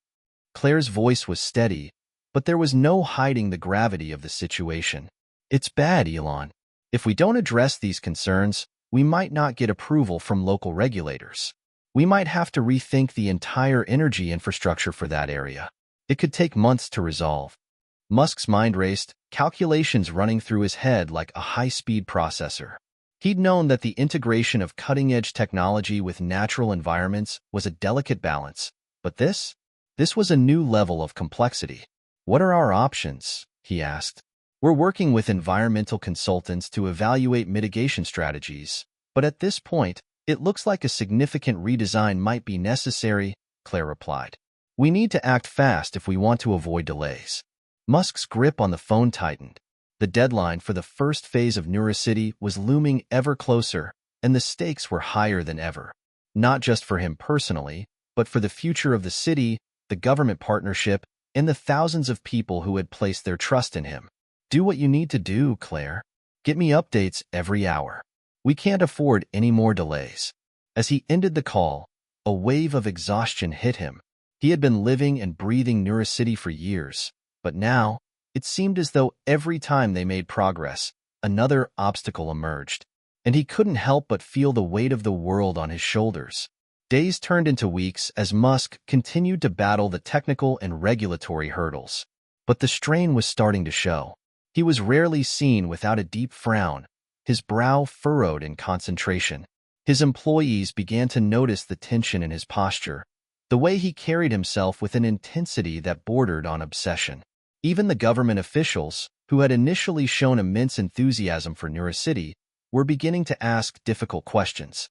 Claire's voice was steady, but there was no hiding the gravity of the situation. "It's bad, Elon. If we don't address these concerns, we might not get approval from local regulators. We might have to rethink the entire energy infrastructure for that area. It could take months to resolve." Musk's mind raced, calculations running through his head like a high-speed processor. He'd known that the integration of cutting-edge technology with natural environments was a delicate balance, but this was a new level of complexity. "What are our options?" he asked. "We're working with environmental consultants to evaluate mitigation strategies, but at this point, it looks like a significant redesign might be necessary," Claire replied. "We need to act fast if we want to avoid delays." Musk's grip on the phone tightened. The deadline for the first phase of Neurocity was looming ever closer, and the stakes were higher than ever. Not just for him personally, but for the future of the city, the government partnership, and the thousands of people who had placed their trust in him. "Do what you need to do, Claire. Get me updates every hour. We can't afford any more delays." As he ended the call, a wave of exhaustion hit him. He had been living and breathing Neurocity for years, but now, it seemed as though every time they made progress, another obstacle emerged, and he couldn't help but feel the weight of the world on his shoulders. Days turned into weeks as Musk continued to battle the technical and regulatory hurdles. But the strain was starting to show. He was rarely seen without a deep frown, his brow furrowed in concentration. His employees began to notice the tension in his posture, the way he carried himself with an intensity that bordered on obsession. Even the government officials, who had initially shown immense enthusiasm for Neurocity, were beginning to ask difficult questions.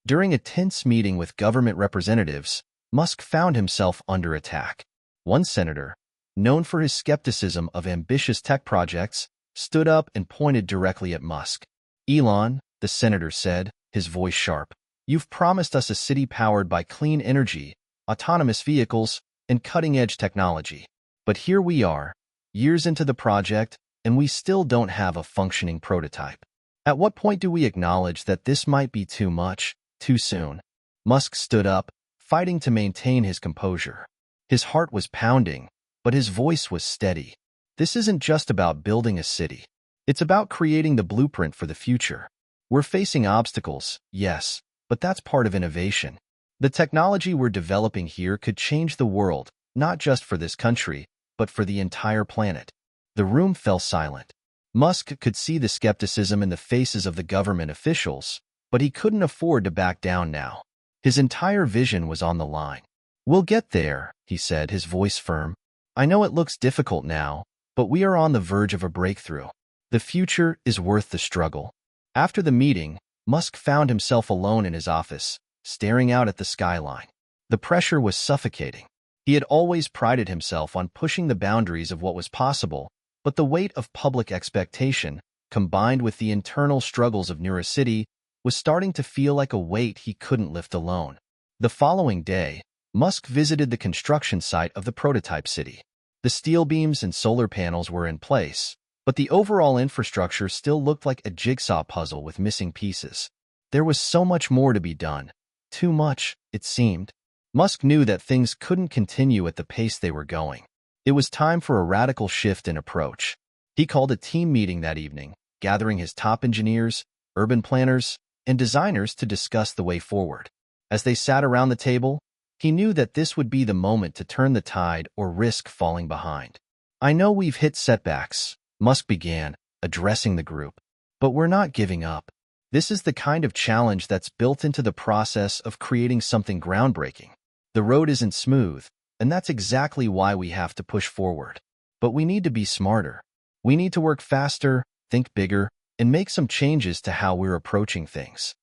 During a tense meeting with government representatives, Musk found himself under attack. One senator, known for his skepticism of ambitious tech projects, stood up and pointed directly at Musk. "Elon," the senator said, his voice sharp, "you've promised us a city powered by clean energy, autonomous vehicles, and cutting-edge technology. But here we are, years into the project, and we still don't have a functioning prototype. At what point do we acknowledge that this might be too much, too soon?" Musk stood up, fighting to maintain his composure. His heart was pounding, but his voice was steady. "This isn't just about building a city. It's about creating the blueprint for the future. We're facing obstacles, yes, but that's part of innovation. The technology we're developing here could change the world, not just for this country, but for the entire planet." The room fell silent. Musk could see the skepticism in the faces of the government officials, but he couldn't afford to back down now. His entire vision was on the line. "We'll get there," he said, his voice firm. "I know it looks difficult now, but we are on the verge of a breakthrough. The future is worth the struggle." After the meeting, Musk found himself alone in his office, staring out at the skyline. The pressure was suffocating. He had always prided himself on pushing the boundaries of what was possible, but the weight of public expectation, combined with the internal struggles of Neurocity, was starting to feel like a weight he couldn't lift alone. The following day, Musk visited the construction site of the prototype city. The steel beams and solar panels were in place, but the overall infrastructure still looked like a jigsaw puzzle with missing pieces. There was so much more to be done. Too much, it seemed. Musk knew that things couldn't continue at the pace they were going. It was time for a radical shift in approach. He called a team meeting that evening, gathering his top engineers, urban planners, and designers to discuss the way forward. As they sat around the table, he knew that this would be the moment to turn the tide or risk falling behind. "I know we've hit setbacks," Musk began, addressing the group, "but we're not giving up. This is the kind of challenge that's built into the process of creating something groundbreaking. The road isn't smooth, and that's exactly why we have to push forward. But we need to be smarter. We need to work faster, think bigger, and make some changes to how we're approaching things.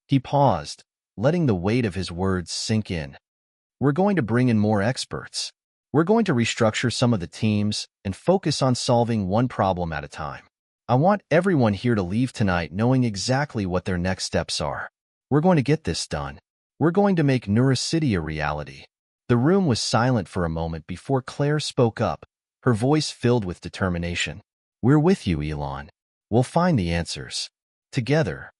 He paused, letting the weight of his words sink in. We're going to bring in more experts. We're going to restructure some of the teams and focus on solving one problem at a time. I want everyone here to leave tonight knowing exactly what their next steps are. We're going to get this done. We're going to make Neurocity a reality. The room was silent for a moment before Claire spoke up, her voice filled with determination. We're with you, Elon. We'll find the answers. Together.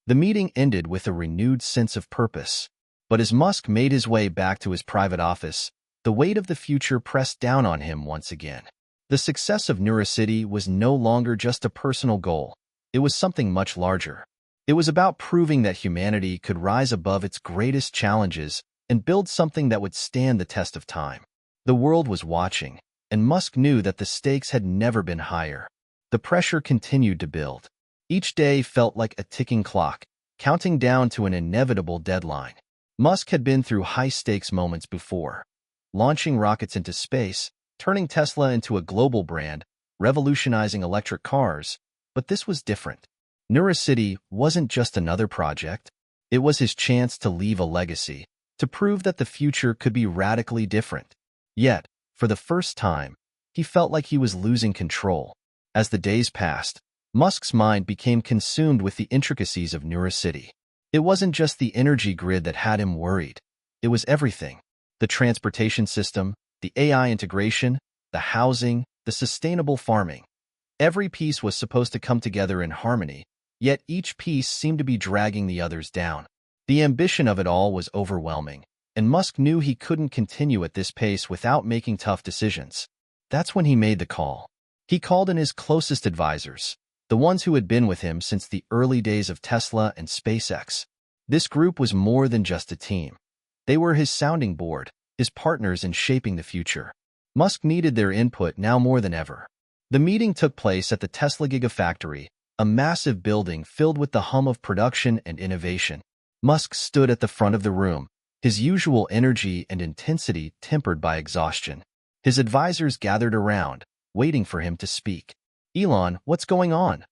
The meeting ended with a renewed sense of purpose. But as Musk made his way back to his private office, the weight of the future pressed down on him once again. The success of Neurocity was no longer just a personal goal. It was something much larger. It was about proving that humanity could rise above its greatest challenges and build something that would stand the test of time. The world was watching, and Musk knew that the stakes had never been higher. The pressure continued to build. Each day felt like a ticking clock, counting down to an inevitable deadline. Musk had been through high-stakes moments before, launching rockets into space, turning Tesla into a global brand, revolutionizing electric cars, but this was different. Neurocity wasn't just another project. It was his chance to leave a legacy, to prove that the future could be radically different. Yet, for the first time, he felt like he was losing control. As the days passed, Musk's mind became consumed with the intricacies of Neurocity. It wasn't just the energy grid that had him worried. It was everything. The transportation system, the AI integration, the housing, the sustainable farming. Every piece was supposed to come together in harmony, yet each piece seemed to be dragging the others down. The ambition of it all was overwhelming, and Musk knew he couldn't continue at this pace without making tough decisions. That's when he made the call. He called in his closest advisors, the ones who had been with him since the early days of Tesla and SpaceX. This group was more than just a team. They were his sounding board, his partners in shaping the future. Musk needed their input now more than ever. The meeting took place at the Tesla Gigafactory, a massive building filled with the hum of production and innovation. Musk stood at the front of the room, his usual energy and intensity tempered by exhaustion. His advisors gathered around, waiting for him to speak. Elon, what's going on?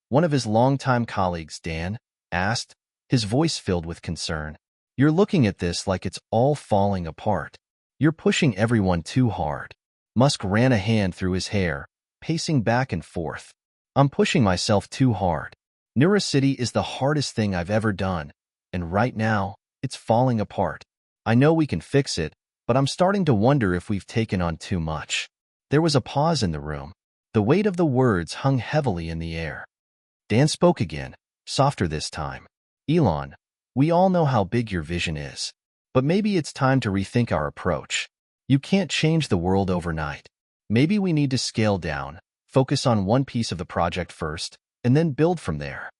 One of his longtime colleagues, Dan, asked, his voice filled with concern. You're looking at this like it's all falling apart. You're pushing everyone too hard. Musk ran a hand through his hair, pacing back and forth. I'm pushing myself too hard. Neurocity is the hardest thing I've ever done, and right now, it's falling apart. I know we can fix it, but I'm starting to wonder if we've taken on too much. There was a pause in the room. The weight of the words hung heavily in the air. Dan spoke again, softer this time. Elon, we all know how big your vision is, but maybe it's time to rethink our approach. You can't change the world overnight. Maybe we need to scale down, focus on one piece of the project first, and then build from there.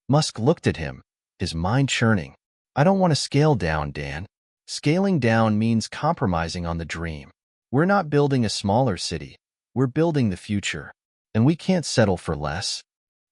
Musk looked at him, his mind churning. I don't want to scale down, Dan. Scaling down means compromising on the dream. We're not building a smaller city. We're building the future, and we can't settle for less.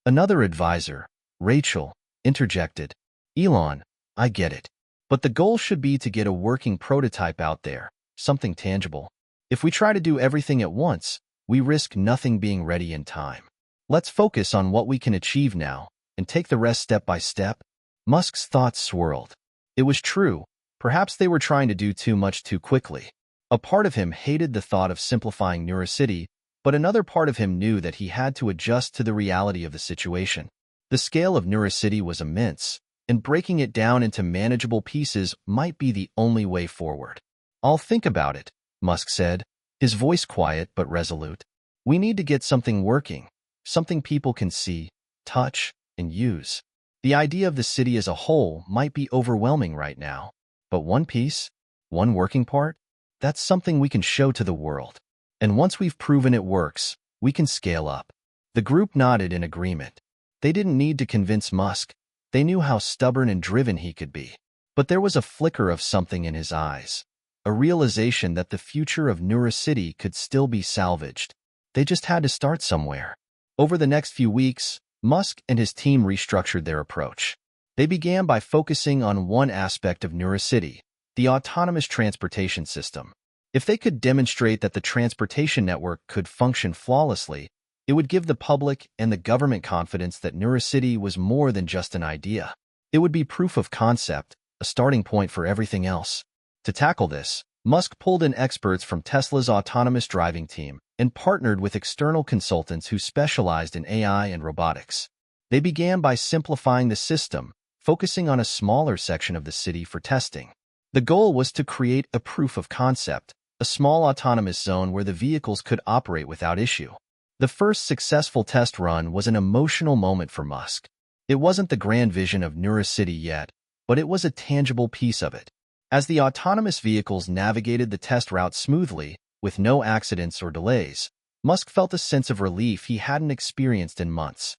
Another advisor, Rachel, interjected. Elon, I get it. But the goal should be to get a working prototype out there, something tangible. If we try to do everything at once, we risk nothing being ready in time. Let's focus on what we can achieve now and take the rest step by step. Musk's thoughts swirled. It was true. Perhaps they were trying to do too much too quickly. A part of him hated the thought of simplifying Neurocity, but another part of him knew that he had to adjust to the reality of the situation. The scale of Neurocity was immense, and breaking it down into manageable pieces might be the only way forward. I'll think about it, Musk said, his voice quiet but resolute. We need to get something working, something people can see, touch, and use. The idea of the city as a whole might be overwhelming right now, but one piece, one working part, that's something we can show to the world. And once we've proven it works, we can scale up. The group nodded in agreement. They didn't need to convince Musk. They knew how stubborn and driven he could be. But there was a flicker of something in his eyes, a realization that the future of Neurocity could still be salvaged. They just had to start somewhere. Over the next few weeks, Musk and his team restructured their approach. They began by focusing on one aspect of Neurocity, the autonomous transportation system. If they could demonstrate that the transportation network could function flawlessly, it would give the public and the government confidence that Neurocity was more than just an idea. It would be proof of concept, a starting point for everything else. To tackle this, Musk pulled in experts from Tesla's autonomous driving team and partnered with external consultants who specialized in AI and robotics. They began by simplifying the system, focusing on a smaller section of the city for testing. The goal was to create a proof of concept, a small autonomous zone where the vehicles could operate without issue. The first successful test run was an emotional moment for Musk. It wasn't the grand vision of Neurocity yet, but it was a tangible piece of it. As the autonomous vehicles navigated the test route smoothly, with no accidents or delays, Musk felt a sense of relief he hadn't experienced in months.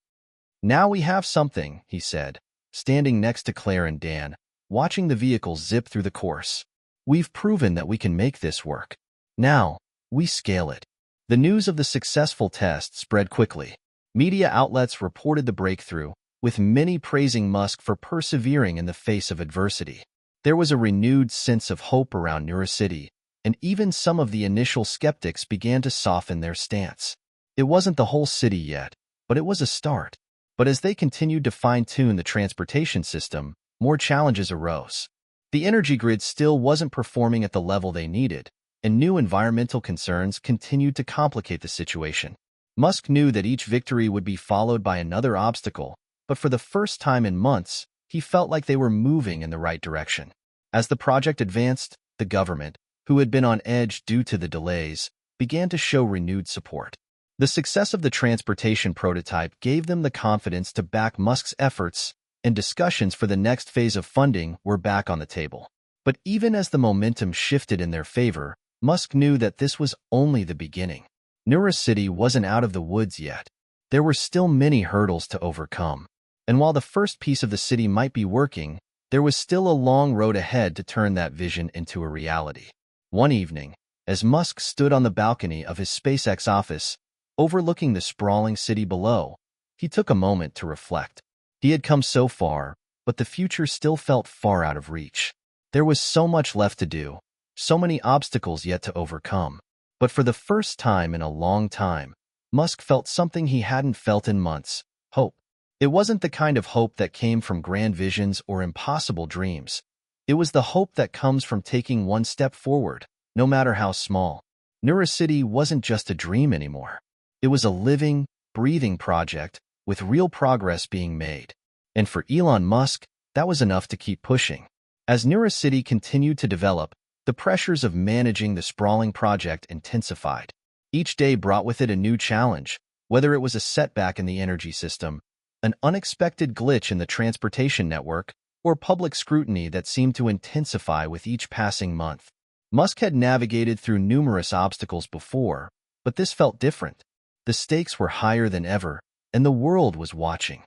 "Now we have something," he said, standing next to Claire and Dan, watching the vehicles zip through the course. "We've proven that we can make this work. Now, we scale it." The news of the successful test spread quickly. Media outlets reported the breakthrough, with many praising Musk for persevering in the face of adversity. There was a renewed sense of hope around Neurocity, and even some of the initial skeptics began to soften their stance. It wasn't the whole city yet, but it was a start. But as they continued to fine-tune the transportation system, more challenges arose. The energy grid still wasn't performing at the level they needed, and new environmental concerns continued to complicate the situation. Musk knew that each victory would be followed by another obstacle, but for the first time in months, he felt like they were moving in the right direction. As the project advanced, the government, who had been on edge due to the delays, began to show renewed support. The success of the transportation prototype gave them the confidence to back Musk's efforts, and discussions for the next phase of funding were back on the table. But even as the momentum shifted in their favor, Musk knew that this was only the beginning. Neurocity wasn't out of the woods yet. There were still many hurdles to overcome. And while the first piece of the city might be working, there was still a long road ahead to turn that vision into a reality. One evening, as Musk stood on the balcony of his SpaceX office, overlooking the sprawling city below, he took a moment to reflect. He had come so far, but the future still felt far out of reach. There was so much left to do, so many obstacles yet to overcome. But for the first time in a long time, Musk felt something he hadn't felt in months: hope. It wasn't the kind of hope that came from grand visions or impossible dreams. It was the hope that comes from taking one step forward, no matter how small. Neurocity wasn't just a dream anymore. It was a living, breathing project with real progress being made. And for Elon Musk, that was enough to keep pushing. As Neurocity continued to develop, the pressures of managing the sprawling project intensified. Each day brought with it a new challenge, whether it was a setback in the energy system, an unexpected glitch in the transportation network, or public scrutiny that seemed to intensify with each passing month. Musk had navigated through numerous obstacles before, but this felt different. The stakes were higher than ever, and the world was watching.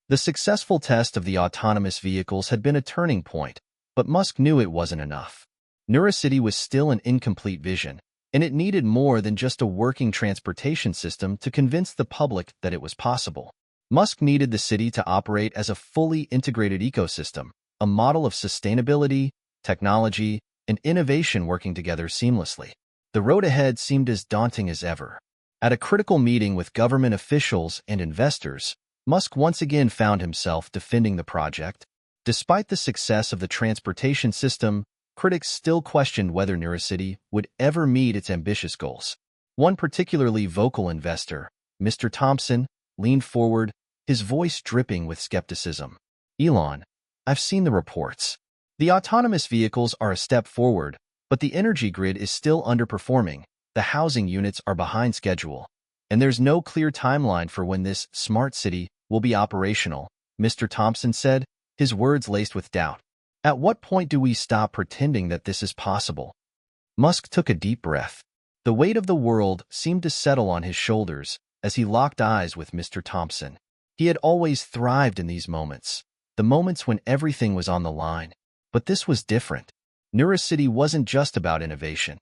The successful test of the autonomous vehicles had been a turning point, but Musk knew it wasn't enough. Neurocity was still an incomplete vision, and it needed more than just a working transportation system to convince the public that it was possible. Musk needed the city to operate as a fully integrated ecosystem, a model of sustainability, technology, and innovation working together seamlessly. The road ahead seemed as daunting as ever. At a critical meeting with government officials and investors, Musk once again found himself defending the project. Despite the success of the transportation system, critics still questioned whether Neurocity would ever meet its ambitious goals. One particularly vocal investor, Mr. Thompson, leaned forward, his voice dripping with skepticism. "Elon, I've seen the reports. The autonomous vehicles are a step forward, but the energy grid is still underperforming, the housing units are behind schedule, and there's no clear timeline for when this smart city will be operational," Mr. Thompson said, his words laced with doubt. "At what point do we stop pretending that this is possible?" Musk took a deep breath. The weight of the world seemed to settle on his shoulders as he locked eyes with Mr. Thompson. He had always thrived in these moments, the moments when everything was on the line. But this was different. Neurocity wasn't just about innovation.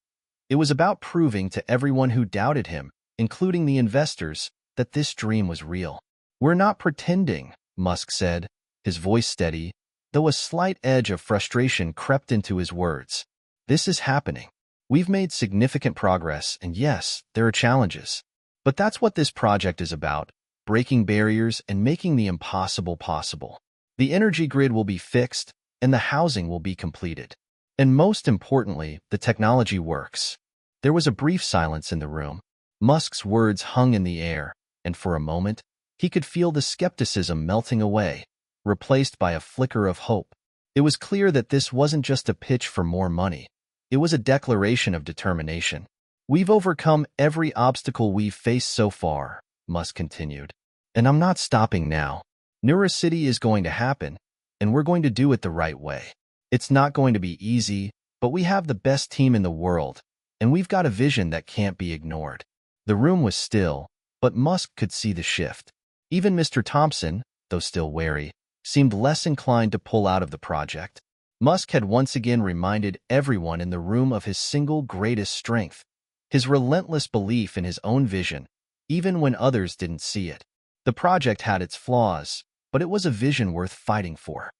It was about proving to everyone who doubted him, including the investors, that this dream was real. "We're not pretending," Musk said, his voice steady, though a slight edge of frustration crept into his words. "This is happening. We've made significant progress, and yes, there are challenges. But that's what this project is about, breaking barriers and making the impossible possible. The energy grid will be fixed, and the housing will be completed. And most importantly, the technology works." There was a brief silence in the room. Musk's words hung in the air, and for a moment, he could feel the skepticism melting away, replaced by a flicker of hope. It was clear that this wasn't just a pitch for more money. It was a declaration of determination. "We've overcome every obstacle we've faced so far," Musk continued. "And I'm not stopping now. Neurocity is going to happen, and we're going to do it the right way. It's not going to be easy, but we have the best team in the world, and we've got a vision that can't be ignored." The room was still, but Musk could see the shift. Even Mr. Thompson, though still wary, seemed less inclined to pull out of the project. Musk had once again reminded everyone in the room of his single greatest strength, his relentless belief in his own vision, even when others didn't see it. The project had its flaws, but it was a vision worth fighting for.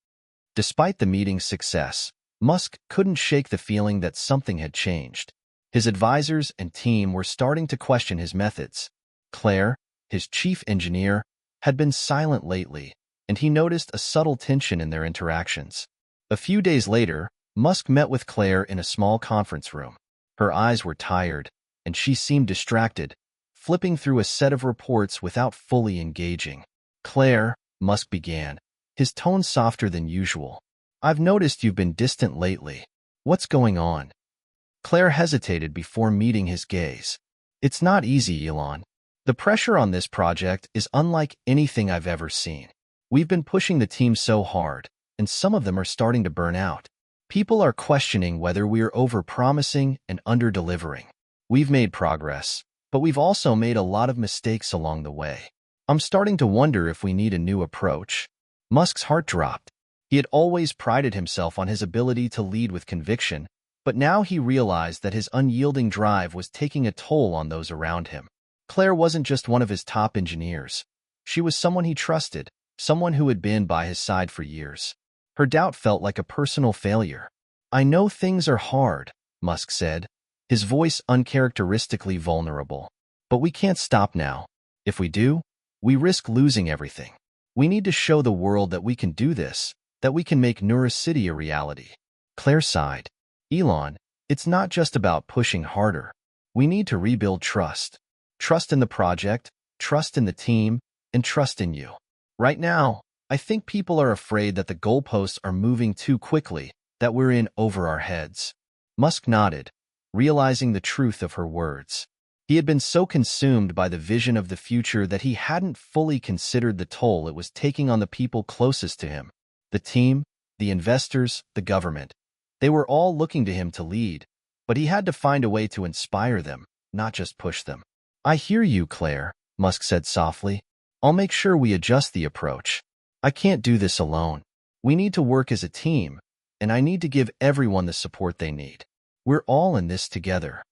Despite the meeting's success, Musk couldn't shake the feeling that something had changed. His advisors and team were starting to question his methods. Claire, his chief engineer, had been silent lately, and he noticed a subtle tension in their interactions. A few days later, Musk met with Claire in a small conference room. Her eyes were tired, and she seemed distracted, flipping through a set of reports without fully engaging. "Claire," Musk began, his tone softer than usual, "I've noticed you've been distant lately. What's going on?" Claire hesitated before meeting his gaze. "It's not easy, Elon. The pressure on this project is unlike anything I've ever seen. We've been pushing the team so hard, and some of them are starting to burn out. People are questioning whether we're over-promising and under-delivering. We've made progress, but we've also made a lot of mistakes along the way. I'm starting to wonder if we need a new approach." Musk's heart dropped. He had always prided himself on his ability to lead with conviction, but now he realized that his unyielding drive was taking a toll on those around him. Claire wasn't just one of his top engineers. She was someone he trusted, someone who had been by his side for years. Her doubt felt like a personal failure. "I know things are hard," Musk said, his voice uncharacteristically vulnerable. "But we can't stop now. If we do, we risk losing everything. We need to show the world that we can do this, that we can make Neurocity a reality." Claire sighed. "Elon, it's not just about pushing harder. We need to rebuild trust. Trust in the project, trust in the team, and trust in you. Right now, I think people are afraid that the goalposts are moving too quickly, that we're in over our heads." Musk nodded, realizing the truth of her words. He had been so consumed by the vision of the future that he hadn't fully considered the toll it was taking on the people closest to him. The team, the investors, the government. They were all looking to him to lead, but he had to find a way to inspire them, not just push them. "I hear you, Claire," Musk said softly. "I'll make sure we adjust the approach. I can't do this alone. We need to work as a team, and I need to give everyone the support they need. We're all in this together."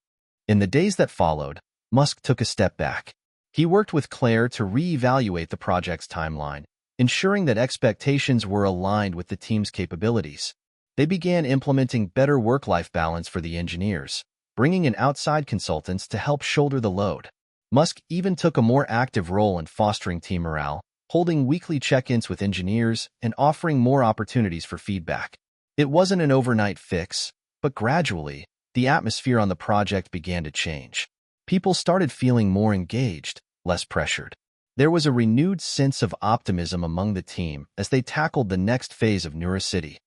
In the days that followed, Musk took a step back. He worked with Claire to reevaluate the project's timeline, ensuring that expectations were aligned with the team's capabilities. They began implementing better work-life balance for the engineers, bringing in outside consultants to help shoulder the load. Musk even took a more active role in fostering team morale, holding weekly check-ins with engineers and offering more opportunities for feedback. It wasn't an overnight fix, but gradually, the atmosphere on the project began to change. People started feeling more engaged, less pressured. There was a renewed sense of optimism among the team as they tackled the next phase of Neurocity.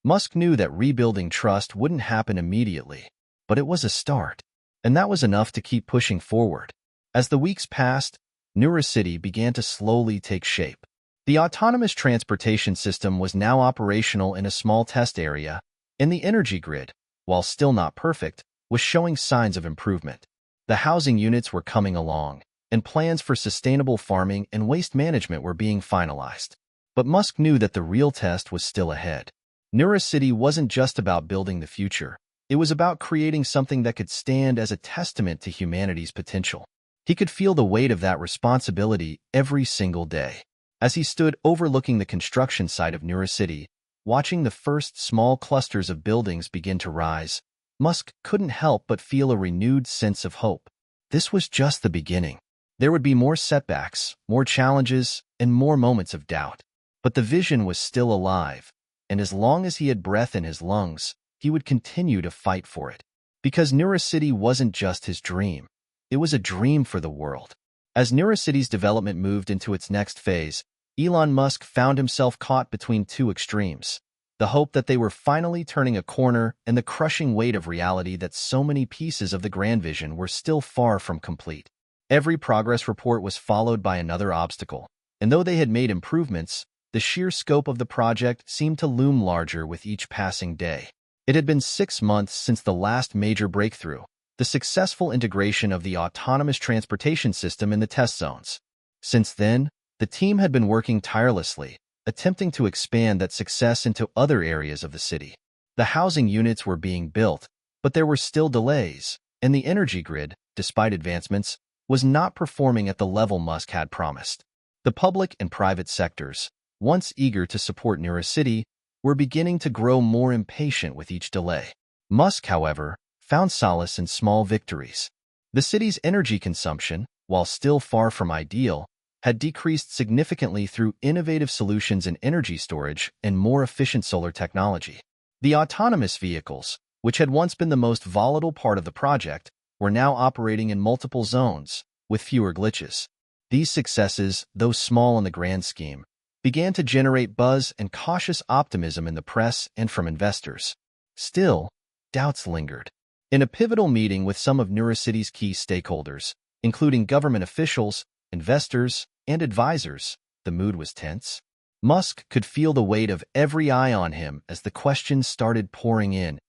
Musk knew that rebuilding trust wouldn't happen immediately, but it was a start, and that was enough to keep pushing forward. As the weeks passed, Neurocity began to slowly take shape. The autonomous transportation system was now operational in a small test area, and the energy grid, while still not perfect, was showing signs of improvement. The housing units were coming along, and plans for sustainable farming and waste management were being finalized. But Musk knew that the real test was still ahead. Neurocity wasn't just about building the future. It was about creating something that could stand as a testament to humanity's potential. He could feel the weight of that responsibility every single day. As he stood overlooking the construction site of Neurocity, watching the first small clusters of buildings begin to rise, Musk couldn't help but feel a renewed sense of hope. This was just the beginning. There would be more setbacks, more challenges, and more moments of doubt. But the vision was still alive, and as long as he had breath in his lungs, he would continue to fight for it. Because Neurocity wasn't just his dream. It was a dream for the world. As Neurocity's development moved into its next phase, Elon Musk found himself caught between two extremes: the hope that they were finally turning a corner and the crushing weight of reality that so many pieces of the grand vision were still far from complete. Every progress report was followed by another obstacle, and though they had made improvements, the sheer scope of the project seemed to loom larger with each passing day. It had been 6 months since the last major breakthrough, the successful integration of the autonomous transportation system in the test zones. Since then, the team had been working tirelessly, attempting to expand that success into other areas of the city. The housing units were being built, but there were still delays, and the energy grid, despite advancements, was not performing at the level Musk had promised. The public and private sectors, once eager to support Neurocity, were beginning to grow more impatient with each delay. Musk, however, found solace in small victories. The city's energy consumption, while still far from ideal, had decreased significantly through innovative solutions in energy storage and more efficient solar technology. The autonomous vehicles, which had once been the most volatile part of the project, were now operating in multiple zones, with fewer glitches. These successes, though small in the grand scheme, began to generate buzz and cautious optimism in the press and from investors. Still, doubts lingered. In a pivotal meeting with some of Neurocity's key stakeholders, including government officials, investors, and advisors, the mood was tense. Musk could feel the weight of every eye on him as the questions started pouring in,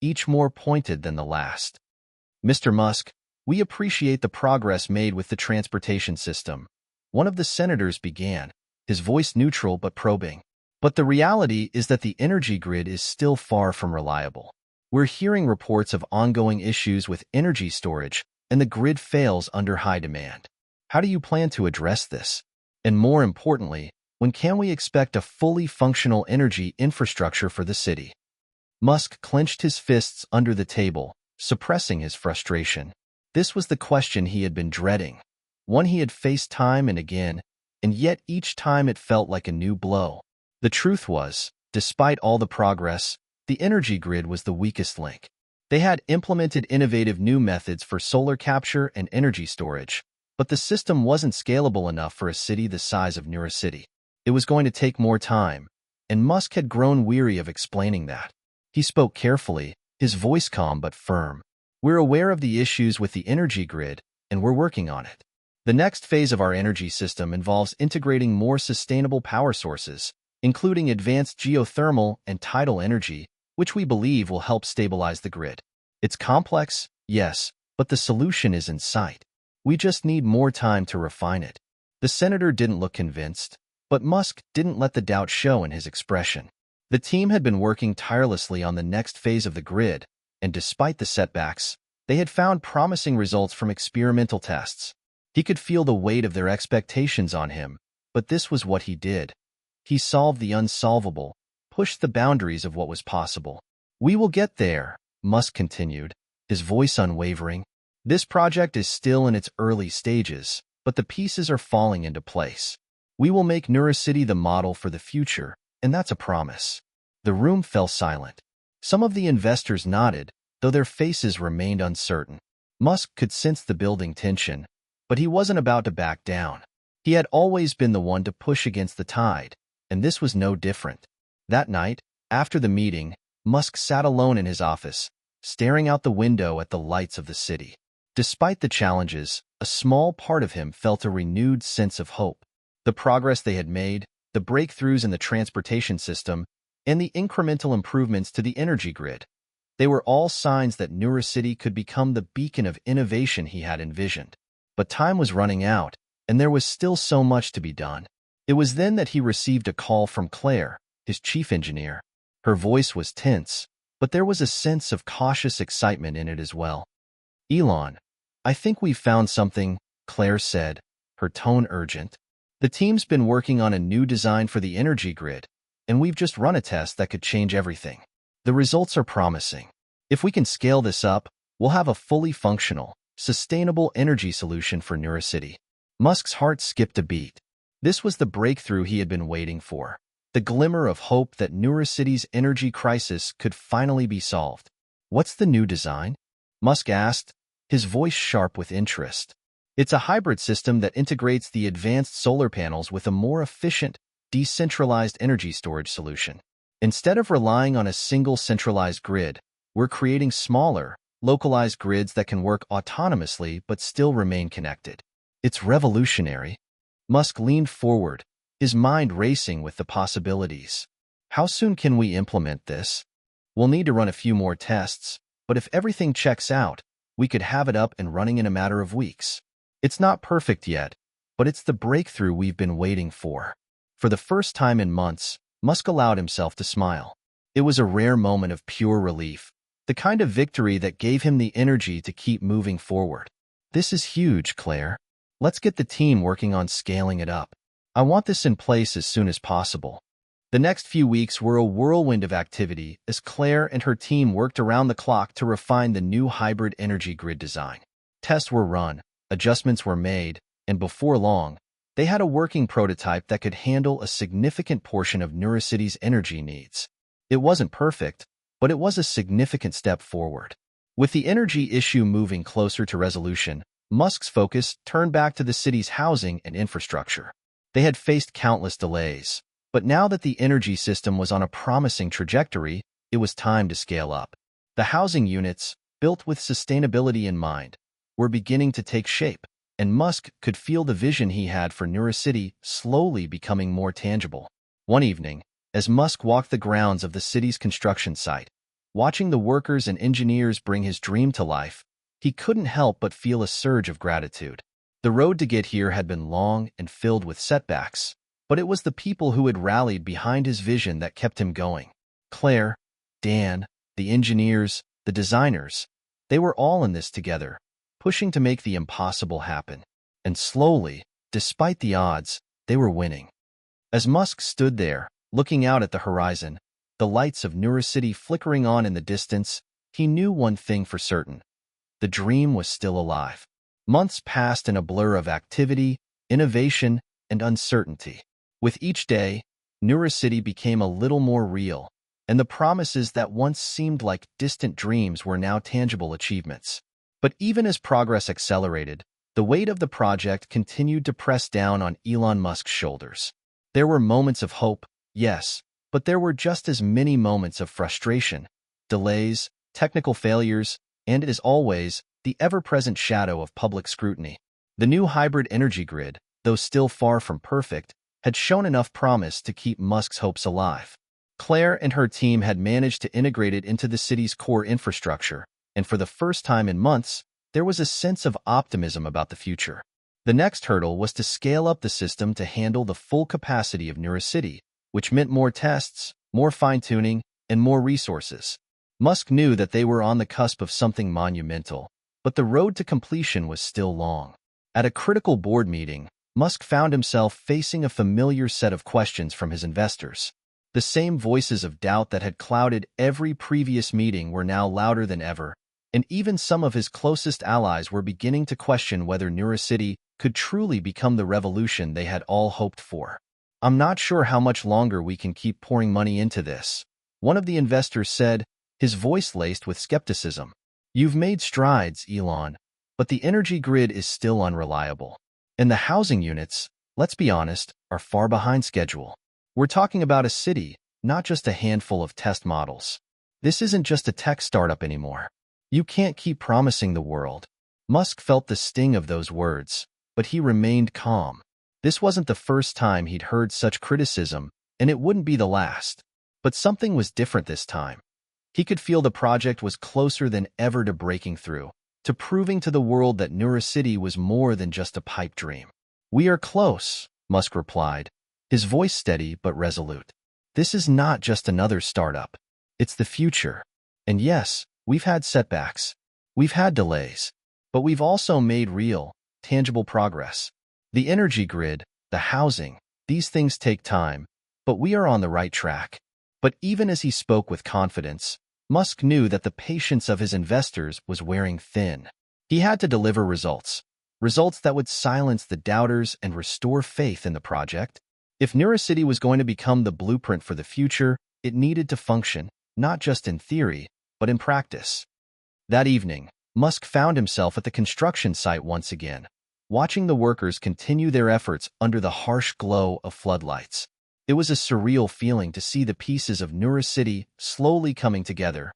each more pointed than the last. "Mr. Musk, we appreciate the progress made with the transportation system," one of the senators began, his voice neutral but probing. "But the reality is that the energy grid is still far from reliable. We're hearing reports of ongoing issues with energy storage, and the grid fails under high demand. How do you plan to address this? And more importantly, when can we expect a fully functional energy infrastructure for the city?" Musk clenched his fists under the table, suppressing his frustration. This was the question he had been dreading, one he had faced time and again, and yet each time it felt like a new blow. The truth was, despite all the progress, the energy grid was the weakest link. They had implemented innovative new methods for solar capture and energy storage, but the system wasn't scalable enough for a city the size of Neurocity. It was going to take more time, and Musk had grown weary of explaining that. He spoke carefully, his voice calm but firm. "We're aware of the issues with the energy grid, and we're working on it. The next phase of our energy system involves integrating more sustainable power sources, including advanced geothermal and tidal energy, which we believe will help stabilize the grid. It's complex, yes, but the solution is in sight. We just need more time to refine it." The senator didn't look convinced, but Musk didn't let the doubt show in his expression. The team had been working tirelessly on the next phase of the grid, and despite the setbacks, they had found promising results from experimental tests. He could feel the weight of their expectations on him, but this was what he did. He solved the unsolvable, pushed the boundaries of what was possible. "We will get there," Musk continued, his voice unwavering. "This project is still in its early stages, but the pieces are falling into place. We will make Neurocity the model for the future, and that's a promise." The room fell silent. Some of the investors nodded, though their faces remained uncertain. Musk could sense the building tension, but he wasn't about to back down. He had always been the one to push against the tide, and this was no different. That night, after the meeting, Musk sat alone in his office, staring out the window at the lights of the city. Despite the challenges, a small part of him felt a renewed sense of hope. The progress they had made, the breakthroughs in the transportation system, and the incremental improvements to the energy grid, they were all signs that Neurocity could become the beacon of innovation he had envisioned. But time was running out, and there was still so much to be done. It was then that he received a call from Claire, his chief engineer. Her voice was tense, but there was a sense of cautious excitement in it as well. "Elon, I think we've found something Claire said, her tone urgent. The team's been working on a new design for the energy grid, and we've just run a test that could change everything. The results are promising. If we can scale this up, we'll have a fully functional, sustainable energy solution for Neurocity. Musk's heart skipped a beat. This was the breakthrough he had been waiting for, the glimmer of hope that Neurocity's energy crisis could finally be solved. What's the new design? Musk asked, his voice sharp with interest. It's a hybrid system that integrates the advanced solar panels with a more efficient, decentralized energy storage solution. Instead of relying on a single centralized grid, we're creating smaller, localized grids that can work autonomously but still remain connected. It's revolutionary. Musk leaned forward, his mind racing with the possibilities. How soon can we implement this? We'll need to run a few more tests, but if everything checks out, we could have it up and running in a matter of weeks. It's not perfect yet, but it's the breakthrough we've been waiting for. For the first time in months, Musk allowed himself to smile. It was a rare moment of pure relief, the kind of victory that gave him the energy to keep moving forward. This is huge, Claire. Let's get the team working on scaling it up. I want this in place as soon as possible. The next few weeks were a whirlwind of activity as Claire and her team worked around the clock to refine the new hybrid energy grid design. Tests were run, adjustments were made, and before long, they had a working prototype that could handle a significant portion of Neurocity's energy needs. It wasn't perfect, but it was a significant step forward. With the energy issue moving closer to resolution, Musk's focus turned back to the city's housing and infrastructure. They had faced countless delays, but now that the energy system was on a promising trajectory, it was time to scale up. The housing units, built with sustainability in mind, were beginning to take shape, and Musk could feel the vision he had for Neurocity slowly becoming more tangible. One evening, as Musk walked the grounds of the city's construction site, watching the workers and engineers bring his dream to life, he couldn't help but feel a surge of gratitude. The road to get here had been long and filled with setbacks, but it was the people who had rallied behind his vision that kept him going. Claire, Dan, the engineers, the designers, they were all in this together, pushing to make the impossible happen. And slowly, despite the odds, they were winning. As Musk stood there, looking out at the horizon, the lights of Neurocity flickering on in the distance, he knew one thing for certain. The dream was still alive. Months passed in a blur of activity, innovation, and uncertainty. With each day, Neurocity became a little more real, and the promises that once seemed like distant dreams were now tangible achievements. But even as progress accelerated, the weight of the project continued to press down on Elon Musk's shoulders. There were moments of hope, yes, but there were just as many moments of frustration, delays, technical failures, and, as always, the ever-present shadow of public scrutiny. The new hybrid energy grid, though still far from perfect, had shown enough promise to keep Musk's hopes alive. Claire and her team had managed to integrate it into the city's core infrastructure, and for the first time in months, there was a sense of optimism about the future. The next hurdle was to scale up the system to handle the full capacity of Neurocity, which meant more tests, more fine-tuning, and more resources. Musk knew that they were on the cusp of something monumental, but the road to completion was still long. At a critical board meeting, Musk found himself facing a familiar set of questions from his investors. The same voices of doubt that had clouded every previous meeting were now louder than ever, and even some of his closest allies were beginning to question whether Neurocity could truly become the revolution they had all hoped for. "I'm not sure how much longer we can keep pouring money into this," one of the investors said, his voice laced with skepticism. "You've made strides, Elon, but the energy grid is still unreliable. And the housing units, let's be honest, are far behind schedule. We're talking about a city, not just a handful of test models. This isn't just a tech startup anymore. You can't keep promising the world." Musk felt the sting of those words, but he remained calm. This wasn't the first time he'd heard such criticism, and it wouldn't be the last. But something was different this time. He could feel the project was closer than ever to breaking through, to proving to the world that Neurocity was more than just a pipe dream. "We are close," Musk replied, his voice steady but resolute. "This is not just another startup. It's the future. And yes, we've had setbacks. We've had delays. But we've also made real, tangible progress. The energy grid, the housing, these things take time, but we are on the right track. But even as he spoke with confidence, Musk knew that the patience of his investors was wearing thin. He had to deliver results, results that would silence the doubters and restore faith in the project. If Neuracity was going to become the blueprint for the future, it needed to function, not just in theory, but in practice. That evening, Musk found himself at the construction site once again, watching the workers continue their efforts under the harsh glow of floodlights. It was a surreal feeling to see the pieces of Neuracity slowly coming together,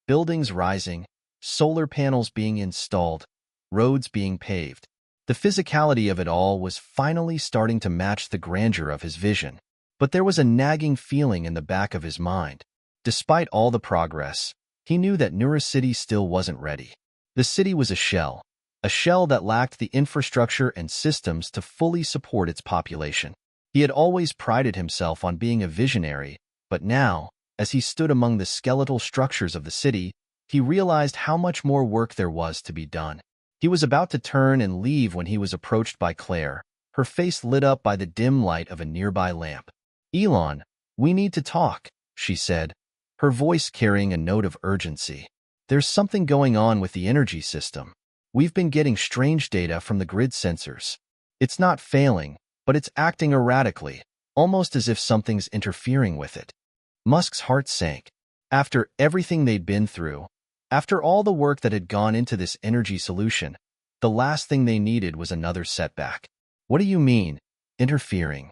buildings rising, solar panels being installed, roads being paved. The physicality of it all was finally starting to match the grandeur of his vision. But there was a nagging feeling in the back of his mind. Despite all the progress, he knew that Neuracity still wasn't ready. The city was a shell that lacked the infrastructure and systems to fully support its population. He had always prided himself on being a visionary, but now, as he stood among the skeletal structures of the city, he realized how much more work there was to be done. He was about to turn and leave when he was approached by Claire, her face lit up by the dim light of a nearby lamp. "Elon, we need to talk," she said, her voice carrying a note of urgency. "There's something going on with the energy system. We've been getting strange data from the grid sensors. It's not failing, but it's acting erratically, almost as if something's interfering with it." Musk's heart sank. After everything they'd been through, after all the work that had gone into this energy solution, the last thing they needed was another setback. "What do you mean, interfering?"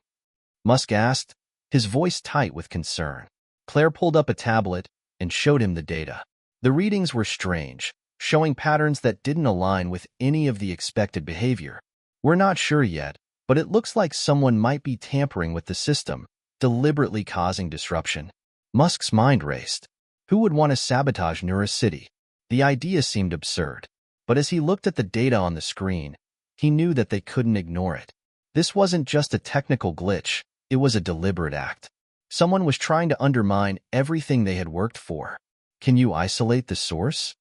Musk asked, his voice tight with concern. Claire pulled up a tablet and showed him the data. The readings were strange, showing patterns that didn't align with any of the expected behavior. "We're not sure yet, but it looks like someone might be tampering with the system, deliberately causing disruption." Musk's mind raced. Who would want to sabotage Neuracity? The idea seemed absurd, but as he looked at the data on the screen, he knew that they couldn't ignore it. This wasn't just a technical glitch, it was a deliberate act. Someone was trying to undermine everything they had worked for. "Can you isolate the source?"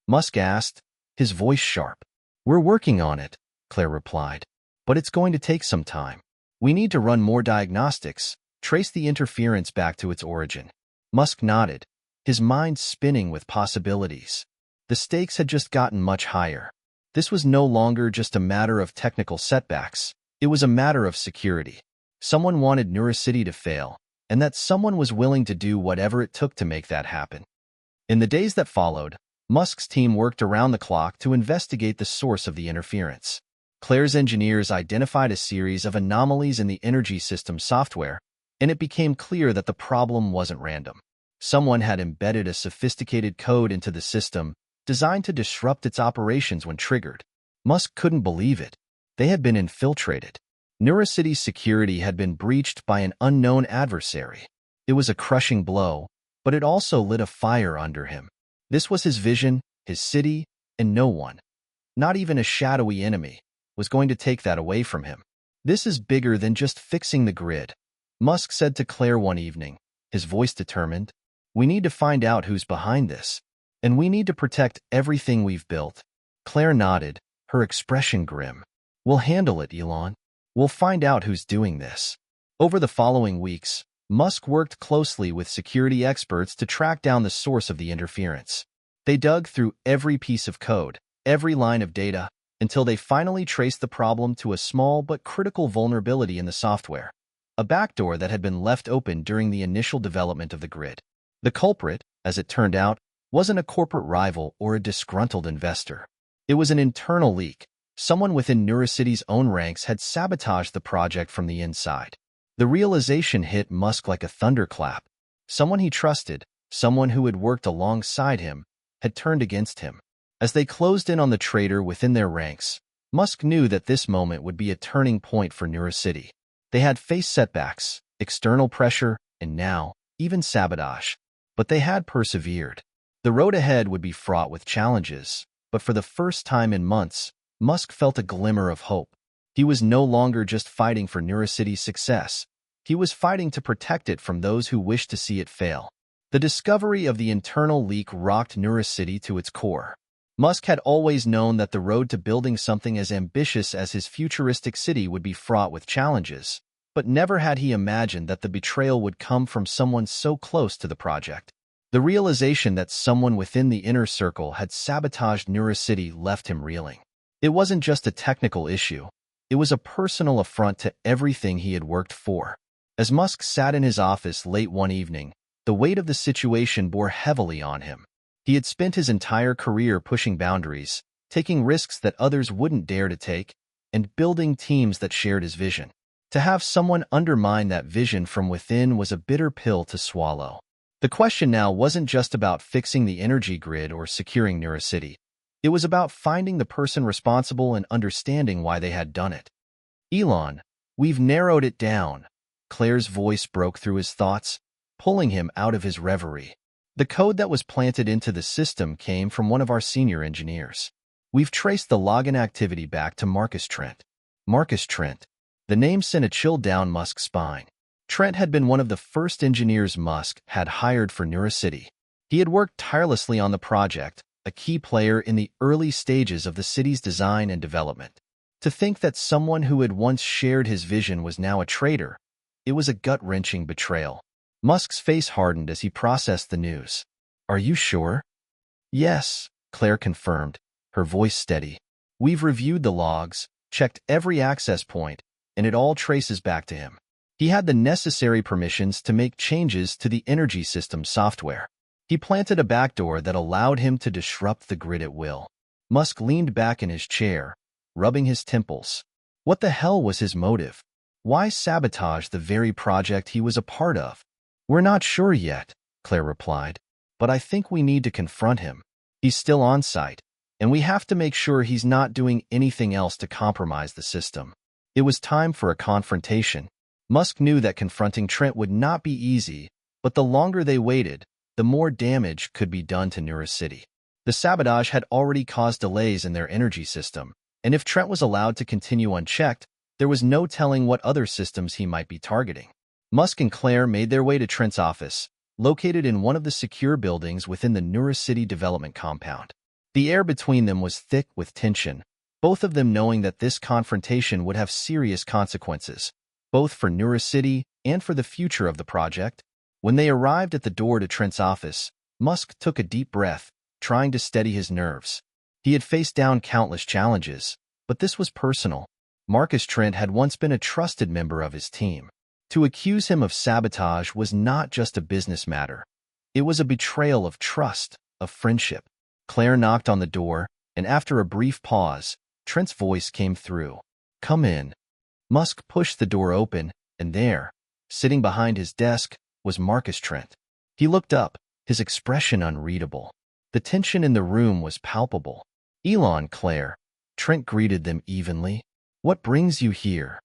Musk asked, his voice sharp. "We're working on it," Claire replied, "but it's going to take some time. We need to run more diagnostics, trace the interference back to its origin." Musk nodded, his mind spinning with possibilities. The stakes had just gotten much higher. This was no longer just a matter of technical setbacks. It was a matter of security. Someone wanted Neuracity to fail, and that someone was willing to do whatever it took to make that happen. In the days that followed, Musk's team worked around the clock to investigate the source of the interference. Claire's engineers identified a series of anomalies in the energy system software, and it became clear that the problem wasn't random. Someone had embedded a sophisticated code into the system, designed to disrupt its operations when triggered. Musk couldn't believe it. They had been infiltrated. Neuracity's security had been breached by an unknown adversary. It was a crushing blow, but it also lit a fire under him. This was his vision, his city, and no one, not even a shadowy enemy, was going to take that away from him. "This is bigger than just fixing the grid," Musk said to Claire one evening, his voice determined. "We need to find out who's behind this, and we need to protect everything we've built." Claire nodded, her expression grim. "We'll handle it, Elon. We'll find out who's doing this." Over the following weeks, Musk worked closely with security experts to track down the source of the interference. They dug through every piece of code, every line of data, until they finally traced the problem to a small but critical vulnerability in the software, a backdoor that had been left open during the initial development of the grid. The culprit, as it turned out, wasn't a corporate rival or a disgruntled investor. It was an internal leak. Someone within Neuracity's own ranks had sabotaged the project from the inside. The realization hit Musk like a thunderclap. Someone he trusted, someone who had worked alongside him, had turned against him. As they closed in on the traitor within their ranks, Musk knew that this moment would be a turning point for Neuracity. They had faced setbacks, external pressure, and now, even sabotage. But they had persevered. The road ahead would be fraught with challenges, but for the first time in months, Musk felt a glimmer of hope. He was no longer just fighting for Neuracity's success. He was fighting to protect it from those who wished to see it fail. The discovery of the internal leak rocked Neuracity to its core. Musk had always known that the road to building something as ambitious as his futuristic city would be fraught with challenges, but never had he imagined that the betrayal would come from someone so close to the project. The realization that someone within the inner circle had sabotaged NeuroCity left him reeling. It wasn't just a technical issue. It was a personal affront to everything he had worked for. As Musk sat in his office late one evening, the weight of the situation bore heavily on him. He had spent his entire career pushing boundaries, taking risks that others wouldn't dare to take, and building teams that shared his vision. To have someone undermine that vision from within was a bitter pill to swallow. The question now wasn't just about fixing the energy grid or securing NeuroCity. It was about finding the person responsible and understanding why they had done it. Elon, we've narrowed it down. Claire's voice broke through his thoughts, pulling him out of his reverie. The code that was planted into the system came from one of our senior engineers. We've traced the login activity back to Marcus Trent. Marcus Trent. The name sent a chill down Musk's spine. Trent had been one of the first engineers Musk had hired for NeuroCity. He had worked tirelessly on the project, a key player in the early stages of the city's design and development. To think that someone who had once shared his vision was now a traitor, it was a gut-wrenching betrayal. Musk's face hardened as he processed the news. Are you sure? Yes, Claire confirmed, her voice steady. We've reviewed the logs, checked every access point, and it all traces back to him. He had the necessary permissions to make changes to the energy system software. He planted a backdoor that allowed him to disrupt the grid at will. Musk leaned back in his chair, rubbing his temples. What the hell was his motive? Why sabotage the very project he was a part of? We're not sure yet, Claire replied, but I think we need to confront him. He's still on site, and we have to make sure he's not doing anything else to compromise the system. It was time for a confrontation. Musk knew that confronting Trent would not be easy, but the longer they waited, the more damage could be done to NeuroCity. The sabotage had already caused delays in their energy system, and if Trent was allowed to continue unchecked, there was no telling what other systems he might be targeting. Musk and Claire made their way to Trent's office, located in one of the secure buildings within the NeuroCity development compound. The air between them was thick with tension, both of them knowing that this confrontation would have serious consequences, both for NeuroCity and for the future of the project. When they arrived at the door to Trent's office, Musk took a deep breath, trying to steady his nerves. He had faced down countless challenges, but this was personal. Marcus Trent had once been a trusted member of his team. To accuse him of sabotage was not just a business matter. It was a betrayal of trust, of friendship. Claire knocked on the door, and after a brief pause, Trent's voice came through. Come in. Musk pushed the door open, and there, sitting behind his desk, was Marcus Trent. He looked up, his expression unreadable. The tension in the room was palpable. Elon, Claire. Trent greeted them evenly. What brings you here?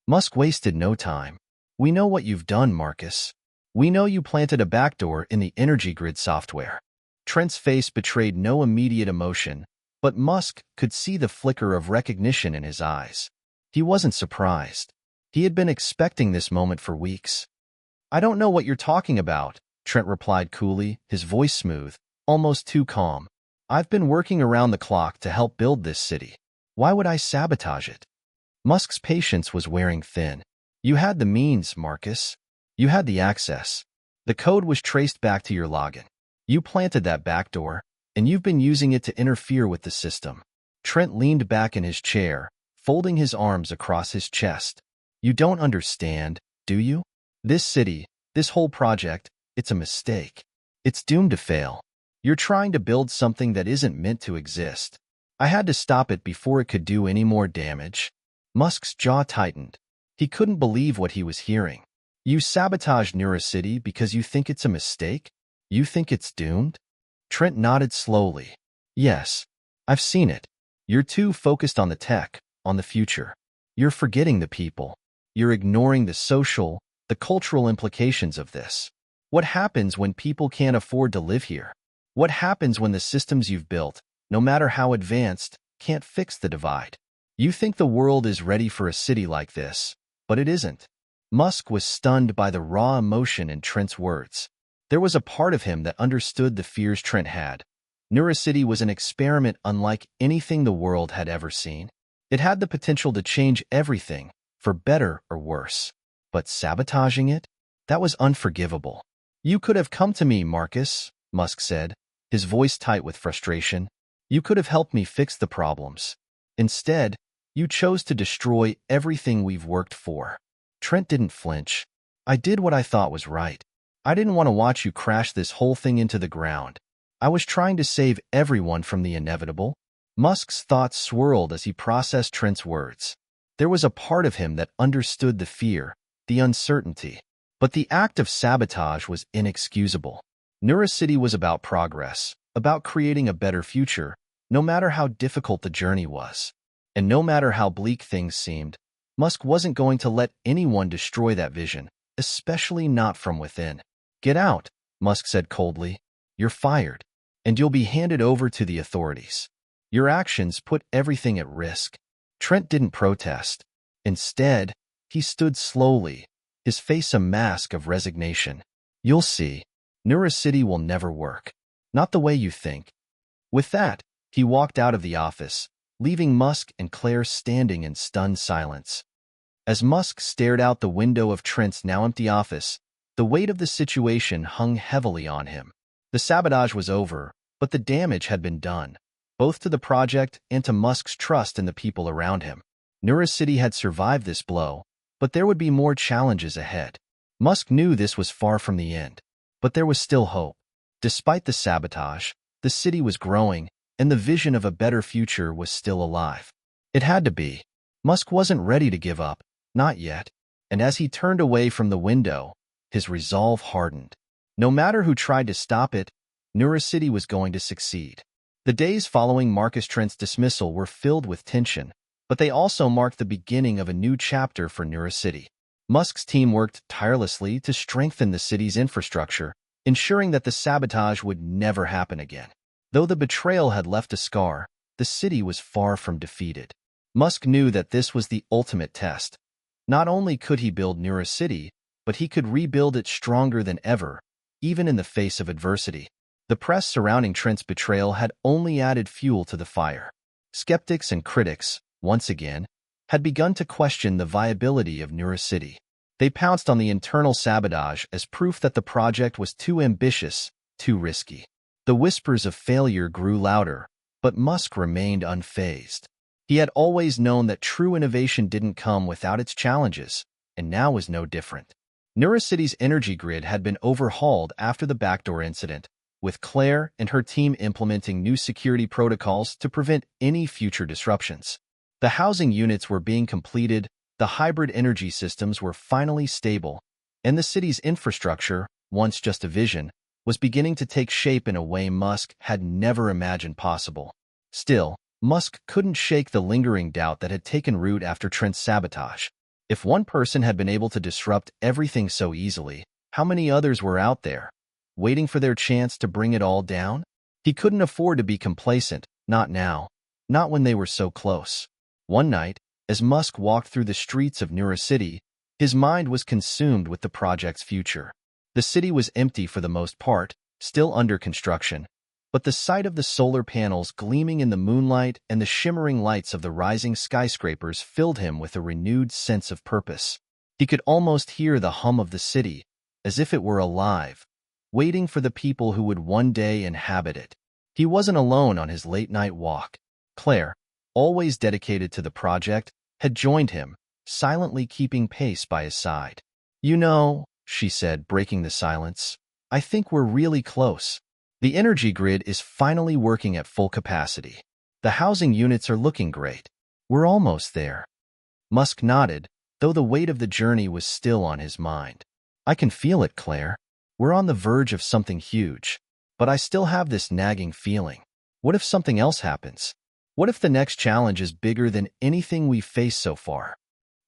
Musk wasted no time. We know what you've done, Marcus. We know you planted a backdoor in the energy grid software. Trent's face betrayed no immediate emotion, but Musk could see the flicker of recognition in his eyes. He wasn't surprised. He had been expecting this moment for weeks. I don't know what you're talking about, Trent replied coolly, his voice smooth, almost too calm. I've been working around the clock to help build this city. Why would I sabotage it? Musk's patience was wearing thin. You had the means, Marcus. You had the access. The code was traced back to your login. You planted that backdoor, and you've been using it to interfere with the system. Trent leaned back in his chair, folding his arms across his chest. You don't understand, do you? This city, this whole project, it's a mistake. It's doomed to fail. You're trying to build something that isn't meant to exist. I had to stop it before it could do any more damage. Musk's jaw tightened. He couldn't believe what he was hearing. You sabotaged NeuroCity because you think it's a mistake? You think it's doomed? Trent nodded slowly. Yes, I've seen it. You're too focused on the tech, on the future. You're forgetting the people. You're ignoring the social, the cultural implications of this. What happens when people can't afford to live here? What happens when the systems you've built, no matter how advanced, can't fix the divide? You think the world is ready for a city like this, but it isn't. Musk was stunned by the raw emotion in Trent's words. There was a part of him that understood the fears Trent had, Neurocity was an experiment unlike anything the world had ever seen. It had the potential to change everything, for better or worse. But sabotaging it? That was unforgivable. You could have come to me, Marcus, Musk said, his voice tight with frustration. You could have helped me fix the problems. Instead, you chose to destroy everything we've worked for. Trent didn't flinch. I did what I thought was right. I didn't want to watch you crash this whole thing into the ground. I was trying to save everyone from the inevitable. Musk's thoughts swirled as he processed Trent's words. There was a part of him that understood the fear, the uncertainty. But the act of sabotage was inexcusable. Neurocity was about progress, about creating a better future, no matter how difficult the journey was. And no matter how bleak things seemed, Musk wasn't going to let anyone destroy that vision, especially not from within. Get out, Musk said coldly. You're fired, and you'll be handed over to the authorities. Your actions put everything at risk. Trent didn't protest. Instead, he stood slowly, his face a mask of resignation. You'll see, Neurocity will never work. Not the way you think. With that, he walked out of the office, leaving Musk and Claire standing in stunned silence. As Musk stared out the window of Trent's now empty office, the weight of the situation hung heavily on him. The sabotage was over, but the damage had been done, both to the project and to Musk's trust in the people around him. Neurocity had survived this blow, but there would be more challenges ahead. Musk knew this was far from the end, but there was still hope. Despite the sabotage, the city was growing, and the vision of a better future was still alive. It had to be. Musk wasn't ready to give up, not yet, and as he turned away from the window, his resolve hardened. No matter who tried to stop it, Neurocity was going to succeed. The days following Marcus Trent's dismissal were filled with tension, but they also marked the beginning of a new chapter for Neurocity. Musk's team worked tirelessly to strengthen the city's infrastructure, ensuring that the sabotage would never happen again. Though the betrayal had left a scar, the city was far from defeated. Musk knew that this was the ultimate test. Not only could he build Neurocity, but he could rebuild it stronger than ever, even in the face of adversity. The press surrounding Trent's betrayal had only added fuel to the fire. Skeptics and critics, once again, had begun to question the viability of Neurocity. They pounced on the internal sabotage as proof that the project was too ambitious, too risky. The whispers of failure grew louder, but Musk remained unfazed. He had always known that true innovation didn't come without its challenges, and now was no different. Neurocity's energy grid had been overhauled after the backdoor incident, with Claire and her team implementing new security protocols to prevent any future disruptions. The housing units were being completed, the hybrid energy systems were finally stable, and the city's infrastructure, once just a vision, was beginning to take shape in a way Musk had never imagined possible. Still, Musk couldn't shake the lingering doubt that had taken root after Trent's sabotage. If one person had been able to disrupt everything so easily, how many others were out there, waiting for their chance to bring it all down? He couldn't afford to be complacent, not now, not when they were so close. One night, as Musk walked through the streets of Neurocity, his mind was consumed with the project's future. The city was empty for the most part, still under construction, but the sight of the solar panels gleaming in the moonlight and the shimmering lights of the rising skyscrapers filled him with a renewed sense of purpose. He could almost hear the hum of the city, as if it were alive, waiting for the people who would one day inhabit it. He wasn't alone on his late-night walk. Claire, always dedicated to the project, had joined him, silently keeping pace by his side. "You know," she said, breaking the silence, "I think we're really close. The energy grid is finally working at full capacity. The housing units are looking great. We're almost there." Musk nodded, though the weight of the journey was still on his mind. "I can feel it, Claire. We're on the verge of something huge, but I still have this nagging feeling. What if something else happens? What if the next challenge is bigger than anything we've faced so far?"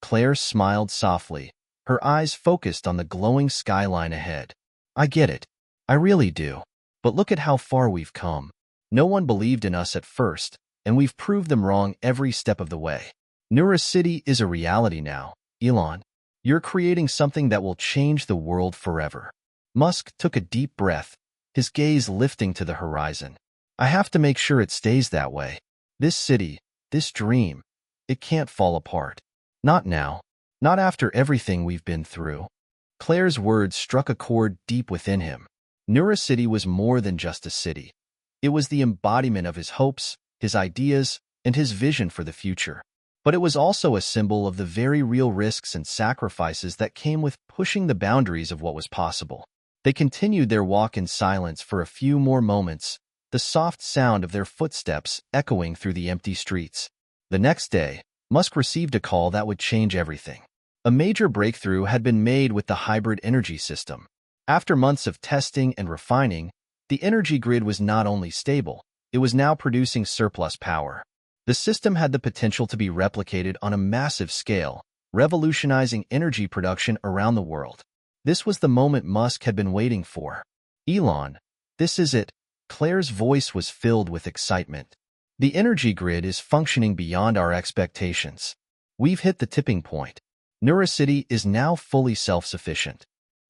Claire smiled softly, her eyes focused on the glowing skyline ahead. "I get it. I really do. But look at how far we've come. No one believed in us at first, and we've proved them wrong every step of the way. Neurocity is a reality now, Elon. You're creating something that will change the world forever." Musk took a deep breath, his gaze lifting to the horizon. I have to make sure it stays that way. This city, this dream, it can't fall apart. Not now. Not after everything we've been through. Claire's words struck a chord deep within him. Nura City was more than just a city. It was the embodiment of his hopes, his ideas, and his vision for the future. But it was also a symbol of the very real risks and sacrifices that came with pushing the boundaries of what was possible. They continued their walk in silence for a few more moments, the soft sound of their footsteps echoing through the empty streets. The next day, Musk received a call that would change everything. A major breakthrough had been made with the hybrid energy system. After months of testing and refining, the energy grid was not only stable, it was now producing surplus power. The system had the potential to be replicated on a massive scale, revolutionizing energy production around the world. This was the moment Musk had been waiting for. Elon, this is it. Claire's voice was filled with excitement. The energy grid is functioning beyond our expectations. We've hit the tipping point. Nura City is now fully self-sufficient.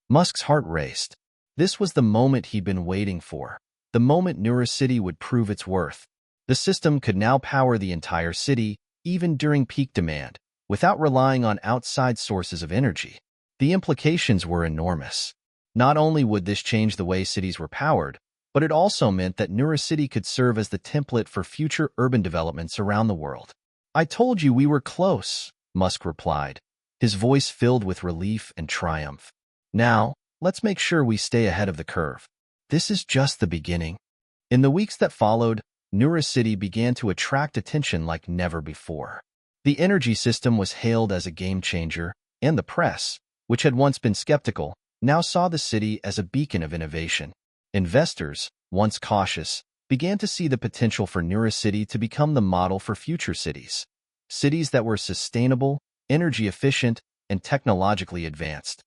Musk's heart raced. This was the moment he'd been waiting for. The moment Nura City would prove its worth. The system could now power the entire city, even during peak demand, without relying on outside sources of energy. The implications were enormous. Not only would this change the way cities were powered, but it also meant that Nura City could serve as the template for future urban developments around the world. I told you we were close, Musk replied, his voice filled with relief and triumph. Now, let's make sure we stay ahead of the curve. This is just the beginning. In the weeks that followed, Nura City began to attract attention like never before. The energy system was hailed as a game changer, and the press, which had once been skeptical, now saw the city as a beacon of innovation. Investors, once cautious, began to see the potential for Nura City to become the model for future cities. Cities that were sustainable, energy efficient, and technologically advanced.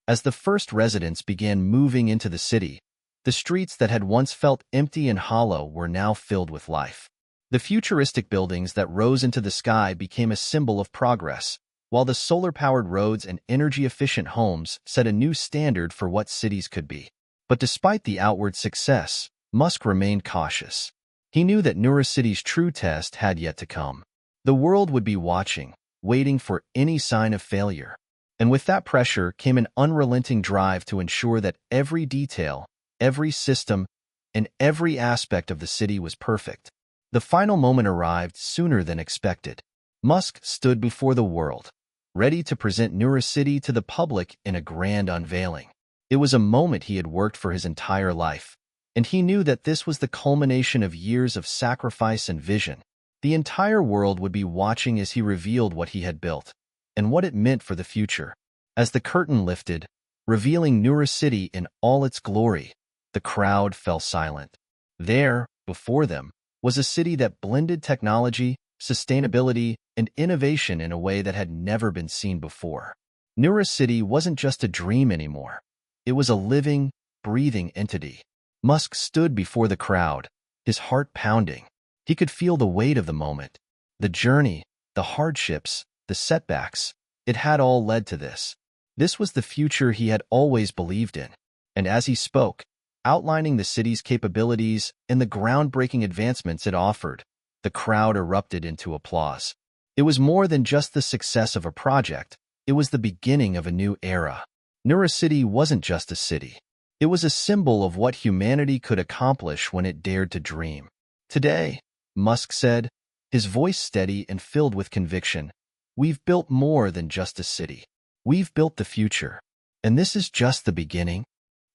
As the first residents began moving into the city, the streets that had once felt empty and hollow were now filled with life. The futuristic buildings that rose into the sky became a symbol of progress, while the solar-powered roads and energy-efficient homes set a new standard for what cities could be. But despite the outward success, Musk remained cautious. He knew that Nura City's true test had yet to come. The world would be watching, waiting for any sign of failure. And with that pressure came an unrelenting drive to ensure that every detail, every system, and every aspect of the city was perfect. The final moment arrived sooner than expected. Musk stood before the world, ready to present Nura City to the public in a grand unveiling. It was a moment he had worked for his entire life, and he knew that this was the culmination of years of sacrifice and vision. The entire world would be watching as he revealed what he had built, and what it meant for the future. As the curtain lifted, revealing Nura City in all its glory, the crowd fell silent. There, before them, was a city that blended technology, sustainability, and innovation in a way that had never been seen before. Nura City wasn't just a dream anymore. It was a living, breathing entity. Musk stood before the crowd, his heart pounding. He could feel the weight of the moment. The journey, the hardships, the setbacks, it had all led to this. This was the future he had always believed in. And as he spoke, outlining the city's capabilities and the groundbreaking advancements it offered, the crowd erupted into applause. It was more than just the success of a project. It was the beginning of a new era. Nura City wasn't just a city. It was a symbol of what humanity could accomplish when it dared to dream. Today, Musk said, his voice steady and filled with conviction, we've built more than just a city. We've built the future. And this is just the beginning.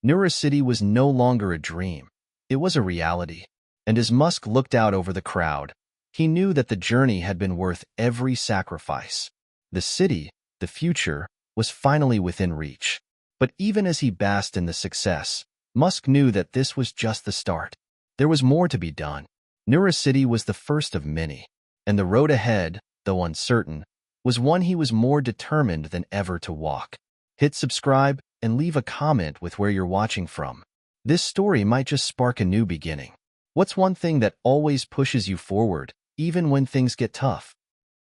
Nura City was no longer a dream. It was a reality. And as Musk looked out over the crowd, he knew that the journey had been worth every sacrifice. The city, the future, was finally within reach. But even as he basked in the success, Musk knew that this was just the start. There was more to be done. Nura City was the first of many, and the road ahead, though uncertain, was one he was more determined than ever to walk. Hit subscribe and leave a comment with where you're watching from. This story might just spark a new beginning. What's one thing that always pushes you forward, even when things get tough?